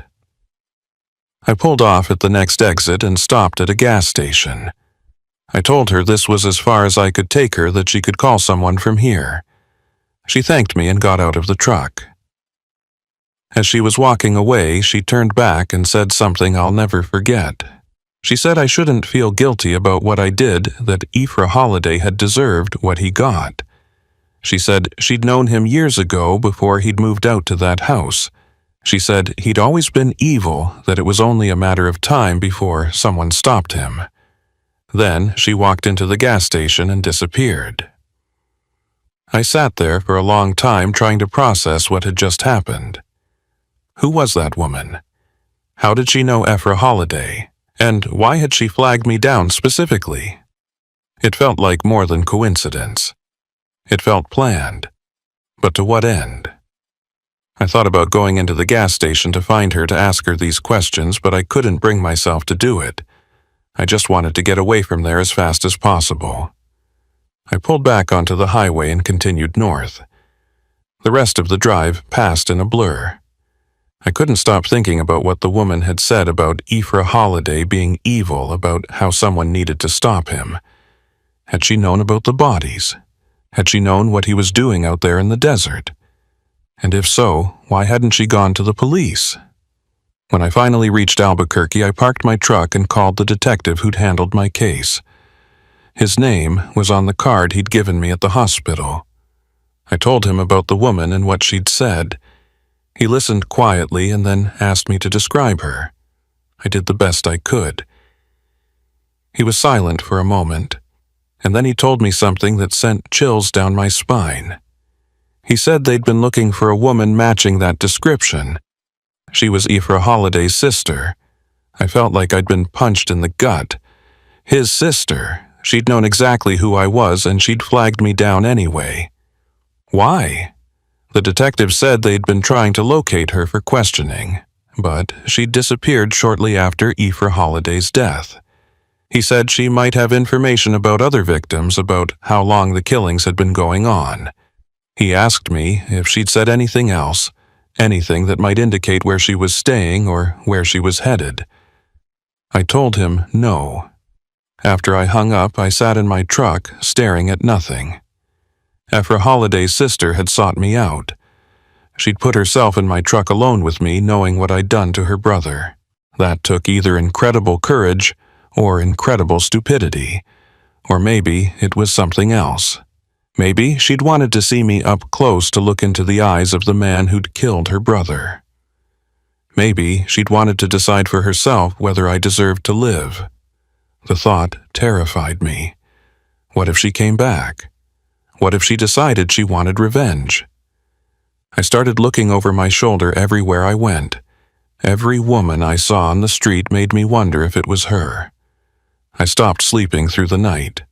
I pulled off at the next exit and stopped at a gas station. I told her this was as far as I could take her, that she could call someone from here. She thanked me and got out of the truck. As she was walking away, she turned back and said something I'll never forget. She said I shouldn't feel guilty about what I did, that Ephra Holiday had deserved what he got. She said she'd known him years ago before he'd moved out to that house. She said he'd always been evil, that it was only a matter of time before someone stopped him. Then she walked into the gas station and disappeared. I sat there for a long time trying to process what had just happened. Who was that woman? How did she know Ephra Holiday? And why had she flagged me down specifically? It felt like more than coincidence. It felt planned. But to what end? I thought about going into the gas station to find her to ask her these questions, but I couldn't bring myself to do it. I just wanted to get away from there as fast as possible. I pulled back onto the highway and continued north. The rest of the drive passed in a blur. I couldn't stop thinking about what the woman had said about Ephra Holiday being evil, about how someone needed to stop him. Had she known about the bodies? Had she known what he was doing out there in the desert? And if so, why hadn't she gone to the police? When I finally reached Albuquerque, I parked my truck and called the detective who'd handled my case. His name was on the card he'd given me at the hospital. I told him about the woman and what she'd said. He listened quietly and then asked me to describe her. I did the best I could. He was silent for a moment, and then he told me something that sent chills down my spine. He said they'd been looking for a woman matching that description. She was Aoife Holliday's sister. I felt like I'd been punched in the gut. His sister. She'd known exactly who I was, and she'd flagged me down anyway. Why? The detective said they'd been trying to locate her for questioning, but she'd disappeared shortly after Aoife Holliday's death. He said she might have information about other victims, about how long the killings had been going on. He asked me if she'd said anything else, anything that might indicate where she was staying or where she was headed. I told him no. After I hung up, I sat in my truck, staring at nothing. Aoife Holliday's sister had sought me out. She'd put herself in my truck alone with me, knowing what I'd done to her brother. That took either incredible courage or incredible stupidity. Or maybe it was something else. Maybe she'd wanted to see me up close to look into the eyes of the man who'd killed her brother. Maybe she'd wanted to decide for herself whether I deserved to live. The thought terrified me. What if she came back? What if she decided she wanted revenge? I started looking over my shoulder everywhere I went. Every woman I saw on the street made me wonder if it was her. I stopped sleeping through the night.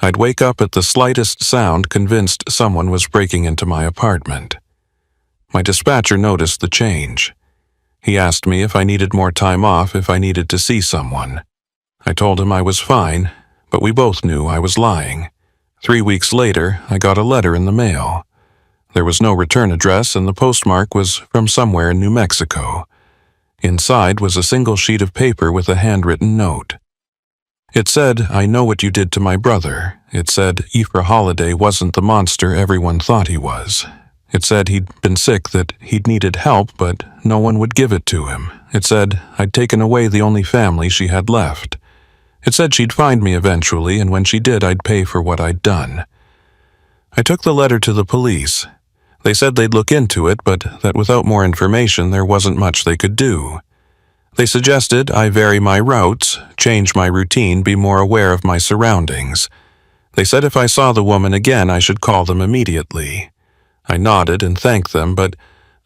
I'd wake up at the slightest sound, convinced someone was breaking into my apartment. My dispatcher noticed the change. He asked me if I needed more time off, if I needed to see someone. I told him I was fine, but we both knew I was lying. 3 weeks later, I got a letter in the mail. There was no return address, and the postmark was from somewhere in New Mexico. Inside was a single sheet of paper with a handwritten note. It said, "I know what you did to my brother." It said Aoife Holliday wasn't the monster everyone thought he was. It said he'd been sick, that he'd needed help, but no one would give it to him. It said I'd taken away the only family she had left. It said she'd find me eventually, and when she did, I'd pay for what I'd done. I took the letter to the police. They said they'd look into it, but that without more information, there wasn't much they could do. They suggested I vary my routes, change my routine, be more aware of my surroundings. They said if I saw the woman again, I should call them immediately. I nodded and thanked them, but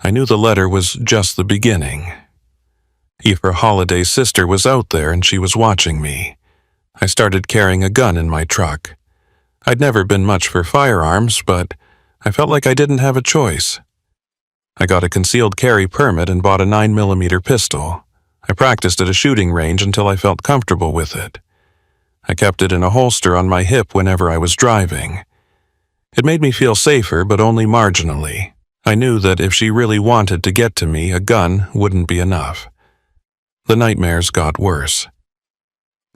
I knew the letter was just the beginning. Aoife Holliday's sister was out there, and she was watching me. I started carrying a gun in my truck. I'd never been much for firearms, but I felt like I didn't have a choice. I got a concealed carry permit and bought a 9mm pistol. I practiced at a shooting range until I felt comfortable with it. I kept it in a holster on my hip whenever I was driving. It made me feel safer, but only marginally. I knew that if she really wanted to get to me, a gun wouldn't be enough. The nightmares got worse.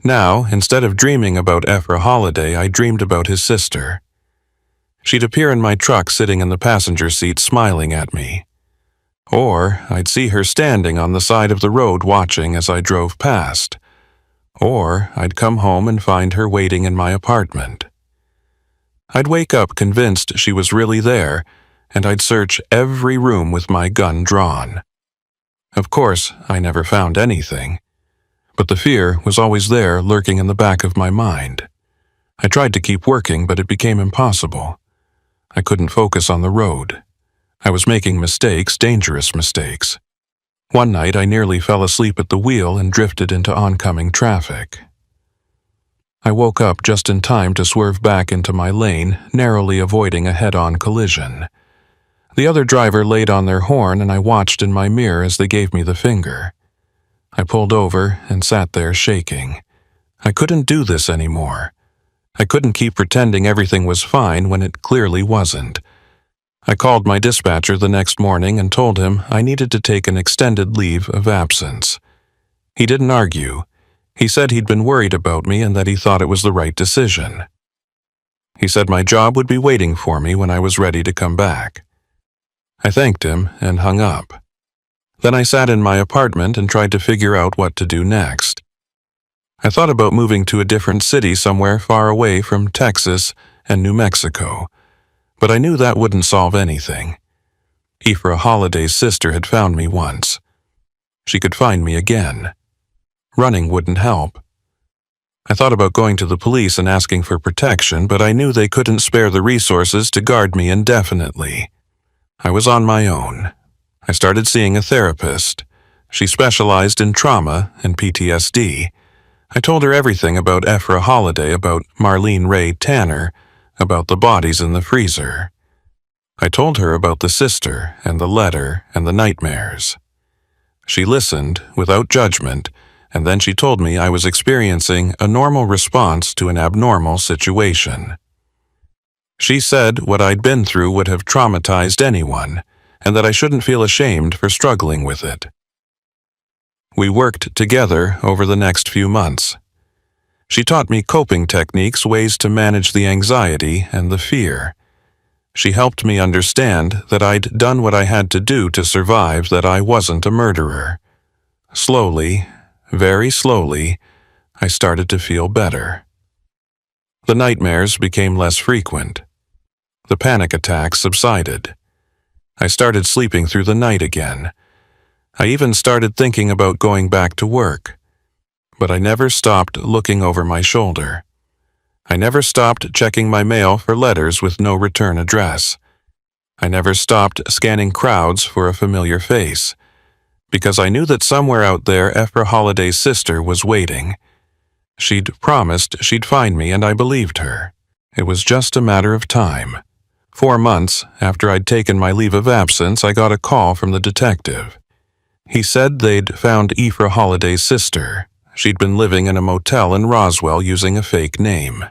Now, instead of dreaming about Aoife Holliday, I dreamed about his sister. She'd appear in my truck sitting in the passenger seat smiling at me. Or I'd see her standing on the side of the road watching as I drove past. Or I'd come home and find her waiting in my apartment. I'd wake up convinced she was really there, and I'd search every room with my gun drawn. Of course, I never found anything, but the fear was always there, lurking in the back of my mind. I tried to keep working, but it became impossible. I couldn't focus on the road. I was making mistakes, dangerous mistakes. One night I nearly fell asleep at the wheel and drifted into oncoming traffic. I woke up just in time to swerve back into my lane, narrowly avoiding a head-on collision. The other driver laid on their horn, and I watched in my mirror as they gave me the finger. I pulled over and sat there shaking. I couldn't do this anymore. I couldn't keep pretending everything was fine when it clearly wasn't. I called my dispatcher the next morning and told him I needed to take an extended leave of absence. He didn't argue. He said he'd been worried about me and that he thought it was the right decision. He said my job would be waiting for me when I was ready to come back. I thanked him and hung up. Then I sat in my apartment and tried to figure out what to do next. I thought about moving to a different city somewhere far away from Texas and New Mexico. But I knew that wouldn't solve anything. Ephra Holliday's sister had found me once. She could find me again. Running wouldn't help. I thought about going to the police and asking for protection, but I knew they couldn't spare the resources to guard me indefinitely. I was on my own. I started seeing a therapist. She specialized in trauma and PTSD. I told her everything about Ephra Holliday, about Marlene Ray Tanner, about the bodies in the freezer. I told her about the sister and the letter and the nightmares. She listened without judgment, and then she told me I was experiencing a normal response to an abnormal situation. She said what I'd been through would have traumatized anyone, and that I shouldn't feel ashamed for struggling with it. We worked together over the next few months. She taught me coping techniques, ways to manage the anxiety and the fear. She helped me understand that I'd done what I had to do to survive, that I wasn't a murderer. Slowly, very slowly, I started to feel better. The nightmares became less frequent. The panic attacks subsided. I started sleeping through the night again. I even started thinking about going back to work. But I never stopped looking over my shoulder. I never stopped checking my mail for letters with no return address. I never stopped scanning crowds for a familiar face, because I knew that somewhere out there Ephra Holliday's sister was waiting. She'd promised she'd find me, and I believed her. It was just a matter of time. 4 months after I'd taken my leave of absence, I got a call from the detective. He said they'd found Ephra Holliday's sister. She'd been living in a motel in Roswell using a fake name.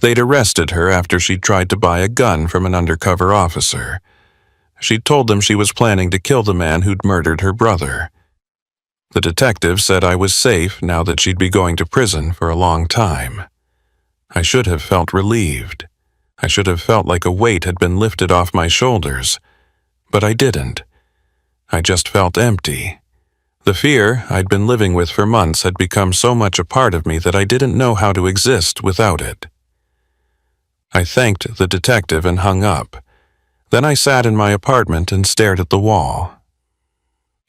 They'd arrested her after she'd tried to buy a gun from an undercover officer. She'd told them she was planning to kill the man who'd murdered her brother. The detective said I was safe now that she'd be going to prison for a long time. I should have felt relieved. I should have felt like a weight had been lifted off my shoulders. But I didn't. I just felt empty. The fear I'd been living with for months had become so much a part of me that I didn't know how to exist without it. I thanked the detective and hung up. Then I sat in my apartment and stared at the wall.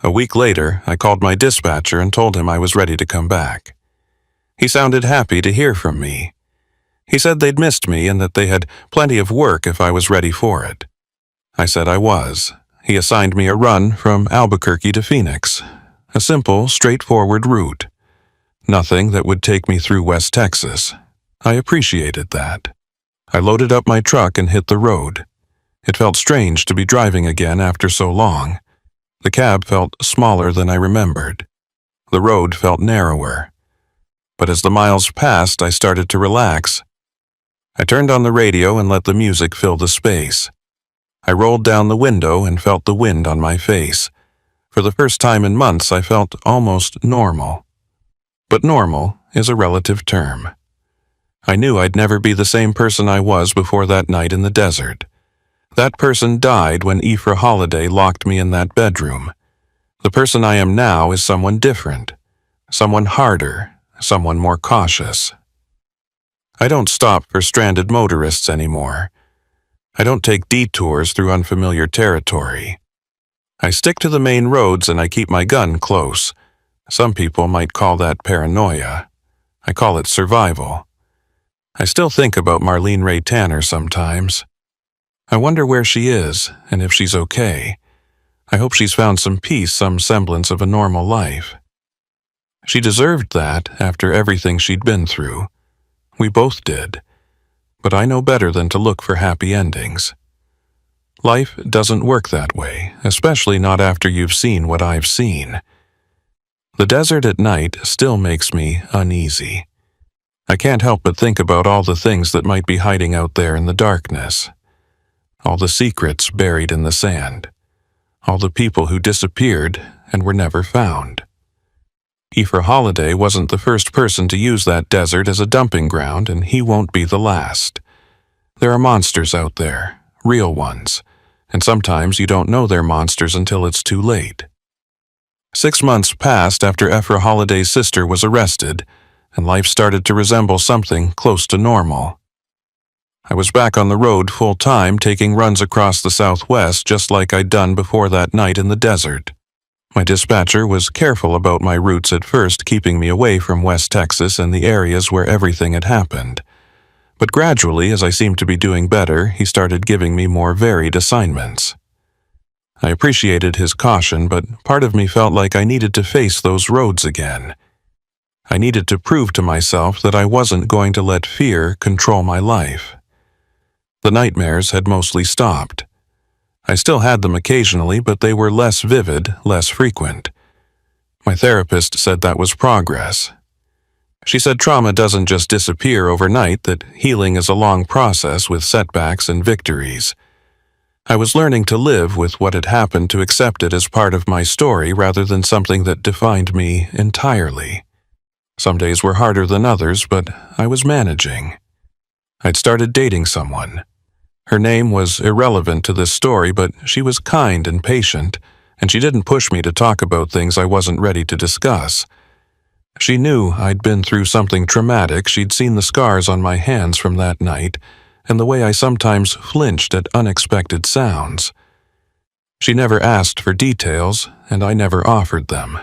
A week later, I called my dispatcher and told him I was ready to come back. He sounded happy to hear from me. He said they'd missed me and that they had plenty of work if I was ready for it. I said I was. He assigned me a run from Albuquerque to Phoenix, a simple, straightforward route. Nothing that would take me through West Texas. I appreciated that. I loaded up my truck and hit the road. It felt strange to be driving again after so long. The cab felt smaller than I remembered. The road felt narrower. But as the miles passed, I started to relax. I turned on the radio and let the music fill the space. I rolled down the window and felt the wind on my face. For the first time in months, I felt almost normal. But normal is a relative term. I knew I'd never be the same person I was before that night in the desert. That person died when Ephra Holliday locked me in that bedroom. The person I am now is someone different, someone harder, someone more cautious. I don't stop for stranded motorists anymore. I don't take detours through unfamiliar territory. I stick to the main roads and I keep my gun close. Some people might call that paranoia. I call it survival. I still think about Marlene Ray Tanner sometimes. I wonder where she is and if she's okay. I hope she's found some peace, some semblance of a normal life. She deserved that after everything she'd been through. We both did. But I know better than to look for happy endings. Life doesn't work that way, especially not after you've seen what I've seen. The desert at night still makes me uneasy. I can't help but think about all the things that might be hiding out there in the darkness. All the secrets buried in the sand. All the people who disappeared and were never found. Ephra Holliday wasn't the first person to use that desert as a dumping ground, and he won't be the last. There are monsters out there, real ones, and sometimes you don't know they're monsters until it's too late. 6 months passed after Ephra Holliday's sister was arrested, and life started to resemble something close to normal. I was back on the road full-time, taking runs across the Southwest just like I'd done before that night in the desert. My dispatcher was careful about my routes at first, keeping me away from West Texas and the areas where everything had happened. But gradually, as I seemed to be doing better, he started giving me more varied assignments. I appreciated his caution, but part of me felt like I needed to face those roads again. I needed to prove to myself that I wasn't going to let fear control my life. The nightmares had mostly stopped. I still had them occasionally, but they were less vivid, less frequent. My therapist said that was progress. She said trauma doesn't just disappear overnight, that healing is a long process with setbacks and victories. I was learning to live with what had happened, to accept it as part of my story rather than something that defined me entirely. Some days were harder than others, but I was managing. I'd started dating someone. Her name was irrelevant to this story, but she was kind and patient, and she didn't push me to talk about things I wasn't ready to discuss. She knew I'd been through something traumatic. She'd seen the scars on my hands from that night, and the way I sometimes flinched at unexpected sounds. She never asked for details, and I never offered them.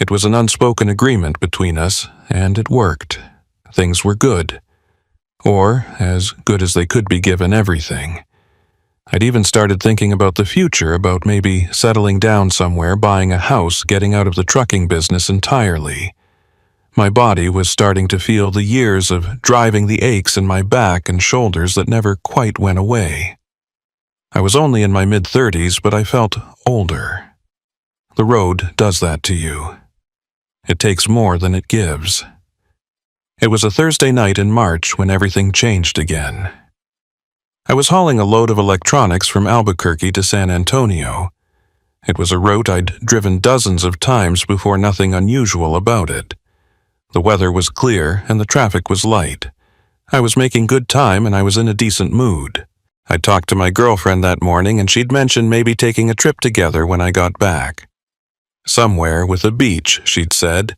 It was an unspoken agreement between us, and it worked. Things were good. Or as good as they could be given everything. I'd even started thinking about the future, about maybe settling down somewhere, buying a house, getting out of the trucking business entirely. My body was starting to feel the years of driving the aches in my back and shoulders that never quite went away. I was only in my mid-30s, but I felt older. The road does that to you. It takes more than it gives. It was a Thursday night in March when everything changed again. I was hauling a load of electronics from Albuquerque to San Antonio. It was a route I'd driven dozens of times before, nothing unusual about it. The weather was clear and the traffic was light. I was making good time and I was in a decent mood. I talked to my girlfriend that morning and she'd mentioned maybe taking a trip together when I got back. Somewhere with a beach, she'd said.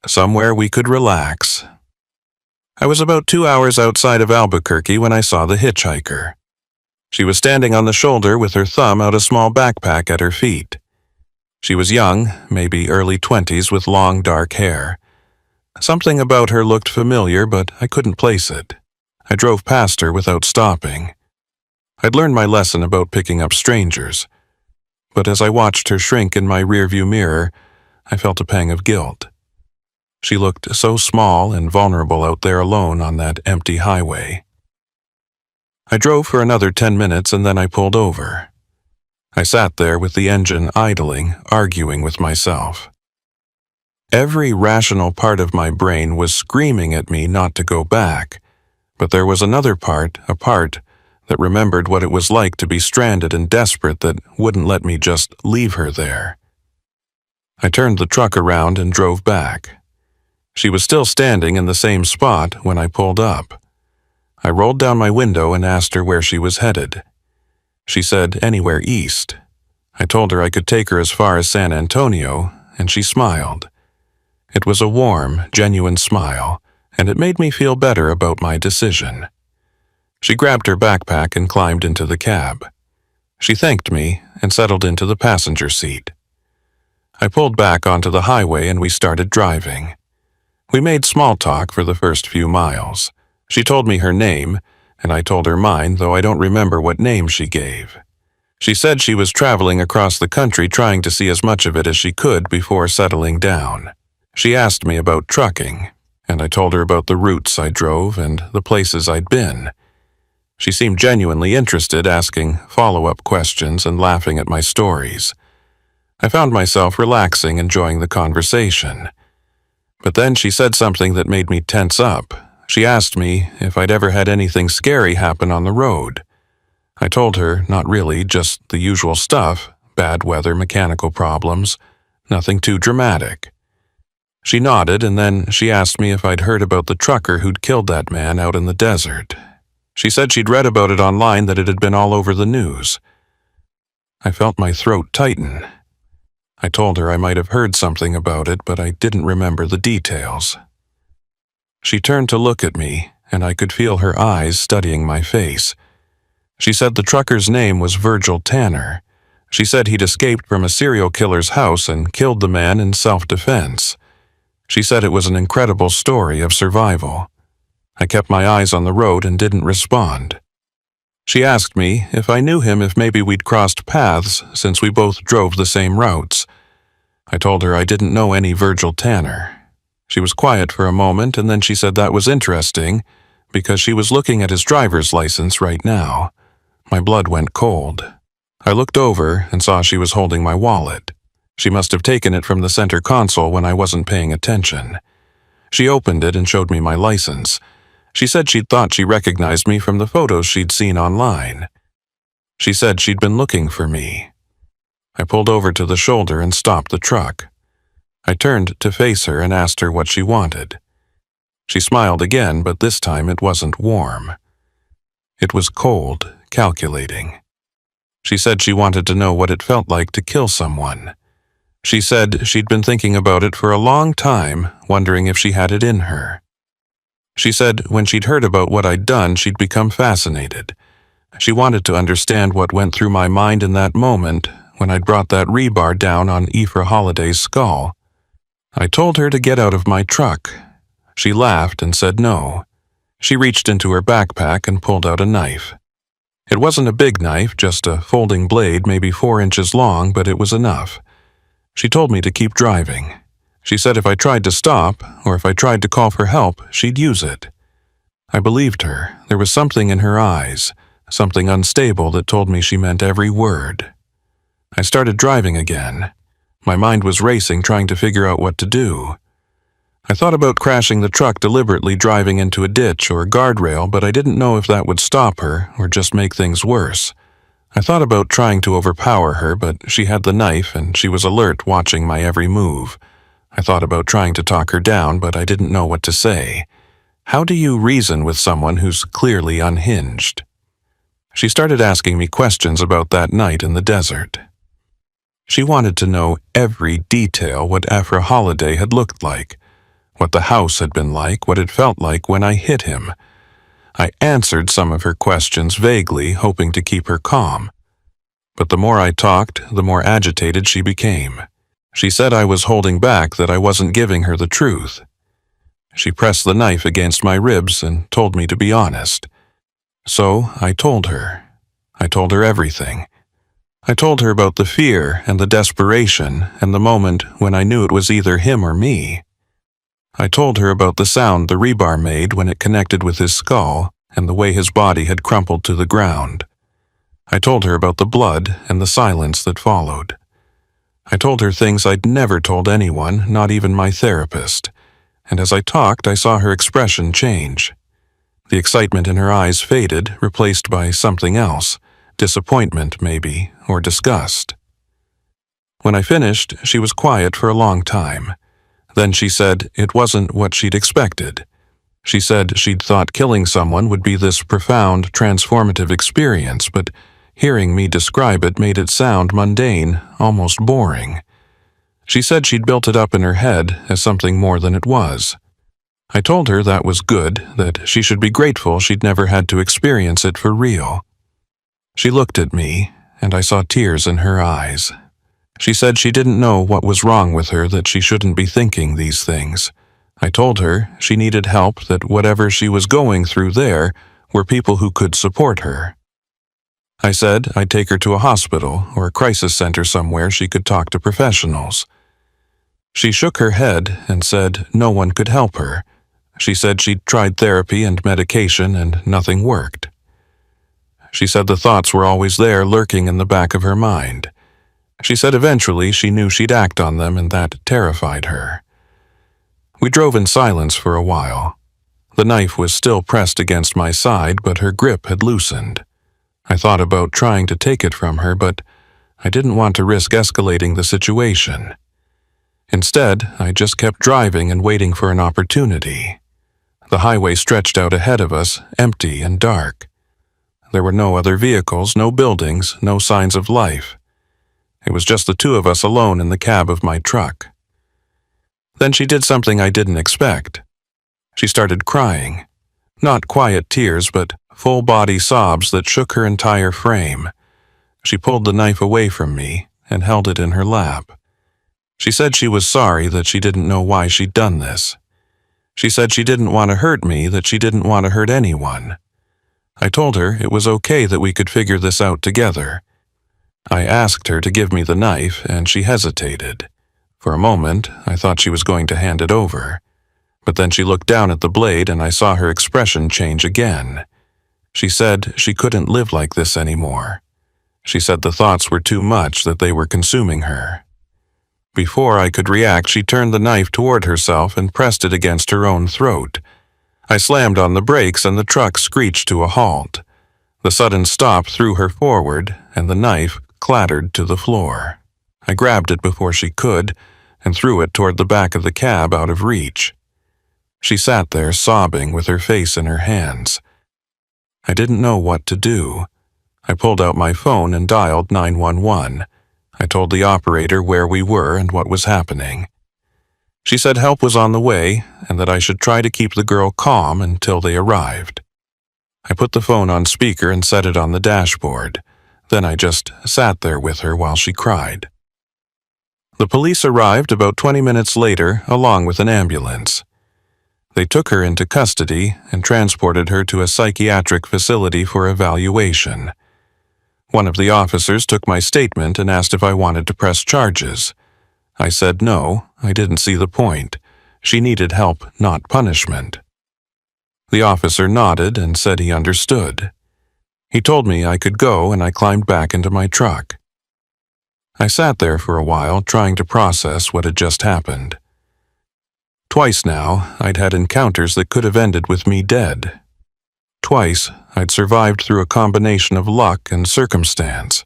Somewhere we could relax. I was about 2 hours outside of Albuquerque when I saw the hitchhiker. She was standing on the shoulder with her thumb out, a small backpack at her feet. She was young, maybe early 20s, with long dark hair. Something about her looked familiar, but I couldn't place it. I drove past her without stopping. I'd learned my lesson about picking up strangers. But as I watched her shrink in my rearview mirror, I felt a pang of guilt. She looked so small and vulnerable out there alone on that empty highway. I drove for another 10 minutes and then I pulled over. I sat there with the engine idling, arguing with myself. Every rational part of my brain was screaming at me not to go back, but there was another part, a part that remembered what it was like to be stranded and desperate, that wouldn't let me just leave her there. I turned the truck around and drove back. She was still standing in the same spot when I pulled up. I rolled down my window and asked her where she was headed. She said anywhere east. I told her I could take her as far as San Antonio, and she smiled. It was a warm, genuine smile, and it made me feel better about my decision. She grabbed her backpack and climbed into the cab. She thanked me and settled into the passenger seat. I pulled back onto the highway and we started driving. We made small talk for the first few miles. She told me her name, and I told her mine, though I don't remember what name she gave. She said she was traveling across the country trying to see as much of it as she could before settling down. She asked me about trucking, and I told her about the routes I drove and the places I'd been. She seemed genuinely interested, asking follow-up questions and laughing at my stories. I found myself relaxing, enjoying the conversation. But then she said something that made me tense up. She asked me if I'd ever had anything scary happen on the road. I told her not really, just the usual stuff, bad weather, mechanical problems, nothing too dramatic. She nodded, and then she asked me if I'd heard about the trucker who'd killed that man out in the desert. She said she'd read about it online, that it had been all over the news. I felt my throat tighten. I told her I might have heard something about it, but I didn't remember the details. She turned to look at me, and I could feel her eyes studying my face. She said the trucker's name was Virgil Tanner. She said he'd escaped from a serial killer's house and killed the man in self-defense. She said it was an incredible story of survival. I kept my eyes on the road and didn't respond. She asked me if I knew him, if maybe we'd crossed paths since we both drove the same routes. I told her I didn't know any Virgil Tanner. She was quiet for a moment, and then she said that was interesting because she was looking at his driver's license right now. My blood went cold. I looked over and saw she was holding my wallet. She must have taken it from the center console when I wasn't paying attention. She opened it and showed me my license. She said she'd thought she recognized me from the photos she'd seen online. She said she'd been looking for me. I pulled over to the shoulder and stopped the truck. I turned to face her and asked her what she wanted. She smiled again, but this time it wasn't warm. It was cold, calculating. She said she wanted to know what it felt like to kill someone. She said she'd been thinking about it for a long time, wondering if she had it in her. She said when she'd heard about what I'd done, she'd become fascinated. She wanted to understand what went through my mind in that moment when I'd brought that rebar down on Aoife Holliday's skull. I told her to get out of my truck. She laughed and said no. She reached into her backpack and pulled out a knife. It wasn't a big knife, just a folding blade, maybe 4 inches long, but it was enough. She told me to keep driving. She said if I tried to stop, or if I tried to call for help, she'd use it. I believed her. There was something in her eyes, something unstable that told me she meant every word. I started driving again. My mind was racing, trying to figure out what to do. I thought about crashing the truck, deliberately driving into a ditch or a guardrail, but I didn't know if that would stop her or just make things worse. I thought about trying to overpower her, but she had the knife and she was alert, watching my every move. I thought about trying to talk her down, but I didn't know what to say. How do you reason with someone who's clearly unhinged? She started asking me questions about that night in the desert. She wanted to know every detail, what Aoife Holliday had looked like, what the house had been like, what it felt like when I hit him. I answered some of her questions vaguely, hoping to keep her calm. But the more I talked, the more agitated she became. She said I was holding back, that I wasn't giving her the truth. She pressed the knife against my ribs and told me to be honest. So I told her. I told her everything. I told her about the fear and the desperation and the moment when I knew it was either him or me. I told her about the sound the rebar made when it connected with his skull and the way his body had crumpled to the ground. I told her about the blood and the silence that followed. I told her things I'd never told anyone, not even my therapist, and as I talked, I saw her expression change. The excitement in her eyes faded, replaced by something else, disappointment maybe, or disgust. When I finished, she was quiet for a long time. Then she said it wasn't what she'd expected. She said she'd thought killing someone would be this profound, transformative experience, but hearing me describe it made it sound mundane, almost boring. She said she'd built it up in her head as something more than it was. I told her that was good, that she should be grateful she'd never had to experience it for real. She looked at me, and I saw tears in her eyes. She said she didn't know what was wrong with her, that she shouldn't be thinking these things. I told her she needed help, that whatever she was going through there were people who could support her. I said I'd take her to a hospital or a crisis center somewhere she could talk to professionals. She shook her head and said no one could help her. She said she'd tried therapy and medication and nothing worked. She said the thoughts were always there, lurking in the back of her mind. She said eventually she knew she'd act on them, and that terrified her. We drove in silence for a while. The knife was still pressed against my side, but her grip had loosened. I thought about trying to take it from her, but I didn't want to risk escalating the situation. Instead, I just kept driving and waiting for an opportunity. The highway stretched out ahead of us, empty and dark. There were no other vehicles, no buildings, no signs of life. It was just the two of us alone in the cab of my truck. Then she did something I didn't expect. She started crying. Not quiet tears, but full-body sobs that shook her entire frame. She pulled the knife away from me and held it in her lap. She said she was sorry, that she didn't know why she'd done this. She said she didn't want to hurt me, that she didn't want to hurt anyone. I told her it was okay, that we could figure this out together. I asked her to give me the knife, and she hesitated. For a moment, I thought she was going to hand it over. But then she looked down at the blade, and I saw her expression change again. She said she couldn't live like this anymore. She said the thoughts were too much, that they were consuming her. Before I could react, she turned the knife toward herself and pressed it against her own throat. I slammed on the brakes, and the truck screeched to a halt. The sudden stop threw her forward, and the knife clattered to the floor. I grabbed it before she could and threw it toward the back of the cab, out of reach. She sat there sobbing with her face in her hands. I didn't know what to do. I pulled out my phone and dialed 911. I told the operator where we were and what was happening. She said help was on the way and that I should try to keep the girl calm until they arrived. I put the phone on speaker and set it on the dashboard. Then I just sat there with her while she cried. The police arrived about 20 minutes later, along with an ambulance. They took her into custody and transported her to a psychiatric facility for evaluation. One of the officers took my statement and asked if I wanted to press charges. I said no, I didn't see the point. She needed help, not punishment. The officer nodded and said he understood. He told me I could go, and I climbed back into my truck. I sat there for a while, trying to process what had just happened. Twice now, I'd had encounters that could have ended with me dead. Twice, I'd survived through a combination of luck and circumstance.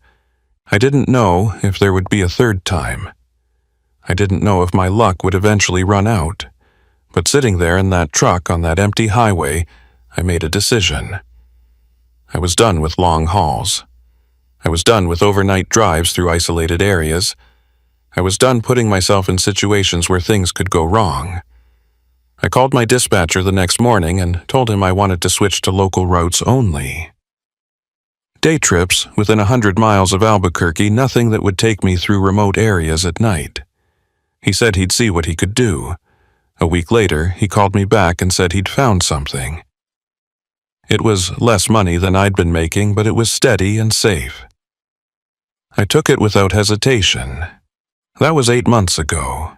I didn't know if there would be a third time. I didn't know if my luck would eventually run out. But sitting there in that truck on that empty highway, I made a decision. I was done with long hauls. I was done with overnight drives through isolated areas. I was done putting myself in situations where things could go wrong. I called my dispatcher the next morning and told him I wanted to switch to local routes only. Day trips within 100 miles of Albuquerque, nothing that would take me through remote areas at night. He said he'd see what he could do. A week later, he called me back and said he'd found something. It was less money than I'd been making, but it was steady and safe. I took it without hesitation. That was 8 months ago.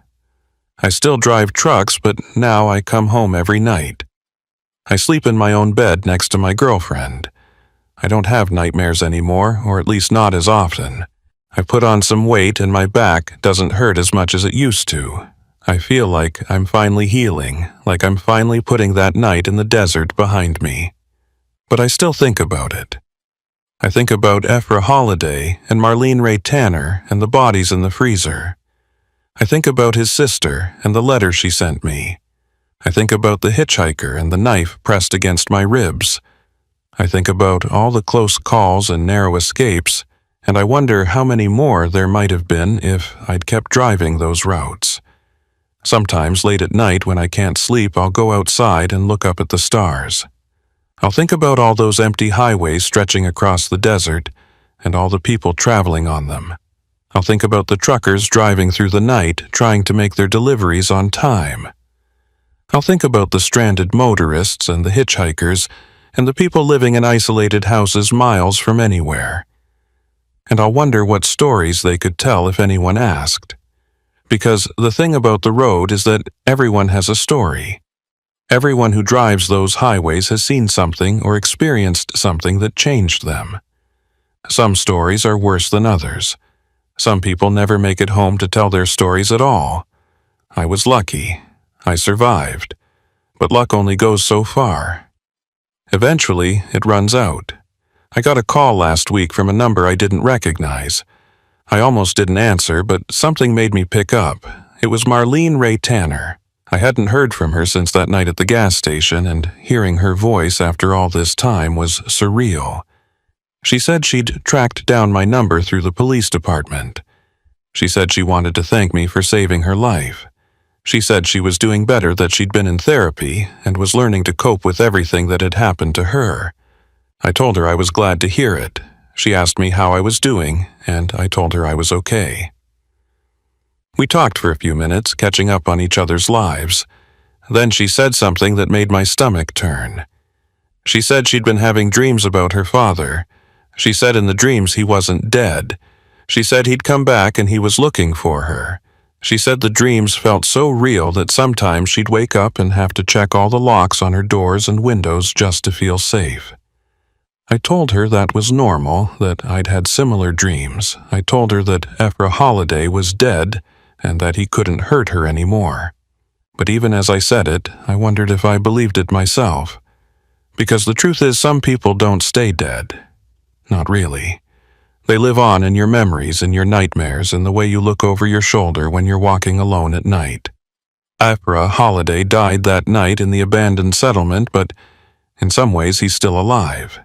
I still drive trucks, but now I come home every night. I sleep in my own bed next to my girlfriend. I don't have nightmares anymore, or at least not as often. I put on some weight and my back doesn't hurt as much as it used to. I feel like I'm finally healing, like I'm finally putting that night in the desert behind me. But I still think about it. I think about Ephra Holiday and Marlene Ray Tanner and the bodies in the freezer. I think about his sister and the letter she sent me. I think about the hitchhiker and the knife pressed against my ribs. I think about all the close calls and narrow escapes, and I wonder how many more there might have been if I'd kept driving those routes. Sometimes late at night when I can't sleep, I'll go outside and look up at the stars. I'll think about all those empty highways stretching across the desert and all the people traveling on them. I'll think about the truckers driving through the night trying to make their deliveries on time. I'll think about the stranded motorists and the hitchhikers and the people living in isolated houses miles from anywhere. And I'll wonder what stories they could tell if anyone asked. Because the thing about the road is that everyone has a story. Everyone who drives those highways has seen something or experienced something that changed them. Some stories are worse than others. Some people never make it home to tell their stories at all. I was lucky. I survived. But luck only goes so far. Eventually, it runs out. I got a call last week from a number I didn't recognize. I almost didn't answer, but something made me pick up. It was Marlene Ray Tanner. I hadn't heard from her since that night at the gas station, and hearing her voice after all this time was surreal. She said she'd tracked down my number through the police department. She said she wanted to thank me for saving her life. She said she was doing better, that she'd been in therapy and was learning to cope with everything that had happened to her. I told her I was glad to hear it. She asked me how I was doing, and I told her I was okay. We talked for a few minutes, catching up on each other's lives. Then she said something that made my stomach turn. She said she'd been having dreams about her father. She said in the dreams he wasn't dead. She said he'd come back and he was looking for her. She said the dreams felt so real that sometimes she'd wake up and have to check all the locks on her doors and windows just to feel safe. I told her that was normal, that I'd had similar dreams. I told her that Ephra Holiday was dead and that he couldn't hurt her anymore. But even as I said it, I wondered if I believed it myself. Because the truth is, some people don't stay dead. Not really. They live on in your memories, in your nightmares, in the way you look over your shoulder when you're walking alone at night. Ephra Holiday died that night in the abandoned settlement, but in some ways he's still alive.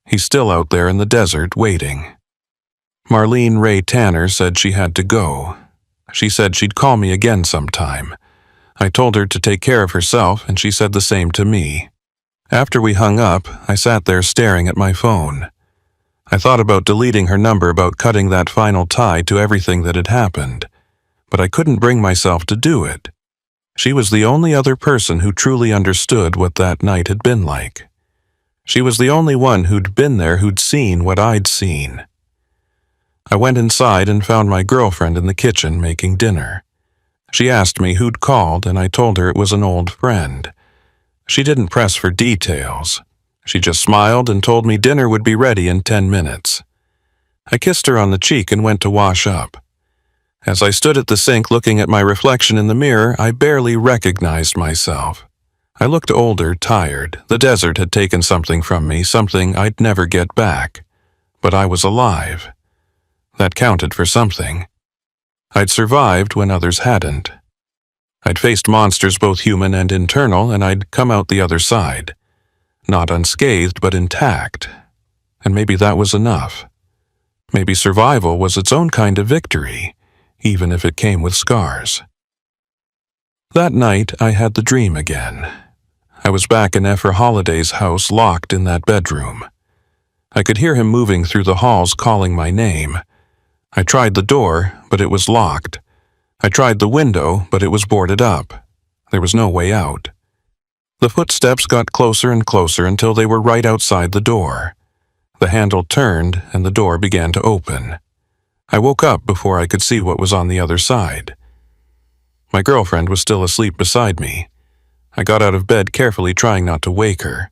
He's still out there in the desert waiting. Marlene Ray Tanner said she had to go. She said she'd call me again sometime. I told her to take care of herself, and she said the same to me. After we hung up, I sat there staring at my phone. I thought about deleting her number, about cutting that final tie to everything that had happened, but I couldn't bring myself to do it. She was the only other person who truly understood what that night had been like. She was the only one who'd been there, who'd seen what I'd seen. I went inside and found my girlfriend in the kitchen making dinner. She asked me who'd called, and I told her it was an old friend. She didn't press for details. She just smiled and told me dinner would be ready in 10 minutes. I kissed her on the cheek and went to wash up. As I stood at the sink looking at my reflection in the mirror, I barely recognized myself. I looked older, tired. The desert had taken something from me, something I'd never get back. But I was alive. That counted for something. I'd survived when others hadn't. I'd faced monsters, both human and internal, and I'd come out the other side. Not unscathed, but intact. And maybe that was enough. Maybe survival was its own kind of victory, even if it came with scars. That night, I had the dream again. I was back in Ephra Holiday's house, locked in that bedroom. I could hear him moving through the halls, calling my name. I tried the door, but it was locked. I tried the window, but it was boarded up. There was no way out. The footsteps got closer and closer until they were right outside the door. The handle turned, and the door began to open. I woke up before I could see what was on the other side. My girlfriend was still asleep beside me. I got out of bed carefully, trying not to wake her.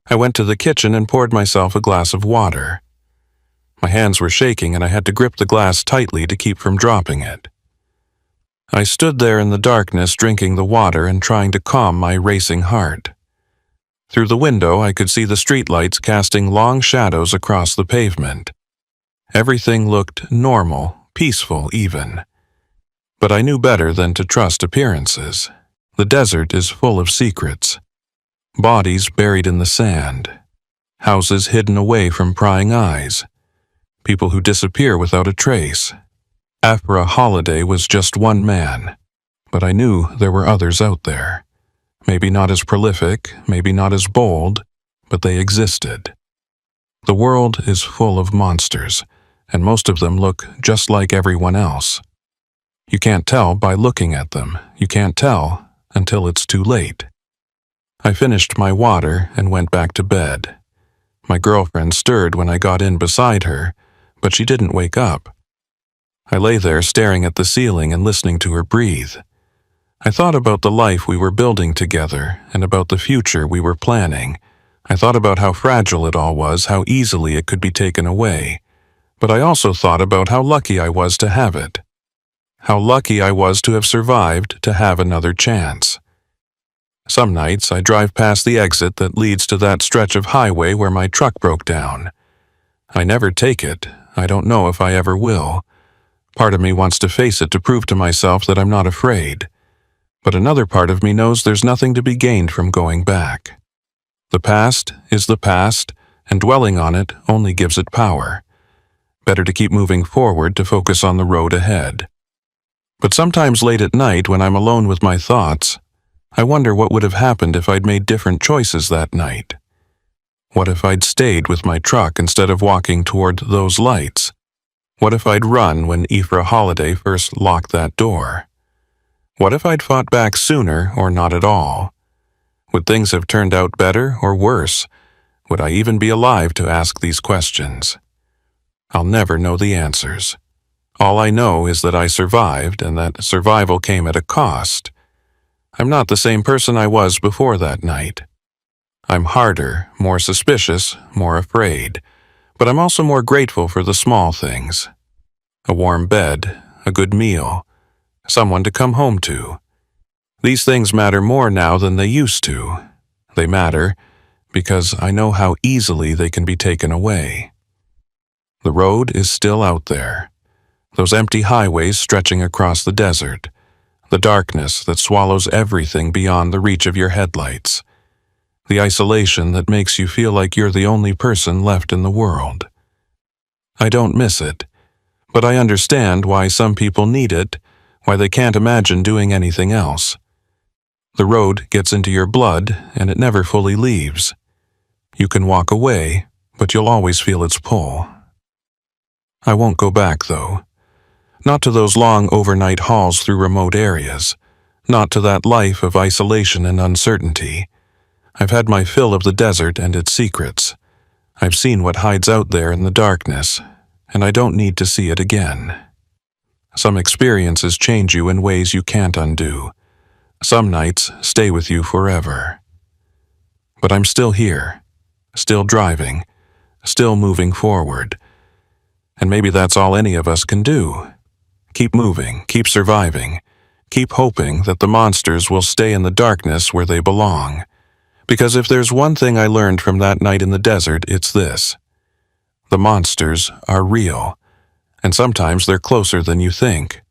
I went to the kitchen and poured myself a glass of water. My hands were shaking, and I had to grip the glass tightly to keep from dropping it. I stood there in the darkness, drinking the water and trying to calm my racing heart. Through the window, I could see the streetlights casting long shadows across the pavement. Everything looked normal, peaceful even. But I knew better than to trust appearances. The desert is full of secrets. Bodies buried in the sand. Houses hidden away from prying eyes. People who disappear without a trace. Ephra Holiday was just one man, but I knew there were others out there. Maybe not as prolific, maybe not as bold, but they existed. The world is full of monsters, and most of them look just like everyone else. You can't tell by looking at them. You can't tell until it's too late. I finished my water and went back to bed. My girlfriend stirred when I got in beside her, but she didn't wake up. I lay there staring at the ceiling and listening to her breathe. I thought about the life we were building together and about the future we were planning. I thought about how fragile it all was, how easily it could be taken away. But I also thought about how lucky I was to have it. How lucky I was to have survived, to have another chance. Some nights I drive past the exit that leads to that stretch of highway where my truck broke down. I never take it. I don't know if I ever will. Part of me wants to face it to prove to myself that I'm not afraid. But another part of me knows there's nothing to be gained from going back. The past is the past, and dwelling on it only gives it power. Better to keep moving forward, to focus on the road ahead. But sometimes late at night when I'm alone with my thoughts, I wonder what would have happened if I'd made different choices that night. What if I'd stayed with my truck instead of walking toward those lights? What if I'd run when Ephra Holiday first locked that door? What if I'd fought back sooner or not at all? Would things have turned out better or worse? Would I even be alive to ask these questions? I'll never know the answers. All I know is that I survived and that survival came at a cost. I'm not the same person I was before that night. I'm harder, more suspicious, more afraid, but I'm also more grateful for the small things. A warm bed, a good meal, someone to come home to. These things matter more now than they used to. They matter because I know how easily they can be taken away. The road is still out there. Those empty highways stretching across the desert. The darkness that swallows everything beyond the reach of your headlights. The isolation that makes you feel like you're the only person left in the world. I don't miss it, but I understand why some people need it, why they can't imagine doing anything else. The road gets into your blood and it never fully leaves. You can walk away, but you'll always feel its pull. I won't go back, though. Not to those long overnight hauls through remote areas. Not to that life of isolation and uncertainty. I've had my fill of the desert and its secrets. I've seen what hides out there in the darkness, and I don't need to see it again. Some experiences change you in ways you can't undo. Some nights stay with you forever. But I'm still here, still driving, still moving forward. And maybe that's all any of us can do. Keep moving, keep surviving, keep hoping that the monsters will stay in the darkness where they belong. Because if there's one thing I learned from that night in the desert, it's this. The monsters are real, and sometimes they're closer than you think.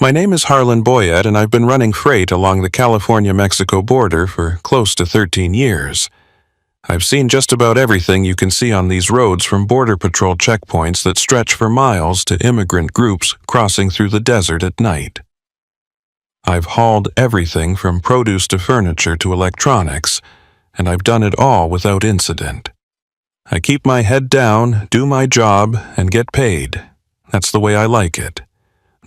My name is Harlan Boyette, and I've been running freight along the California-Mexico border for close to 13 years. I've seen just about everything you can see on these roads, from Border Patrol checkpoints that stretch for miles to immigrant groups crossing through the desert at night. I've hauled everything from produce to furniture to electronics, and I've done it all without incident. I keep my head down, do my job, and get paid. That's the way I like it.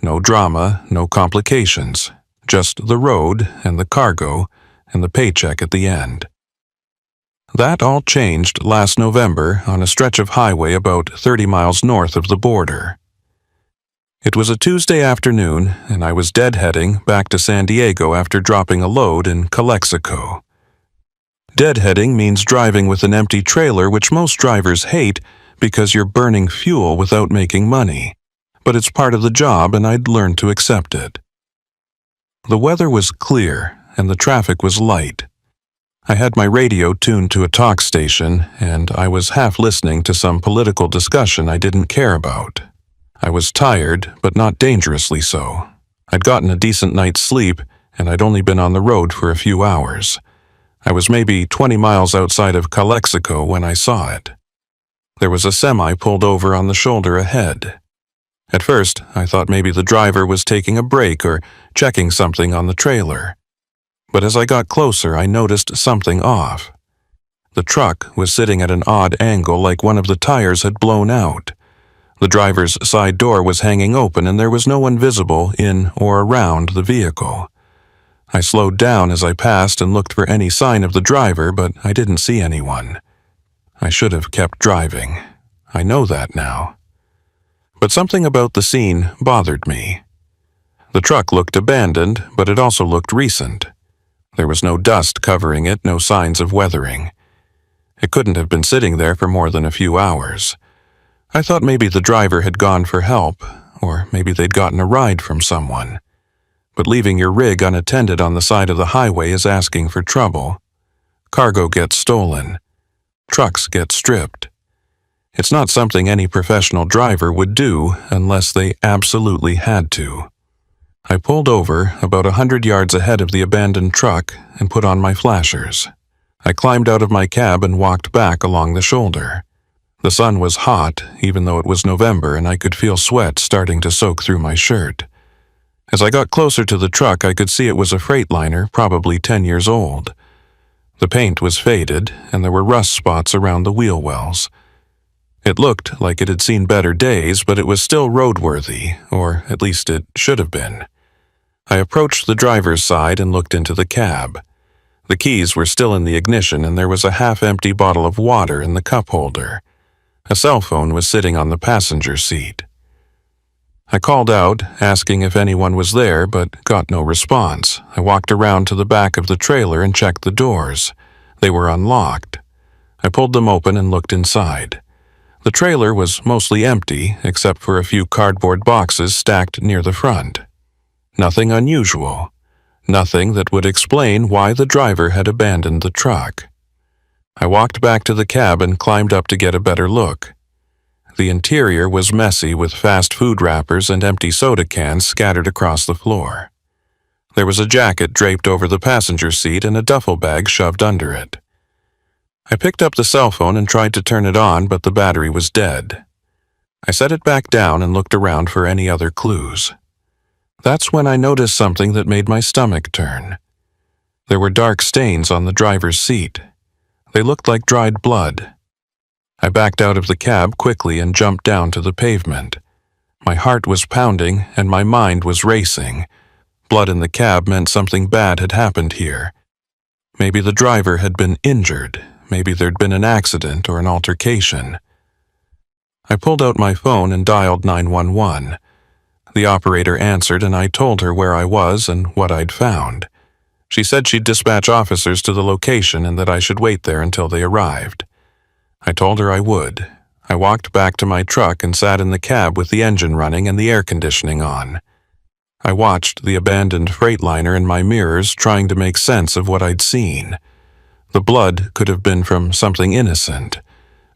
No drama, no complications, just the road and the cargo and the paycheck at the end. That all changed last November on a stretch of highway about 30 miles north of the border. It was a Tuesday afternoon, and I was deadheading back to San Diego after dropping a load in Calexico. Deadheading means driving with an empty trailer, which most drivers hate because you're burning fuel without making money. But it's part of the job, and I'd learned to accept it. The weather was clear, and the traffic was light. I had my radio tuned to a talk station, and I was half listening to some political discussion I didn't care about. I was tired, but not dangerously so. I'd gotten a decent night's sleep, and I'd only been on the road for a few hours. I was maybe 20 miles outside of Calexico when I saw it. There was a semi pulled over on the shoulder ahead. At first, I thought maybe the driver was taking a break or checking something on the trailer. But as I got closer, I noticed something off. The truck was sitting at an odd angle, like one of the tires had blown out. The driver's side door was hanging open, and there was no one visible in or around the vehicle. I slowed down as I passed and looked for any sign of the driver, but I didn't see anyone. I should have kept driving. I know that now. But something about the scene bothered me. The truck looked abandoned, but it also looked recent. There was no dust covering it, no signs of weathering. It couldn't have been sitting there for more than a few hours. I thought maybe the driver had gone for help, or maybe they'd gotten a ride from someone. But leaving your rig unattended on the side of the highway is asking for trouble. Cargo gets stolen. Trucks get stripped. It's not something any professional driver would do unless they absolutely had to. I pulled over about 100 yards ahead of the abandoned truck and put on my flashers. I climbed out of my cab and walked back along the shoulder. The sun was hot, even though it was November, and I could feel sweat starting to soak through my shirt. As I got closer to the truck, I could see it was a Freightliner, probably 10 years old. The paint was faded, and there were rust spots around the wheel wells. It looked like it had seen better days, but it was still roadworthy, or at least it should have been. I approached the driver's side and looked into the cab. The keys were still in the ignition, and there was a half-empty bottle of water in the cup holder. A cell phone was sitting on the passenger seat. I called out, asking if anyone was there, but got no response. I walked around to the back of the trailer and checked the doors. They were unlocked. I pulled them open and looked inside. The trailer was mostly empty, except for a few cardboard boxes stacked near the front. Nothing unusual. Nothing that would explain why the driver had abandoned the truck. I walked back to the cab and climbed up to get a better look. The interior was messy with fast food wrappers and empty soda cans scattered across the floor. There was a jacket draped over the passenger seat and a duffel bag shoved under it. I picked up the cell phone and tried to turn it on, but the battery was dead. I set it back down and looked around for any other clues. That's when I noticed something that made my stomach turn. There were dark stains on the driver's seat. They looked like dried blood. I backed out of the cab quickly and jumped down to the pavement. My heart was pounding and my mind was racing. Blood in the cab meant something bad had happened here. Maybe the driver had been injured. Maybe there'd been an accident or an altercation. I pulled out my phone and dialed 911. The operator answered and I told her where I was and what I'd found. She said she'd dispatch officers to the location and that I should wait there until they arrived. I told her I would. I walked back to my truck and sat in the cab with the engine running and the air conditioning on. I watched the abandoned Freightliner in my mirrors, trying to make sense of what I'd seen. The blood could have been from something innocent.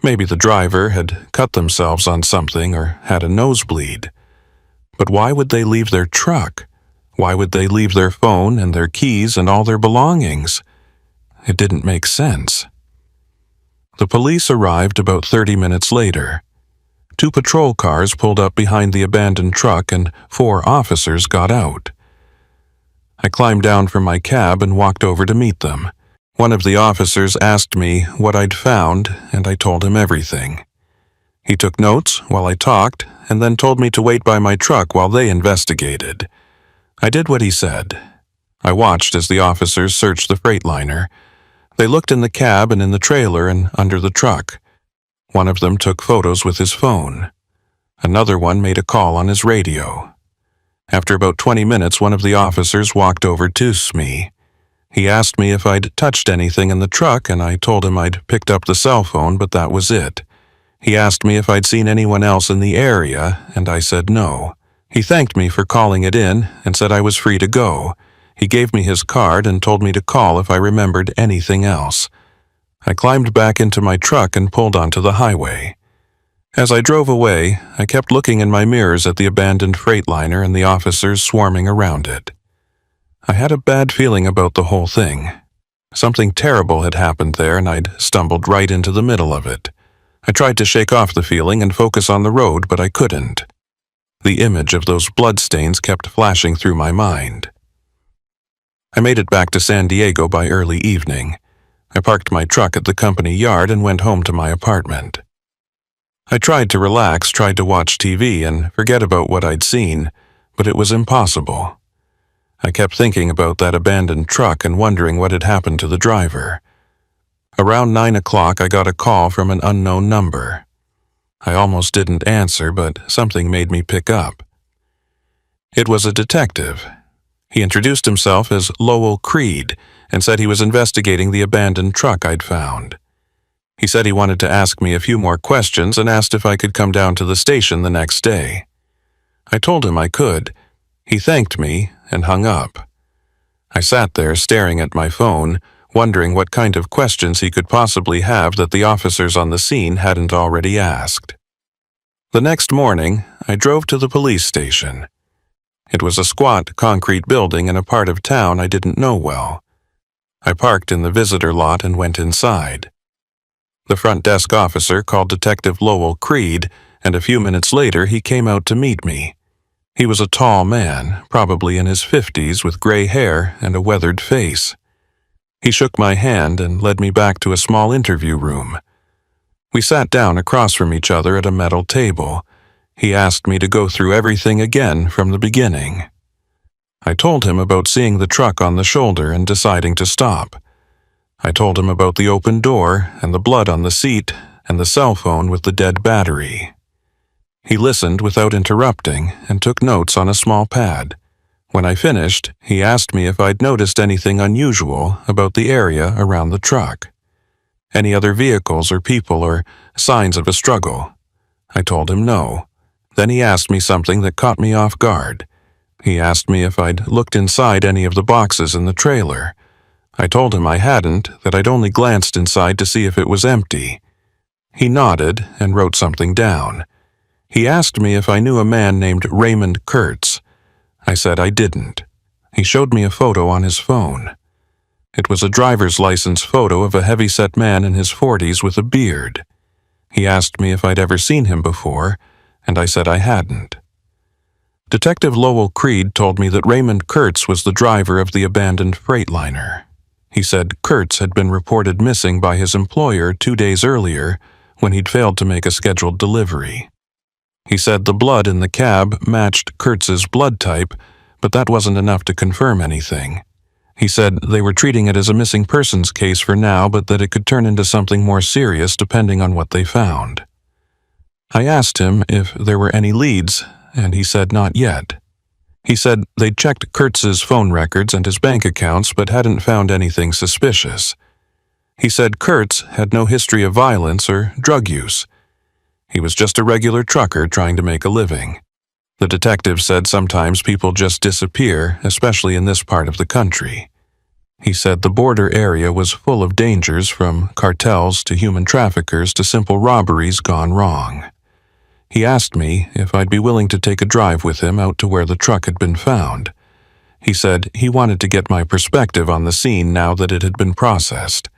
Maybe the driver had cut themselves on something or had a nosebleed. But why would they leave their truck? Why would they leave their phone and their keys and all their belongings? It didn't make sense. The police arrived about 30 minutes later. 2 patrol cars pulled up behind the abandoned truck and 4 officers got out. I climbed down from my cab and walked over to meet them. One of the officers asked me what I'd found, and I told him everything. He took notes while I talked and then told me to wait by my truck while they investigated. I did what he said. I watched as the officers searched the Freightliner. They looked in the cab and in the trailer and under the truck. One of them took photos with his phone. Another one made a call on his radio. After about 20 minutes, one of the officers walked over to me. He asked me if I'd touched anything in the truck, and I told him I'd picked up the cell phone, but that was it. He asked me if I'd seen anyone else in the area, and I said no. He thanked me for calling it in and said I was free to go. He gave me his card and told me to call if I remembered anything else. I climbed back into my truck and pulled onto the highway. As I drove away, I kept looking in my mirrors at the abandoned Freightliner and the officers swarming around it. I had a bad feeling about the whole thing. Something terrible had happened there and I'd stumbled right into the middle of it. I tried to shake off the feeling and focus on the road, but I couldn't. The image of those bloodstains kept flashing through my mind. I made it back to San Diego by early evening. I parked my truck at the company yard and went home to my apartment. I tried to relax, tried to watch TV and forget about what I'd seen, but it was impossible. I kept thinking about that abandoned truck and wondering what had happened to the driver. Around 9 o'clock, I got a call from an unknown number. I almost didn't answer, but something made me pick up. It was a detective. He introduced himself as Lowell Creed and said he was investigating the abandoned truck I'd found. He said he wanted to ask me a few more questions and asked if I could come down to the station the next day. I told him I could. He thanked me and hung up. I sat there staring at my phone, wondering what kind of questions he could possibly have that the officers on the scene hadn't already asked. The next morning, I drove to the police station. It was a squat concrete building in a part of town I didn't know well. I parked in the visitor lot and went inside. The front desk officer called Detective Lowell Creed, and a few minutes later he came out to meet me. He was a tall man, probably in his 50s, with gray hair and a weathered face. He shook my hand and led me back to a small interview room. We sat down across from each other at a metal table. He asked me to go through everything again from the beginning. I told him about seeing the truck on the shoulder and deciding to stop. I told him about the open door and the blood on the seat and the cell phone with the dead battery. He listened without interrupting and took notes on a small pad. When I finished, he asked me if I'd noticed anything unusual about the area around the truck. Any other vehicles or people or signs of a struggle? I told him no. Then he asked me something that caught me off guard. He asked me if I'd looked inside any of the boxes in the trailer. I told him I hadn't, that I'd only glanced inside to see if it was empty. He nodded and wrote something down. He asked me if I knew a man named Raymond Kurtz. I said I didn't. He showed me a photo on his phone. It was a driver's license photo of a heavy-set man in his 40s with a beard. He asked me if I'd ever seen him before, and I said I hadn't. Detective Lowell Creed told me that Raymond Kurtz was the driver of the abandoned Freightliner. He said Kurtz had been reported missing by his employer 2 days earlier when he'd failed to make a scheduled delivery. He said the blood in the cab matched Kurtz's blood type, but that wasn't enough to confirm anything. He said they were treating it as a missing persons case for now, but that it could turn into something more serious depending on what they found. I asked him if there were any leads, and he said not yet. He said they'd checked Kurtz's phone records and his bank accounts but hadn't found anything suspicious. He said Kurtz had no history of violence or drug use. He was just a regular trucker trying to make a living. The detective said sometimes people just disappear, especially in this part of the country. He said the border area was full of dangers, from cartels to human traffickers to simple robberies gone wrong. He asked me if I'd be willing to take a drive with him out to where the truck had been found. He said he wanted to get my perspective on the scene now that it had been processed.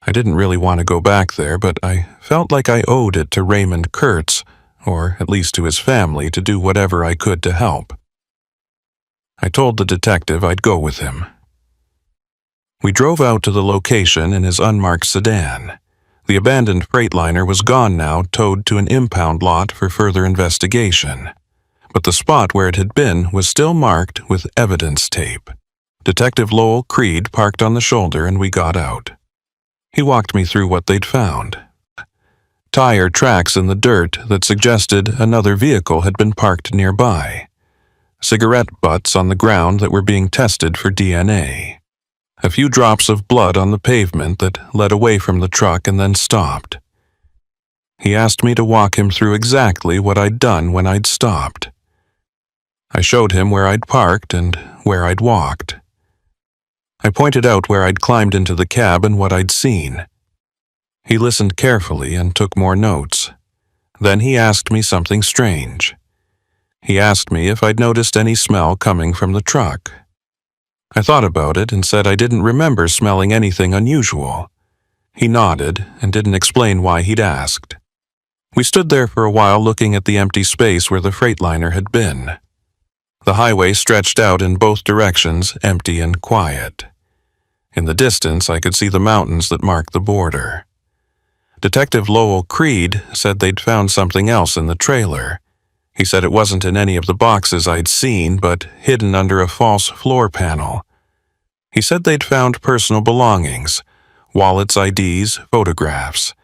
I didn't really want to go back there, but I felt like I owed it to Raymond Kurtz, or at least to his family, to do whatever I could to help. I told the detective I'd go with him. We drove out to the location in his unmarked sedan. The abandoned Freightliner was gone now, towed to an impound lot for further investigation. But the spot where it had been was still marked with evidence tape. Detective Lowell Creed parked on the shoulder and we got out. He walked me through what they'd found. Tire tracks in the dirt that suggested another vehicle had been parked nearby. Cigarette butts on the ground that were being tested for DNA. A few drops of blood on the pavement that led away from the truck and then stopped. He asked me to walk him through exactly what I'd done when I'd stopped. I showed him where I'd parked and where I'd walked. I pointed out where I'd climbed into the cab and what I'd seen. He listened carefully and took more notes. Then he asked me something strange. He asked me if I'd noticed any smell coming from the truck. I thought about it and said I didn't remember smelling anything unusual. He nodded and didn't explain why he'd asked. We stood there for a while looking at the empty space where the Freightliner had been. The highway stretched out in both directions, empty and quiet. In the distance, I could see the mountains that marked the border. Detective Lowell Creed said they'd found something else in the trailer. He said it wasn't in any of the boxes I'd seen, but hidden under a false floor panel. He said they'd found personal belongings, wallets, IDs, photographs.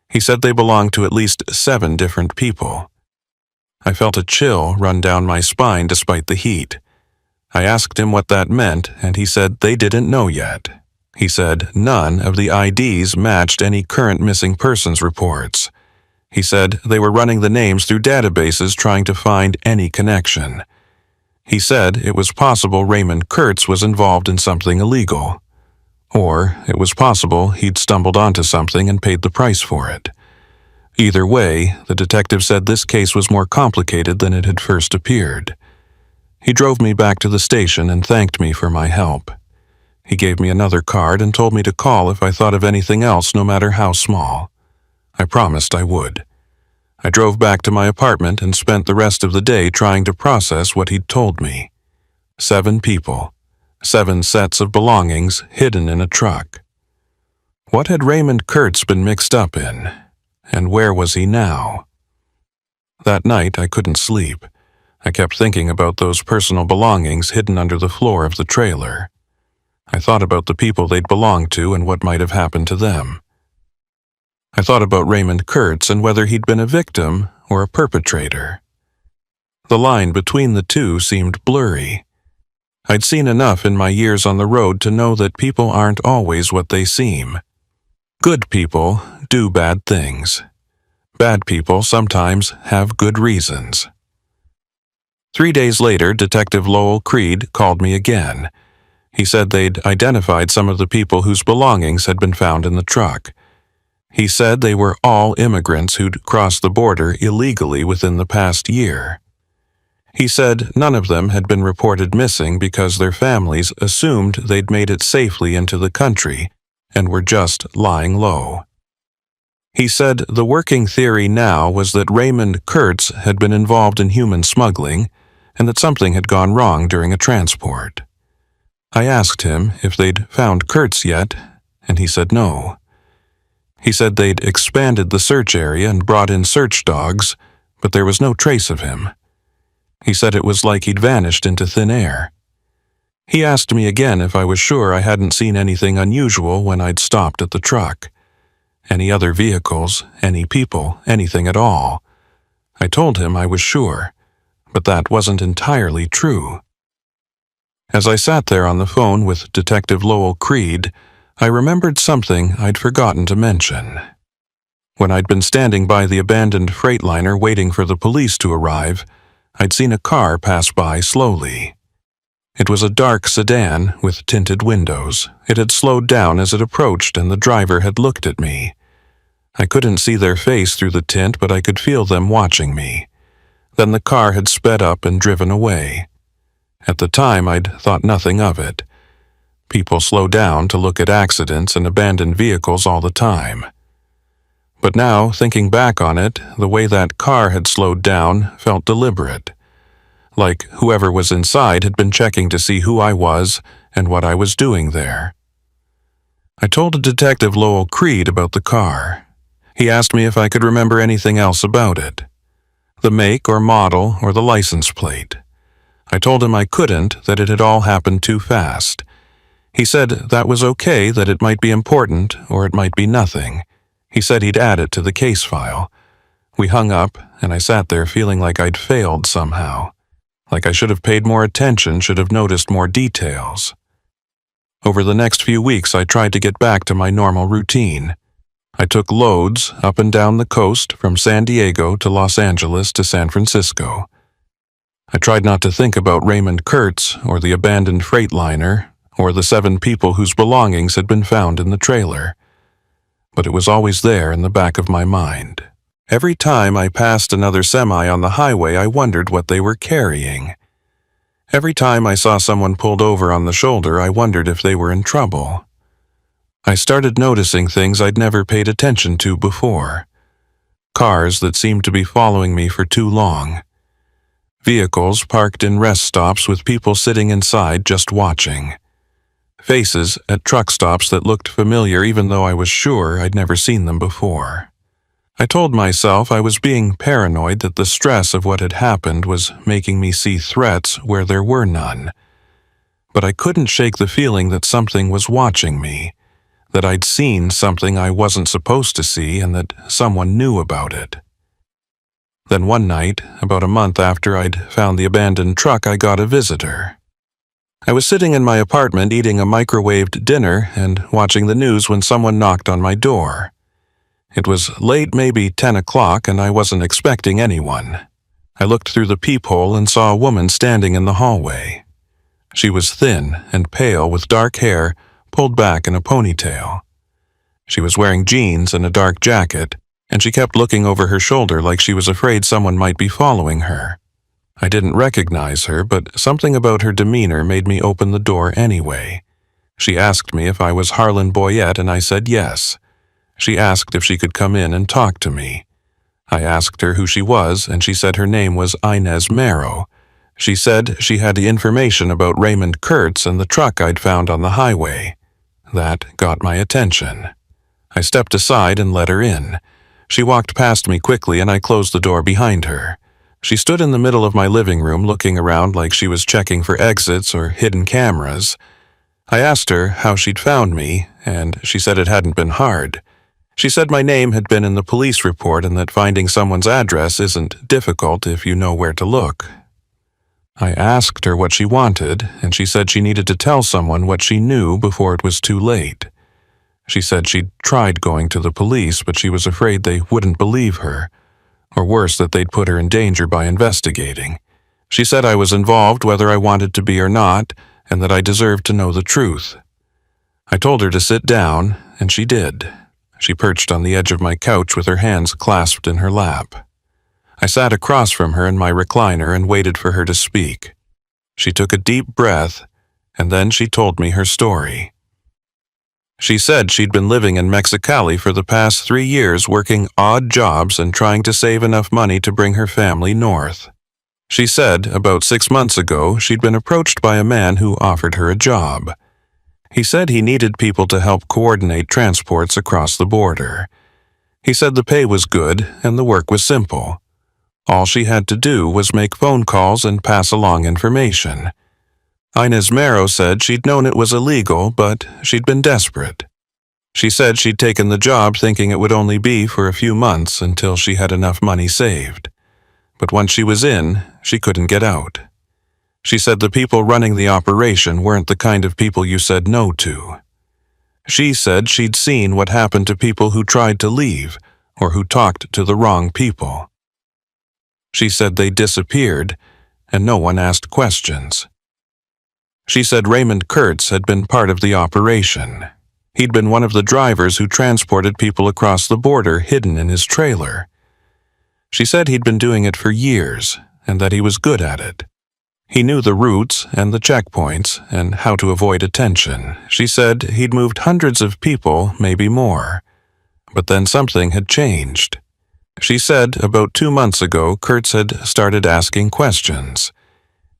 He said they belonged to at least 7 different people. I felt a chill run down my spine despite the heat. I asked him what that meant, and he said they didn't know yet. He said none of the IDs matched any current missing persons reports. He said they were running the names through databases trying to find any connection. He said it was possible Raymond Kurtz was involved in something illegal. Or it was possible he'd stumbled onto something and paid the price for it. Either way, the detective said this case was more complicated than it had first appeared. He drove me back to the station and thanked me for my help. He gave me another card and told me to call if I thought of anything else, no matter how small. I promised I would. I drove back to my apartment and spent the rest of the day trying to process what he'd told me. 7 people, 7 sets of belongings hidden in a truck. What had Raymond Kurtz been mixed up in, and where was he now? That night I couldn't sleep. I kept thinking about those personal belongings hidden under the floor of the trailer. I thought about the people they'd belonged to and what might have happened to them. I thought about Raymond Kurtz and whether he'd been a victim or a perpetrator. The line between the two seemed blurry. I'd seen enough in my years on the road to know that people aren't always what they seem. Good people do bad things. Bad people sometimes have good reasons. 3 days later, Detective Lowell Creed called me again. He said they'd identified some of the people whose belongings had been found in the truck. He said they were all immigrants who'd crossed the border illegally within the past year. He said none of them had been reported missing because their families assumed they'd made it safely into the country and were just lying low. He said the working theory now was that Raymond Kurtz had been involved in human smuggling and that something had gone wrong during a transport. I asked him if they'd found Kurtz yet, and he said no. He said they'd expanded the search area and brought in search dogs, but there was no trace of him. He said it was like he'd vanished into thin air. He asked me again if I was sure I hadn't seen anything unusual when I'd stopped at the truck. Any other vehicles, any people, anything at all. I told him I was sure, but that wasn't entirely true. As I sat there on the phone with Detective Lowell Creed, I remembered something I'd forgotten to mention. When I'd been standing by the abandoned freightliner waiting for the police to arrive, I'd seen a car pass by slowly. It was a dark sedan with tinted windows. It had slowed down as it approached and the driver had looked at me. I couldn't see their face through the tint, but I could feel them watching me. Then the car had sped up and driven away. At the time, I'd thought nothing of it. People slow down to look at accidents and abandoned vehicles all the time. But now, thinking back on it, the way that car had slowed down felt deliberate. Like whoever was inside had been checking to see who I was and what I was doing there. I told Detective Lowell Creed about the car. He asked me if I could remember anything else about it. The make or model or the license plate. I told him I couldn't, that it had all happened too fast. He said that was okay, that it might be important or it might be nothing. He said he'd add it to the case file. We hung up, and I sat there feeling like I'd failed somehow. Like I should have paid more attention, should have noticed more details. Over the next few weeks, I tried to get back to my normal routine. I took loads up and down the coast from San Diego to Los Angeles to San Francisco. I tried not to think about Raymond Kurtz or the abandoned freightliner or the 7 people whose belongings had been found in the trailer. But it was always there in the back of my mind. Every time I passed another semi on the highway, I wondered what they were carrying. Every time I saw someone pulled over on the shoulder, I wondered if they were in trouble. I started noticing things I'd never paid attention to before. Cars that seemed to be following me for too long. Vehicles parked in rest stops with people sitting inside just watching. Faces at truck stops that looked familiar even though I was sure I'd never seen them before. I told myself I was being paranoid, that the stress of what had happened was making me see threats where there were none. But I couldn't shake the feeling that something was watching me, that I'd seen something I wasn't supposed to see and that someone knew about it. Then one night, about a month after I'd found the abandoned truck, I got a visitor. I was sitting in my apartment eating a microwaved dinner and watching the news when someone knocked on my door. It was late, maybe 10 o'clock, and I wasn't expecting anyone. I looked through the peephole and saw a woman standing in the hallway. She was thin and pale with dark hair pulled back in a ponytail. She was wearing jeans and a dark jacket, and she kept looking over her shoulder like she was afraid someone might be following her. I didn't recognize her, but something about her demeanor made me open the door anyway. She asked me if I was Harlan Boyette, and I said yes. She asked if she could come in and talk to me. I asked her who she was, and she said her name was Inez Marrow. She said she had the information about Raymond Kurtz and the truck I'd found on the highway. That got my attention. I stepped aside and let her in. She walked past me quickly, and I closed the door behind her. She stood in the middle of my living room looking around like she was checking for exits or hidden cameras. I asked her how she'd found me, and she said it hadn't been hard. She said my name had been in the police report and that finding someone's address isn't difficult if you know where to look. I asked her what she wanted, and she said she needed to tell someone what she knew before it was too late. She said she'd tried going to the police, but she was afraid they wouldn't believe her, or worse, that they'd put her in danger by investigating. She said I was involved whether I wanted to be or not, and that I deserved to know the truth. I told her to sit down, and she did. She perched on the edge of my couch with her hands clasped in her lap. I sat across from her in my recliner and waited for her to speak. She took a deep breath, and then she told me her story. She said she'd been living in Mexicali for the past 3 years, working odd jobs and trying to save enough money to bring her family north. She said about 6 months ago she'd been approached by a man who offered her a job. He said he needed people to help coordinate transports across the border. He said the pay was good and the work was simple. All she had to do was make phone calls and pass along information. Inez Marrow said she'd known it was illegal, but she'd been desperate. She said she'd taken the job thinking it would only be for a few months until she had enough money saved. But once she was in, she couldn't get out. She said the people running the operation weren't the kind of people you said no to. She said she'd seen what happened to people who tried to leave or who talked to the wrong people. She said they disappeared, and no one asked questions. She said Raymond Kurtz had been part of the operation. He'd been one of the drivers who transported people across the border hidden in his trailer. She said he'd been doing it for years, and that he was good at it. He knew the routes and the checkpoints and how to avoid attention. She said he'd moved hundreds of people, maybe more. But then something had changed. She said about 2 months ago, Kurtz had started asking questions.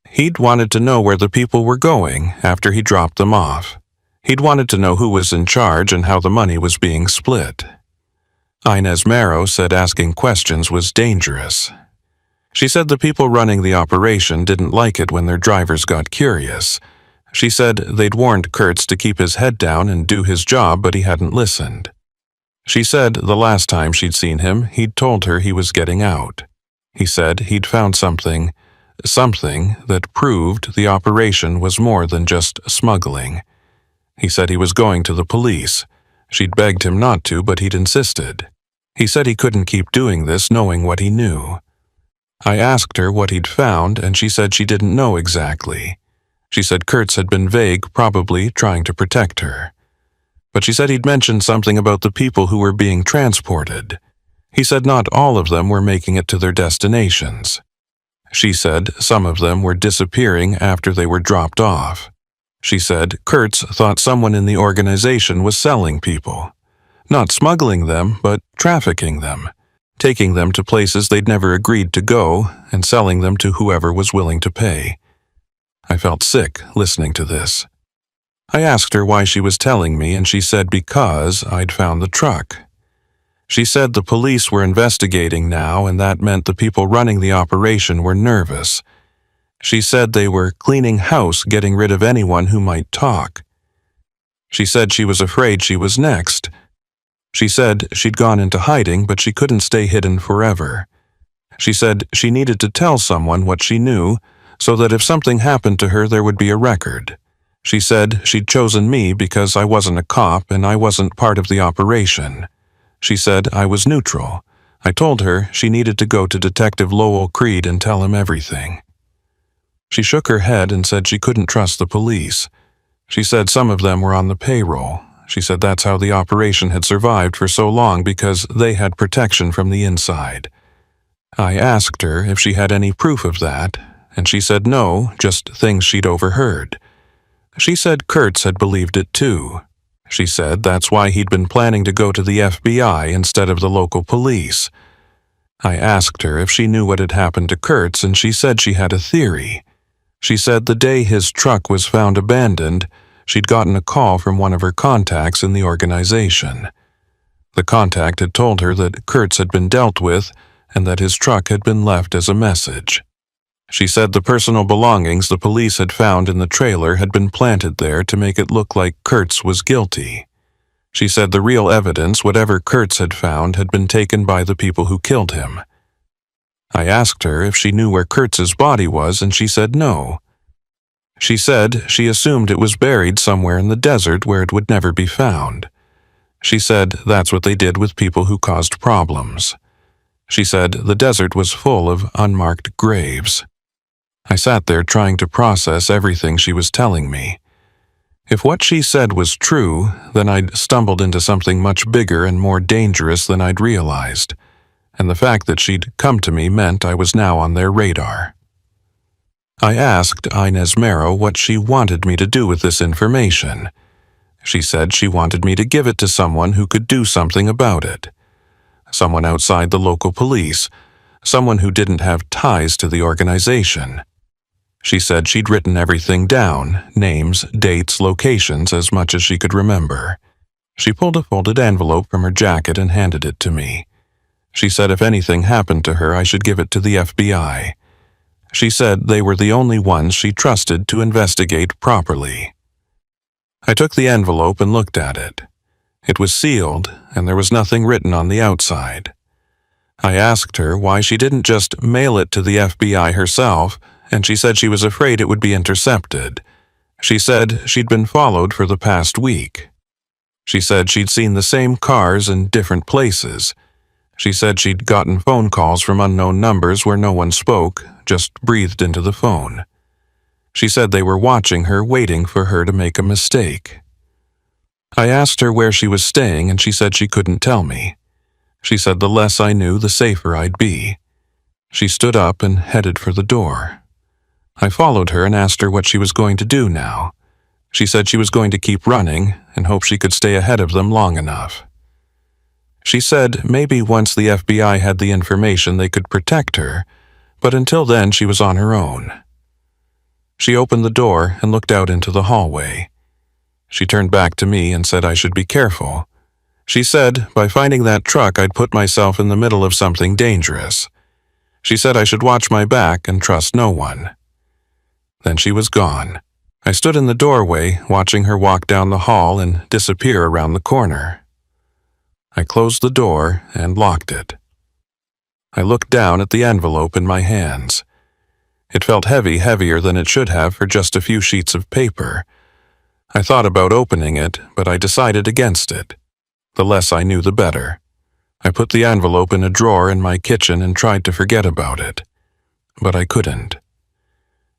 He'd wanted to know where the people were going after he dropped them off. He'd wanted to know who was in charge and how the money was being split. Inez Marrow said asking questions was dangerous. She said the people running the operation didn't like it when their drivers got curious. She said they'd warned Kurtz to keep his head down and do his job, but he hadn't listened. She said the last time she'd seen him, he'd told her he was getting out. He said he'd found something that proved the operation was more than just smuggling. He said he was going to the police. She'd begged him not to, but he'd insisted. He said he couldn't keep doing this knowing what he knew. I asked her what he'd found, and she said she didn't know exactly. She said Kurtz had been vague, probably trying to protect her. But she said he'd mentioned something about the people who were being transported. He said not all of them were making it to their destinations. She said some of them were disappearing after they were dropped off. She said Kurtz thought someone in the organization was selling people. Not smuggling them, but trafficking them, taking them to places they'd never agreed to go and selling them to whoever was willing to pay. I felt sick listening to this. I asked her why she was telling me, and she said because I'd found the truck. She said the police were investigating now, and that meant the people running the operation were nervous. She said they were cleaning house, getting rid of anyone who might talk. She said she was afraid she was next. She said she'd gone into hiding, but she couldn't stay hidden forever. She said she needed to tell someone what she knew, so that if something happened to her there would be a record. She said she'd chosen me because I wasn't a cop and I wasn't part of the operation. She said I was neutral. I told her she needed to go to Detective Lowell Creed and tell him everything. She shook her head and said she couldn't trust the police. She said some of them were on the payroll. She said that's how the operation had survived for so long, because they had protection from the inside. I asked her if she had any proof of that, and she said no, just things she'd overheard. She said Kurtz had believed it too. She said that's why he'd been planning to go to the FBI instead of the local police. I asked her if she knew what had happened to Kurtz, and she said she had a theory. She said the day his truck was found abandoned, she'd gotten a call from one of her contacts in the organization. The contact had told her that Kurtz had been dealt with and that his truck had been left as a message. She said the personal belongings the police had found in the trailer had been planted there to make it look like Kurtz was guilty. She said the real evidence, whatever Kurtz had found, had been taken by the people who killed him. I asked her if she knew where Kurtz's body was, and she said no. She said she assumed it was buried somewhere in the desert where it would never be found. She said that's what they did with people who caused problems. She said the desert was full of unmarked graves. I sat there trying to process everything she was telling me. If what she said was true, then I'd stumbled into something much bigger and more dangerous than I'd realized, and the fact that she'd come to me meant I was now on their radar. I asked Inez Mero what she wanted me to do with this information. She said she wanted me to give it to someone who could do something about it. Someone outside the local police, someone who didn't have ties to the organization. She said she'd written everything down, names, dates, locations, as much as she could remember. She pulled a folded envelope from her jacket and handed it to me. She said if anything happened to her, I should give it to the FBI. She said they were the only ones she trusted to investigate properly. I took the envelope and looked at it. It was sealed, and there was nothing written on the outside. I asked her why she didn't just mail it to the FBI herself, and she said she was afraid it would be intercepted. She said she'd been followed for the past week. She said she'd seen the same cars in different places. She said she'd gotten phone calls from unknown numbers where no one spoke, just breathed into the phone. She said they were watching her, waiting for her to make a mistake. I asked her where she was staying, and she said she couldn't tell me. She said the less I knew, the safer I'd be. She stood up and headed for the door. I followed her and asked her what she was going to do now. She said she was going to keep running and hope she could stay ahead of them long enough. She said maybe once the FBI had the information they could protect her, but until then she was on her own. She opened the door and looked out into the hallway. She turned back to me and said I should be careful. She said by finding that truck I'd put myself in the middle of something dangerous. She said I should watch my back and trust no one. Then she was gone. I stood in the doorway, watching her walk down the hall and disappear around the corner. I closed the door and locked it. I looked down at the envelope in my hands. It felt heavy, heavier than it should have for just a few sheets of paper. I thought about opening it, but I decided against it. The less I knew, the better. I put the envelope in a drawer in my kitchen and tried to forget about it. But I couldn't.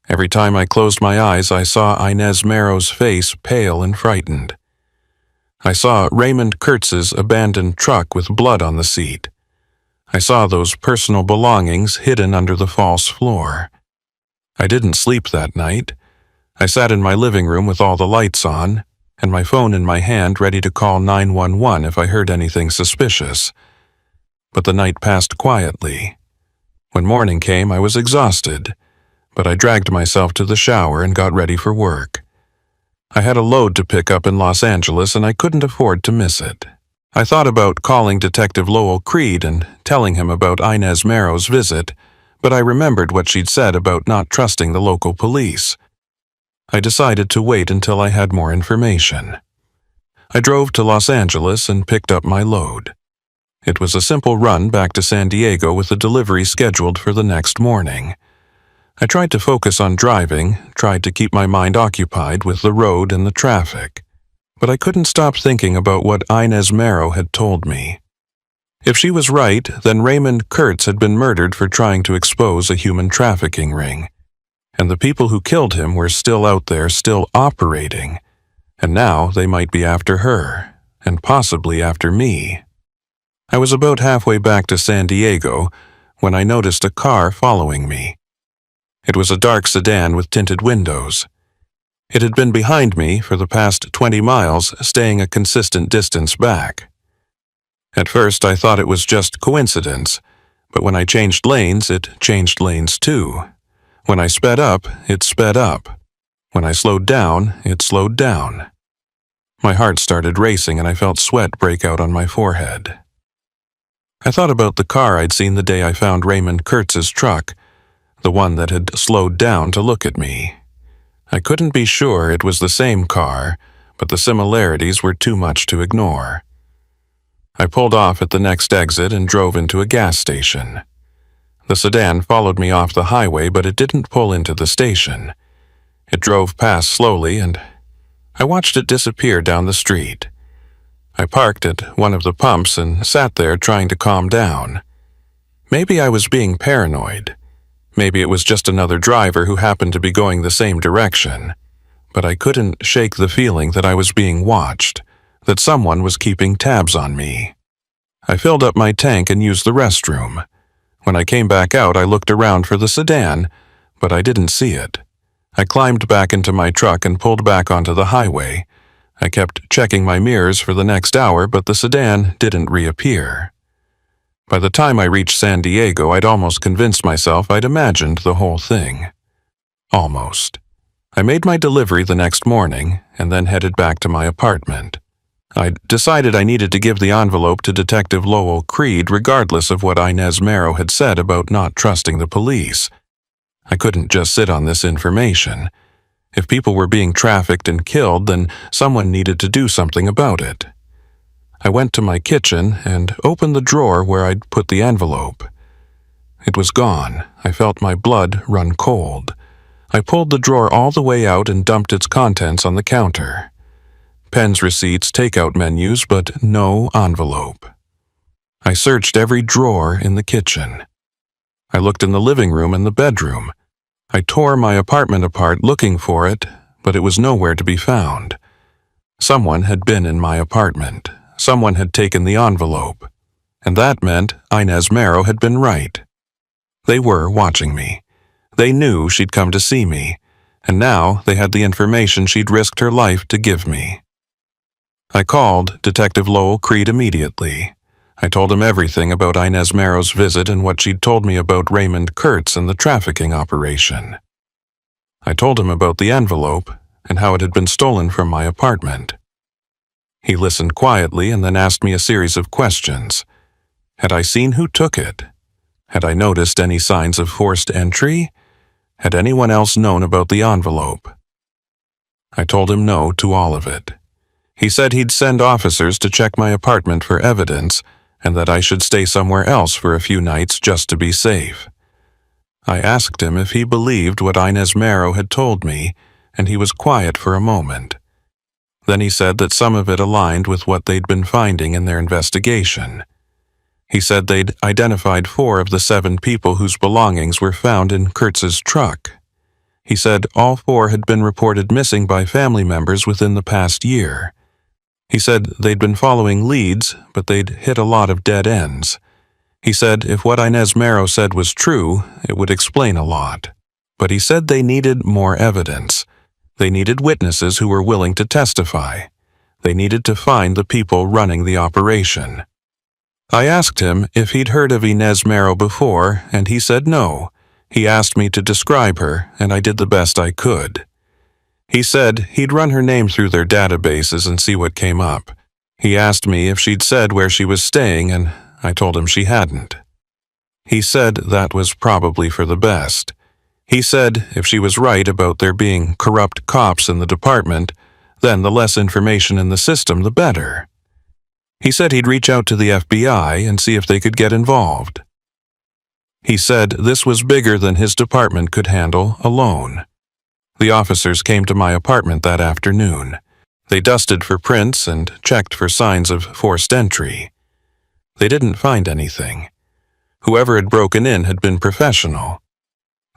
Every time I closed my eyes, I saw Inez Mero's face, pale and frightened. I saw Raymond Kurtz's abandoned truck with blood on the seat. I saw those personal belongings hidden under the false floor. I didn't sleep that night. I sat in my living room with all the lights on, and my phone in my hand ready to call 911 if I heard anything suspicious. But the night passed quietly. When morning came, I was exhausted, but I dragged myself to the shower and got ready for work. I had a load to pick up in Los Angeles, and I couldn't afford to miss it. I thought about calling Detective Lowell Creed and telling him about Inez Mero's visit, but I remembered what she'd said about not trusting the local police. I decided to wait until I had more information. I drove to Los Angeles and picked up my load. It was a simple run back to San Diego with a delivery scheduled for the next morning. I tried to focus on driving, tried to keep my mind occupied with the road and the traffic, but I couldn't stop thinking about what Inez Mero had told me. If she was right, then Raymond Kurtz had been murdered for trying to expose a human trafficking ring, and the people who killed him were still out there, still operating, and now they might be after her, and possibly after me. I was about halfway back to San Diego when I noticed a car following me. It was a dark sedan with tinted windows. It had been behind me for the past 20 miles, staying a consistent distance back. At first, I thought it was just coincidence, but when I changed lanes, it changed lanes too. When I sped up, it sped up. When I slowed down, it slowed down. My heart started racing and I felt sweat break out on my forehead. I thought about the car I'd seen the day I found Raymond Kurtz's truck, the one that had slowed down to look at me. I couldn't be sure it was the same car, but the similarities were too much to ignore. I pulled off at the next exit and drove into a gas station. The sedan followed me off the highway, but it didn't pull into the station. It drove past slowly, and I watched it disappear down the street. I parked at one of the pumps and sat there trying to calm down. Maybe I was being paranoid. Maybe it was just another driver who happened to be going the same direction. But I couldn't shake the feeling that I was being watched, that someone was keeping tabs on me. I filled up my tank and used the restroom. When I came back out, I looked around for the sedan, but I didn't see it. I climbed back into my truck and pulled back onto the highway. I kept checking my mirrors for the next hour, but the sedan didn't reappear. By the time I reached San Diego, I'd almost convinced myself I'd imagined the whole thing. Almost. I made my delivery the next morning and then headed back to my apartment. I'd decided I needed to give the envelope to Detective Lowell Creed regardless of what Inez Marrow had said about not trusting the police. I couldn't just sit on this information. If people were being trafficked and killed, then someone needed to do something about it. I went to my kitchen and opened the drawer where I'd put the envelope. It was gone. I felt my blood run cold. I pulled the drawer all the way out and dumped its contents on the counter. Pens, receipts, takeout menus, but no envelope. I searched every drawer in the kitchen. I looked in the living room and the bedroom. I tore my apartment apart looking for it, but it was nowhere to be found. Someone had been in my apartment. Someone had taken the envelope. And that meant Inez Marrow had been right. They were watching me. They knew she'd come to see me, and now they had the information she'd risked her life to give me. I called Detective Lowell Creed immediately. I told him everything about Inez Marrow's visit and what she'd told me about Raymond Kurtz and the trafficking operation. I told him about the envelope and how it had been stolen from my apartment. He listened quietly and then asked me a series of questions. Had I seen who took it? Had I noticed any signs of forced entry? Had anyone else known about the envelope? I told him no to all of it. He said he'd send officers to check my apartment for evidence and that I should stay somewhere else for a few nights just to be safe. I asked him if he believed what Inez Marrow had told me, and he was quiet for a moment. Then he said that some of it aligned with what they'd been finding in their investigation. He said they'd identified 4 of the 7 people whose belongings were found in Kurtz's truck. He said all 4 had been reported missing by family members within the past year. He said they'd been following leads, but they'd hit a lot of dead ends. He said if what Inez Marrow said was true, it would explain a lot. But he said they needed more evidence. They needed witnesses who were willing to testify. They needed to find the people running the operation. I asked him if he'd heard of Inez Marrow before, and he said no. He asked me to describe her, and I did the best I could. He said he'd run her name through their databases and see what came up. He asked me if she'd said where she was staying, and I told him she hadn't. He said that was probably for the best. He said if she was right about there being corrupt cops in the department, then the less information in the system, the better. He said he'd reach out to the FBI and see if they could get involved. He said this was bigger than his department could handle alone. The officers came to my apartment that afternoon. They dusted for prints and checked for signs of forced entry. They didn't find anything. Whoever had broken in had been professional.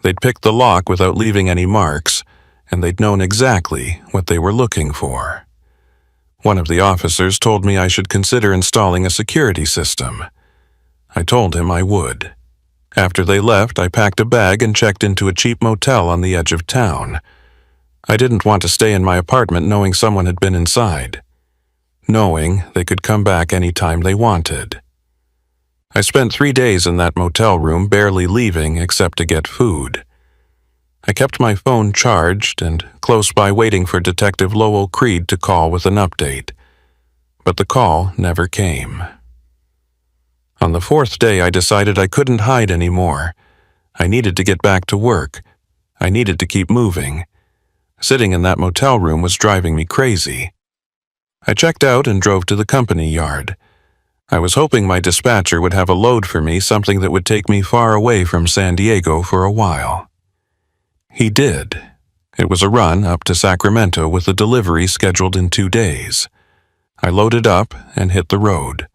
They'd picked the lock without leaving any marks, and they'd known exactly what they were looking for. One of the officers told me I should consider installing a security system. I told him I would. After they left, I packed a bag and checked into a cheap motel on the edge of town. I didn't want to stay in my apartment knowing someone had been inside, knowing they could come back any time they wanted. I spent 3 days in that motel room, barely leaving except to get food. I kept my phone charged and close by waiting for Detective Lowell Creed to call with an update, but the call never came. On the 4th day, I decided I couldn't hide anymore. I needed to get back to work. I needed to keep moving. Sitting in that motel room was driving me crazy. I checked out and drove to the company yard. I was hoping my dispatcher would have a load for me, something that would take me far away from San Diego for a while. He did. It was a run up to Sacramento with a delivery scheduled in 2 days. I loaded up and hit the road.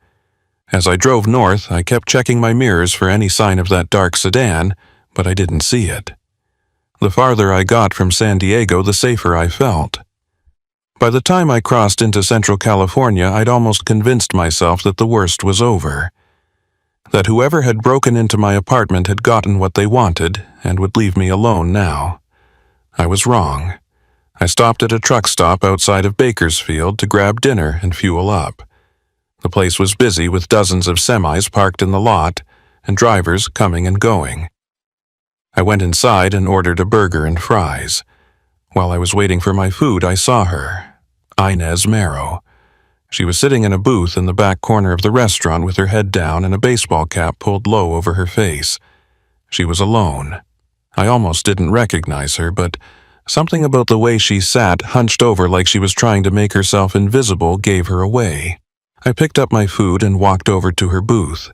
As I drove north, I kept checking my mirrors for any sign of that dark sedan, but I didn't see it. The farther I got from San Diego, the safer I felt. By the time I crossed into Central California, I'd almost convinced myself that the worst was over. That whoever had broken into my apartment had gotten what they wanted and would leave me alone now. I was wrong. I stopped at a truck stop outside of Bakersfield to grab dinner and fuel up. The place was busy with dozens of semis parked in the lot and drivers coming and going. I went inside and ordered a burger and fries. While I was waiting for my food, I saw her, Inez Marrow. She was sitting in a booth in the back corner of the restaurant with her head down and a baseball cap pulled low over her face. She was alone. I almost didn't recognize her, but something about the way she sat, hunched over like she was trying to make herself invisible, gave her away. I picked up my food and walked over to her booth.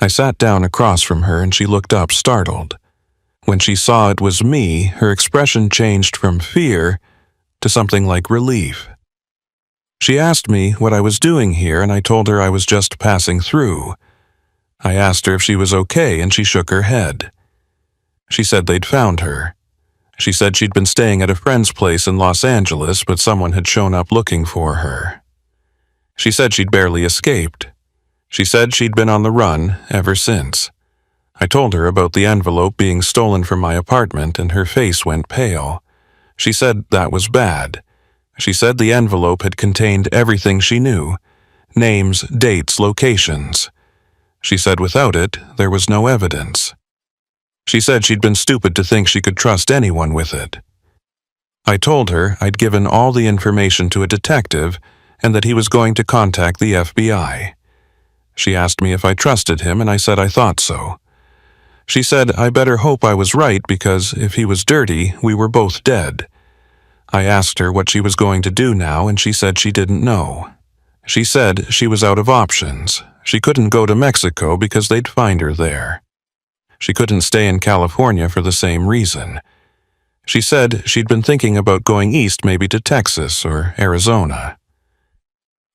I sat down across from her and she looked up, startled. When she saw it was me, her expression changed from fear to something like relief. She asked me what I was doing here, and I told her I was just passing through. I asked her if she was okay, and she shook her head. She said they'd found her. She said she'd been staying at a friend's place in Los Angeles, but someone had shown up looking for her. She said she'd barely escaped. She said she'd been on the run ever since. I told her about the envelope being stolen from my apartment, and her face went pale. She said that was bad. She said the envelope had contained everything she knew: names, dates, locations. She said without it, there was no evidence. She said she'd been stupid to think she could trust anyone with it. I told her I'd given all the information to a detective and that he was going to contact the FBI. She asked me if I trusted him, and I said I thought so. She said I better hope I was right because if he was dirty, we were both dead. I asked her what she was going to do now, and she said she didn't know. She said she was out of options. She couldn't go to Mexico because they'd find her there. She couldn't stay in California for the same reason. She said she'd been thinking about going east, maybe to Texas or Arizona.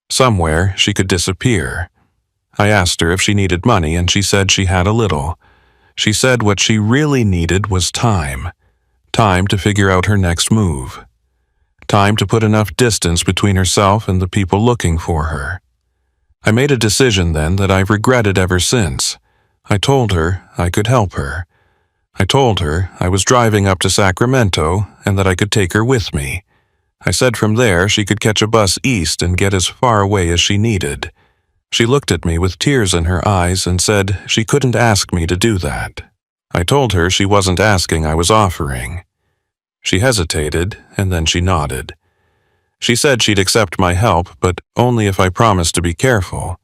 Somewhere she could disappear. I asked her if she needed money, and she said she had a little. She said what she really needed was time. Time to figure out her next move. Time to put enough distance between herself and the people looking for her. I made a decision then that I've regretted ever since. I told her I could help her. I told her I was driving up to Sacramento and that I could take her with me. I said from there she could catch a bus east and get as far away as she needed. She looked at me with tears in her eyes and said she couldn't ask me to do that. I told her she wasn't asking, I was offering. She hesitated, and then she nodded. She said she'd accept my help, but only if I promised to be careful.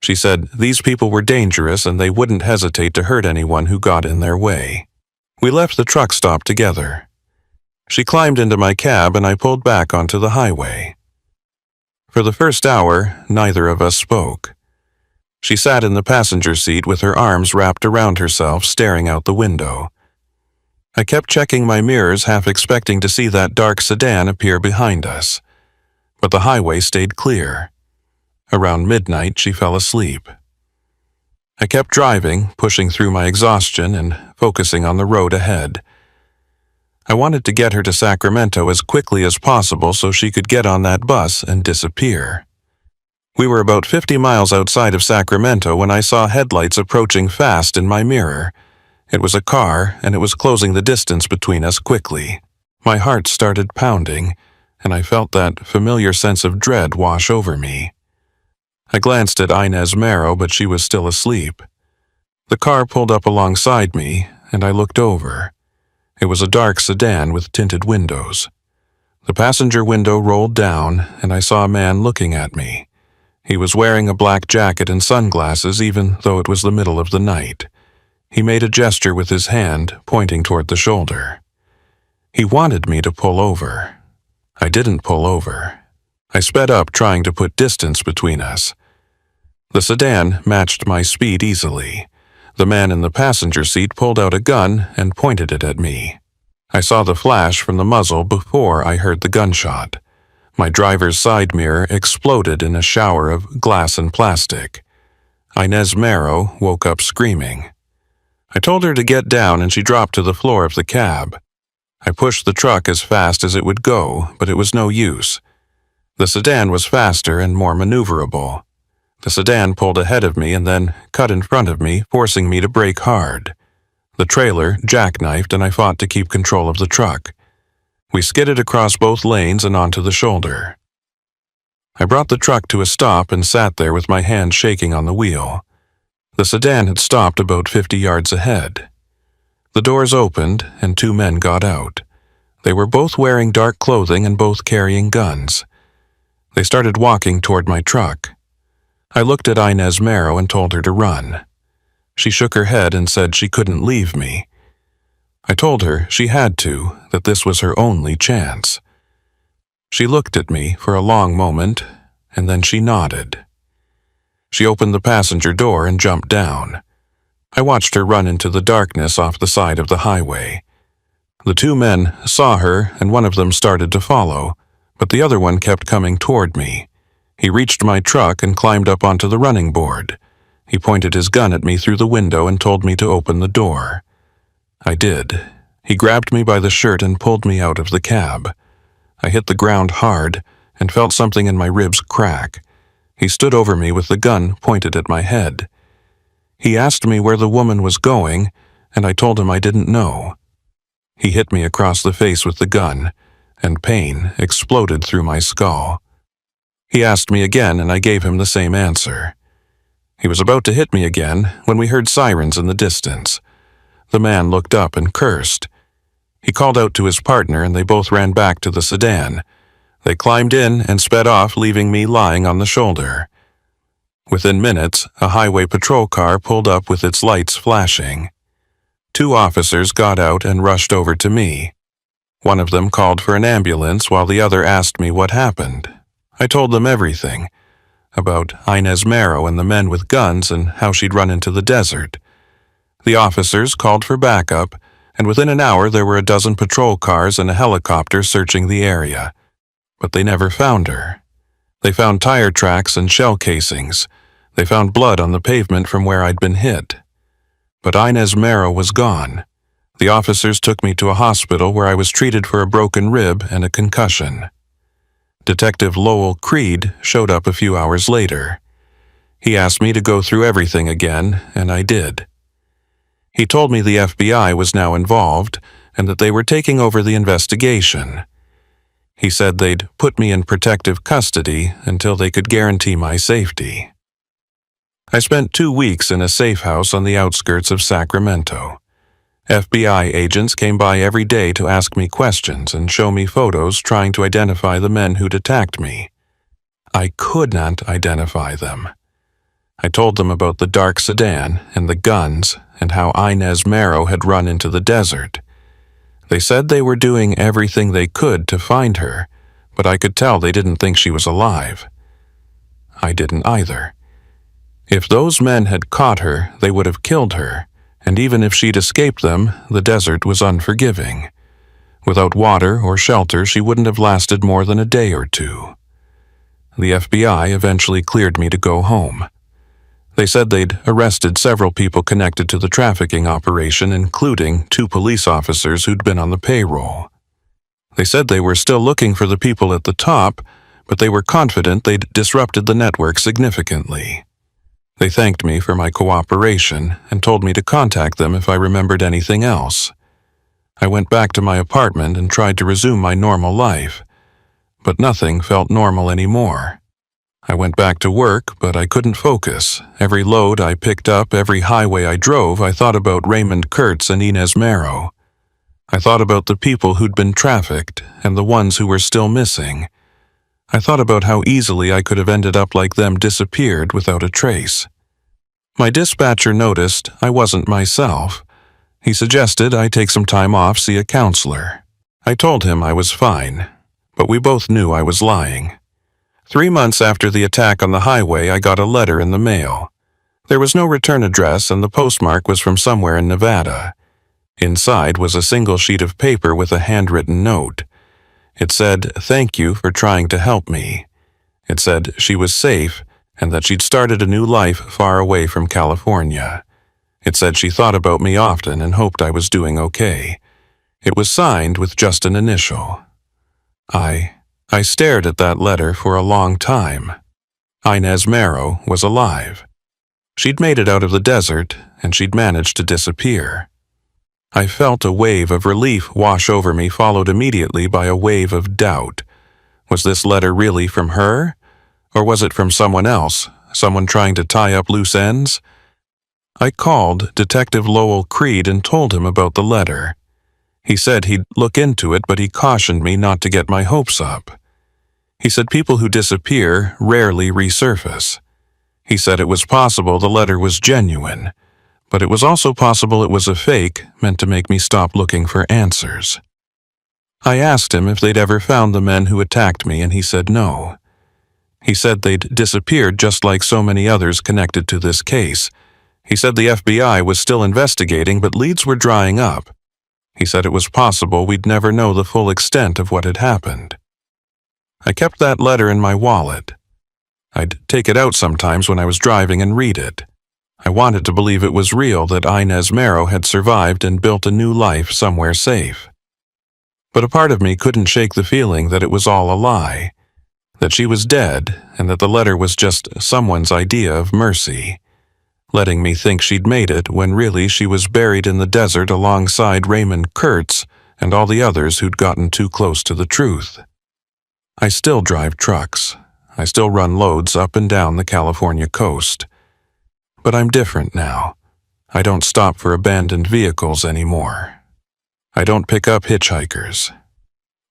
She said these people were dangerous and they wouldn't hesitate to hurt anyone who got in their way. We left the truck stop together. She climbed into my cab and I pulled back onto the highway. For the first hour, neither of us spoke. She sat in the passenger seat with her arms wrapped around herself, staring out the window. I kept checking my mirrors, half expecting to see that dark sedan appear behind us. But the highway stayed clear. Around midnight, she fell asleep. I kept driving, pushing through my exhaustion and focusing on the road ahead. I wanted to get her to Sacramento as quickly as possible so she could get on that bus and disappear. We were about 50 miles outside of Sacramento when I saw headlights approaching fast in my mirror. It was a car, and it was closing the distance between us quickly. My heart started pounding, and I felt that familiar sense of dread wash over me. I glanced at Inez Marrow, but she was still asleep. The car pulled up alongside me, and I looked over. It was a dark sedan with tinted windows. The passenger window rolled down, and I saw a man looking at me. He was wearing a black jacket and sunglasses, even though it was the middle of the night. He made a gesture with his hand, pointing toward the shoulder. He wanted me to pull over. I didn't pull over. I sped up, trying to put distance between us. The sedan matched my speed easily. The man in the passenger seat pulled out a gun and pointed it at me. I saw the flash from the muzzle before I heard the gunshot. My driver's side mirror exploded in a shower of glass and plastic. Inez Marrow woke up screaming. I told her to get down, and she dropped to the floor of the cab. I pushed the truck as fast as it would go, but it was no use. The sedan was faster and more maneuverable. The sedan pulled ahead of me and then cut in front of me, forcing me to brake hard. The trailer jackknifed, and I fought to keep control of the truck. We skidded across both lanes and onto the shoulder. I brought the truck to a stop and sat there with my hand shaking on the wheel. The sedan had stopped about 50 yards ahead. The doors opened, and two men got out. They were both wearing dark clothing and both carrying guns. They started walking toward my truck. I looked at Inez Marrow and told her to run. She shook her head and said she couldn't leave me. I told her she had to, that this was her only chance. She looked at me for a long moment, and then she nodded. She opened the passenger door and jumped down. I watched her run into the darkness off the side of the highway. The two men saw her, and one of them started to follow, but the other one kept coming toward me. He reached my truck and climbed up onto the running board. He pointed his gun at me through the window and told me to open the door. I did. He grabbed me by the shirt and pulled me out of the cab. I hit the ground hard and felt something in my ribs crack. He stood over me with the gun pointed at my head. He asked me where the woman was going, and I told him I didn't know. He hit me across the face with the gun, and pain exploded through my skull. He asked me again, and I gave him the same answer. He was about to hit me again when we heard sirens in the distance. The man looked up and cursed. He called out to his partner, and they both ran back to the sedan. They climbed in and sped off, leaving me lying on the shoulder. Within minutes, a highway patrol car pulled up with its lights flashing. Two officers got out and rushed over to me. One of them called for an ambulance while the other asked me what happened. I told them everything, about Inez Marrow and the men with guns and how she'd run into the desert. The officers called for backup, and within an hour there were a dozen patrol cars and a helicopter searching the area. But they never found her. They found tire tracks and shell casings. They found blood on the pavement from where I'd been hit. But Inez Marrow was gone. The officers took me to a hospital where I was treated for a broken rib and a concussion. Detective Lowell Creed showed up a few hours later. He asked me to go through everything again, and I did. He told me the FBI was now involved and that they were taking over the investigation. He said they'd put me in protective custody until they could guarantee my safety. I spent 2 weeks in a safe house on the outskirts of Sacramento. FBI agents came by every day to ask me questions and show me photos trying to identify the men who'd attacked me. I could not identify them. I told them about the dark sedan and the guns and how Inez Marrow had run into the desert. They said they were doing everything they could to find her, but I could tell they didn't think she was alive. I didn't either. If those men had caught her, they would have killed her, and even if she'd escaped them, the desert was unforgiving. Without water or shelter, she wouldn't have lasted more than a day or two. The FBI eventually cleared me to go home. They said they'd arrested several people connected to the trafficking operation, including 2 police officers who'd been on the payroll. They said they were still looking for the people at the top, but they were confident they'd disrupted the network significantly. They thanked me for my cooperation and told me to contact them if I remembered anything else. I went back to my apartment and tried to resume my normal life, but nothing felt normal anymore. I went back to work, but I couldn't focus. Every load I picked up, every highway I drove, I thought about Raymond Kurtz and Inez Marrow. I thought about the people who'd been trafficked and the ones who were still missing. I thought about how easily I could have ended up like them, disappeared without a trace. My dispatcher noticed I wasn't myself. He suggested I take some time off, see a counselor. I told him I was fine, but we both knew I was lying. 3 months after the attack on the highway, I got a letter in the mail. There was no return address and the postmark was from somewhere in Nevada. Inside was a single sheet of paper with a handwritten note. It said, "Thank you for trying to help me." It said she was safe and that she'd started a new life far away from California. It said she thought about me often and hoped I was doing okay. It was signed with just an initial. I stared at that letter for a long time. Inez Marrow was alive. She'd made it out of the desert, and she'd managed to disappear. I felt a wave of relief wash over me, followed immediately by a wave of doubt. Was this letter really from her? Or was it from someone else, someone trying to tie up loose ends? I called Detective Lowell Creed and told him about the letter. He said he'd look into it, but he cautioned me not to get my hopes up. He said people who disappear rarely resurface. He said it was possible the letter was genuine, but it was also possible it was a fake meant to make me stop looking for answers. I asked him if they'd ever found the men who attacked me, and he said no. He said they'd disappeared just like so many others connected to this case. He said the FBI was still investigating, but leads were drying up. He said it was possible we'd never know the full extent of what had happened. I kept that letter in my wallet. I'd take it out sometimes when I was driving and read it. I wanted to believe it was real, that Inez Marrow had survived and built a new life somewhere safe. But a part of me couldn't shake the feeling that it was all a lie, that she was dead and that the letter was just someone's idea of mercy, letting me think she'd made it when really she was buried in the desert alongside Raymond Kurtz and all the others who'd gotten too close to the truth. I still drive trucks. I still run loads up and down the California coast. But I'm different now. I don't stop for abandoned vehicles anymore. I don't pick up hitchhikers.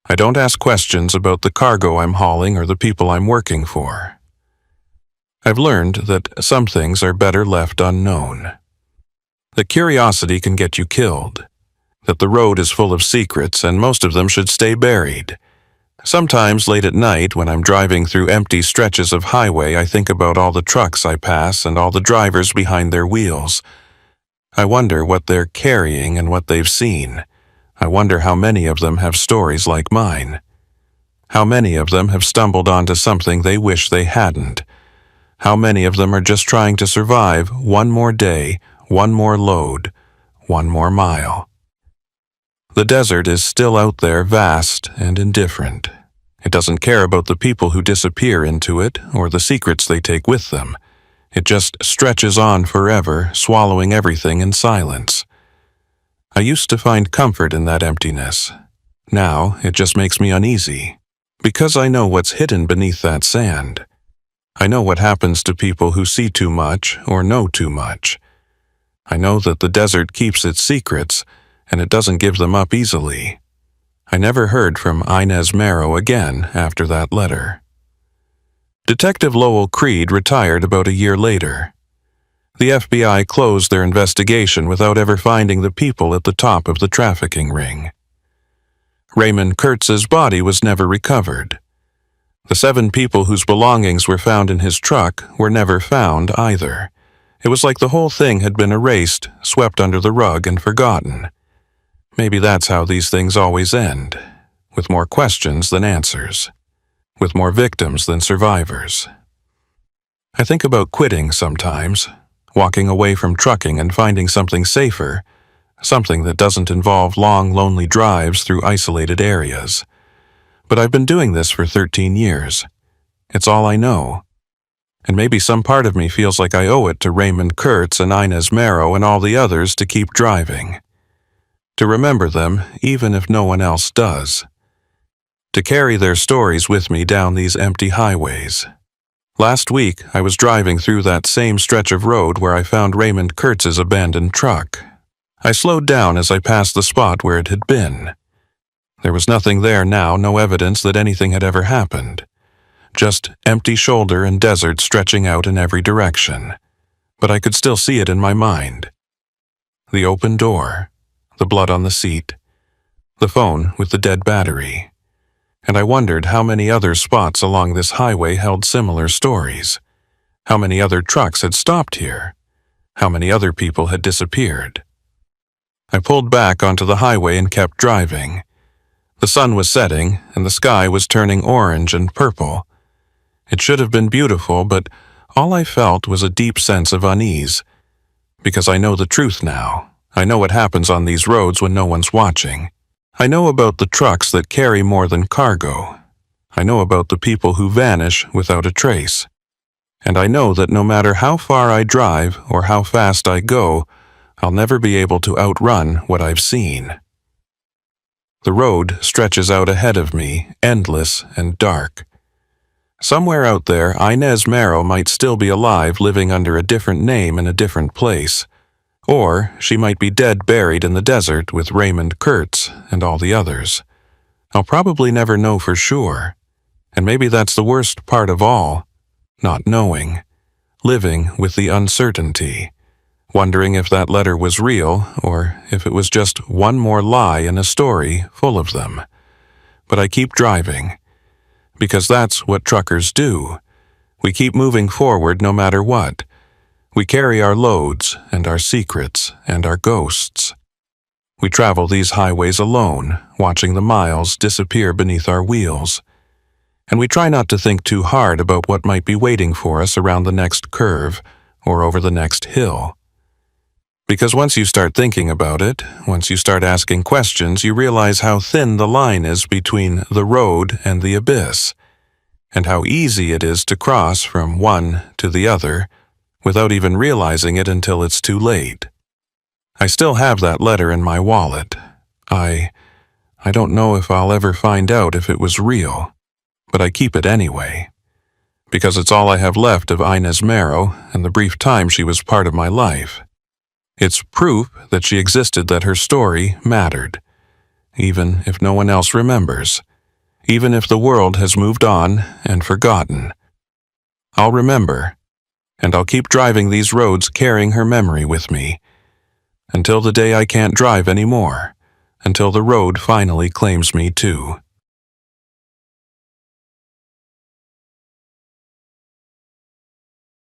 I don't ask questions about the cargo I'm hauling or the people I'm working for. I've learned that some things are better left unknown. That curiosity can get you killed. That the road is full of secrets and most of them should stay buried. Sometimes late at night when I'm driving through empty stretches of highway, I think about all the trucks I pass and all the drivers behind their wheels. I wonder what they're carrying and what they've seen. I wonder how many of them have stories like mine. How many of them have stumbled onto something they wish they hadn't. How many of them are just trying to survive one more day, one more load, one more mile. The desert is still out there, vast and indifferent. It doesn't care about the people who disappear into it or the secrets they take with them. It just stretches on forever, swallowing everything in silence. I used to find comfort in that emptiness. Now it just makes me uneasy, because I know what's hidden beneath that sand. I know what happens to people who see too much or know too much. I know that the desert keeps its secrets, and it doesn't give them up easily. I never heard from Inez Marrow again after that letter. Detective Lowell Creed retired about a year later. The FBI closed their investigation without ever finding the people at the top of the trafficking ring. Raymond Kurtz's body was never recovered. The 7 people whose belongings were found in his truck were never found either. It was like the whole thing had been erased, swept under the rug, and forgotten. Maybe that's how these things always end, with more questions than answers, with more victims than survivors. I think about quitting sometimes, walking away from trucking and finding something safer, something that doesn't involve long, lonely drives through isolated areas. But I've been doing this for 13 years. It's all I know. And maybe some part of me feels like I owe it to Raymond Kurtz and Inez Marrow and all the others to keep driving. to remember them even if no one else does, to carry their stories with me down these empty highways. Last week, I was driving through that same stretch of road where I found Raymond Kurtz's abandoned truck. I slowed down as I passed the spot where it had been. There was nothing there now, no evidence that anything had ever happened. Just empty shoulder and desert stretching out in every direction. But I could still see it in my mind. The open door, the blood on the seat, the phone with the dead battery. And I wondered how many other spots along this highway held similar stories. How many other trucks had stopped here? How many other people had disappeared? I pulled back onto the highway and kept driving. The sun was setting, and the sky was turning orange and purple. It should have been beautiful, but all I felt was a deep sense of unease. Because I know the truth now. I know what happens on these roads when no one's watching. I know about the trucks that carry more than cargo. I know about the people who vanish without a trace. And I know that no matter how far I drive or how fast I go, I'll never be able to outrun what I've seen. The road stretches out ahead of me, endless and dark. Somewhere out there, Inez Marrow might still be alive, living under a different name in a different place. Or she might be dead, buried in the desert with Raymond Kurtz and all the others. I'll probably never know for sure. And maybe that's the worst part of all, not knowing. Living with the uncertainty. Wondering if that letter was real, or if it was just one more lie in a story full of them. But I keep driving. Because that's what truckers do. We keep moving forward no matter what. We carry our loads and our secrets and our ghosts. We travel these highways alone, watching the miles disappear beneath our wheels. And we try not to think too hard about what might be waiting for us around the next curve or over the next hill. Because once you start thinking about it, once you start asking questions, you realize how thin the line is between the road and the abyss, and how easy it is to cross from one to the other without even realizing it until it's too late. I still have that letter in my wallet. I don't know if I'll ever find out if it was real, but I keep it anyway. Because it's all I have left of Inez Marrow and the brief time she was part of my life. It's proof that she existed, that her story mattered, even if no one else remembers, even if the world has moved on and forgotten. I'll remember, and I'll keep driving these roads carrying her memory with me, until the day I can't drive anymore, until the road finally claims me too.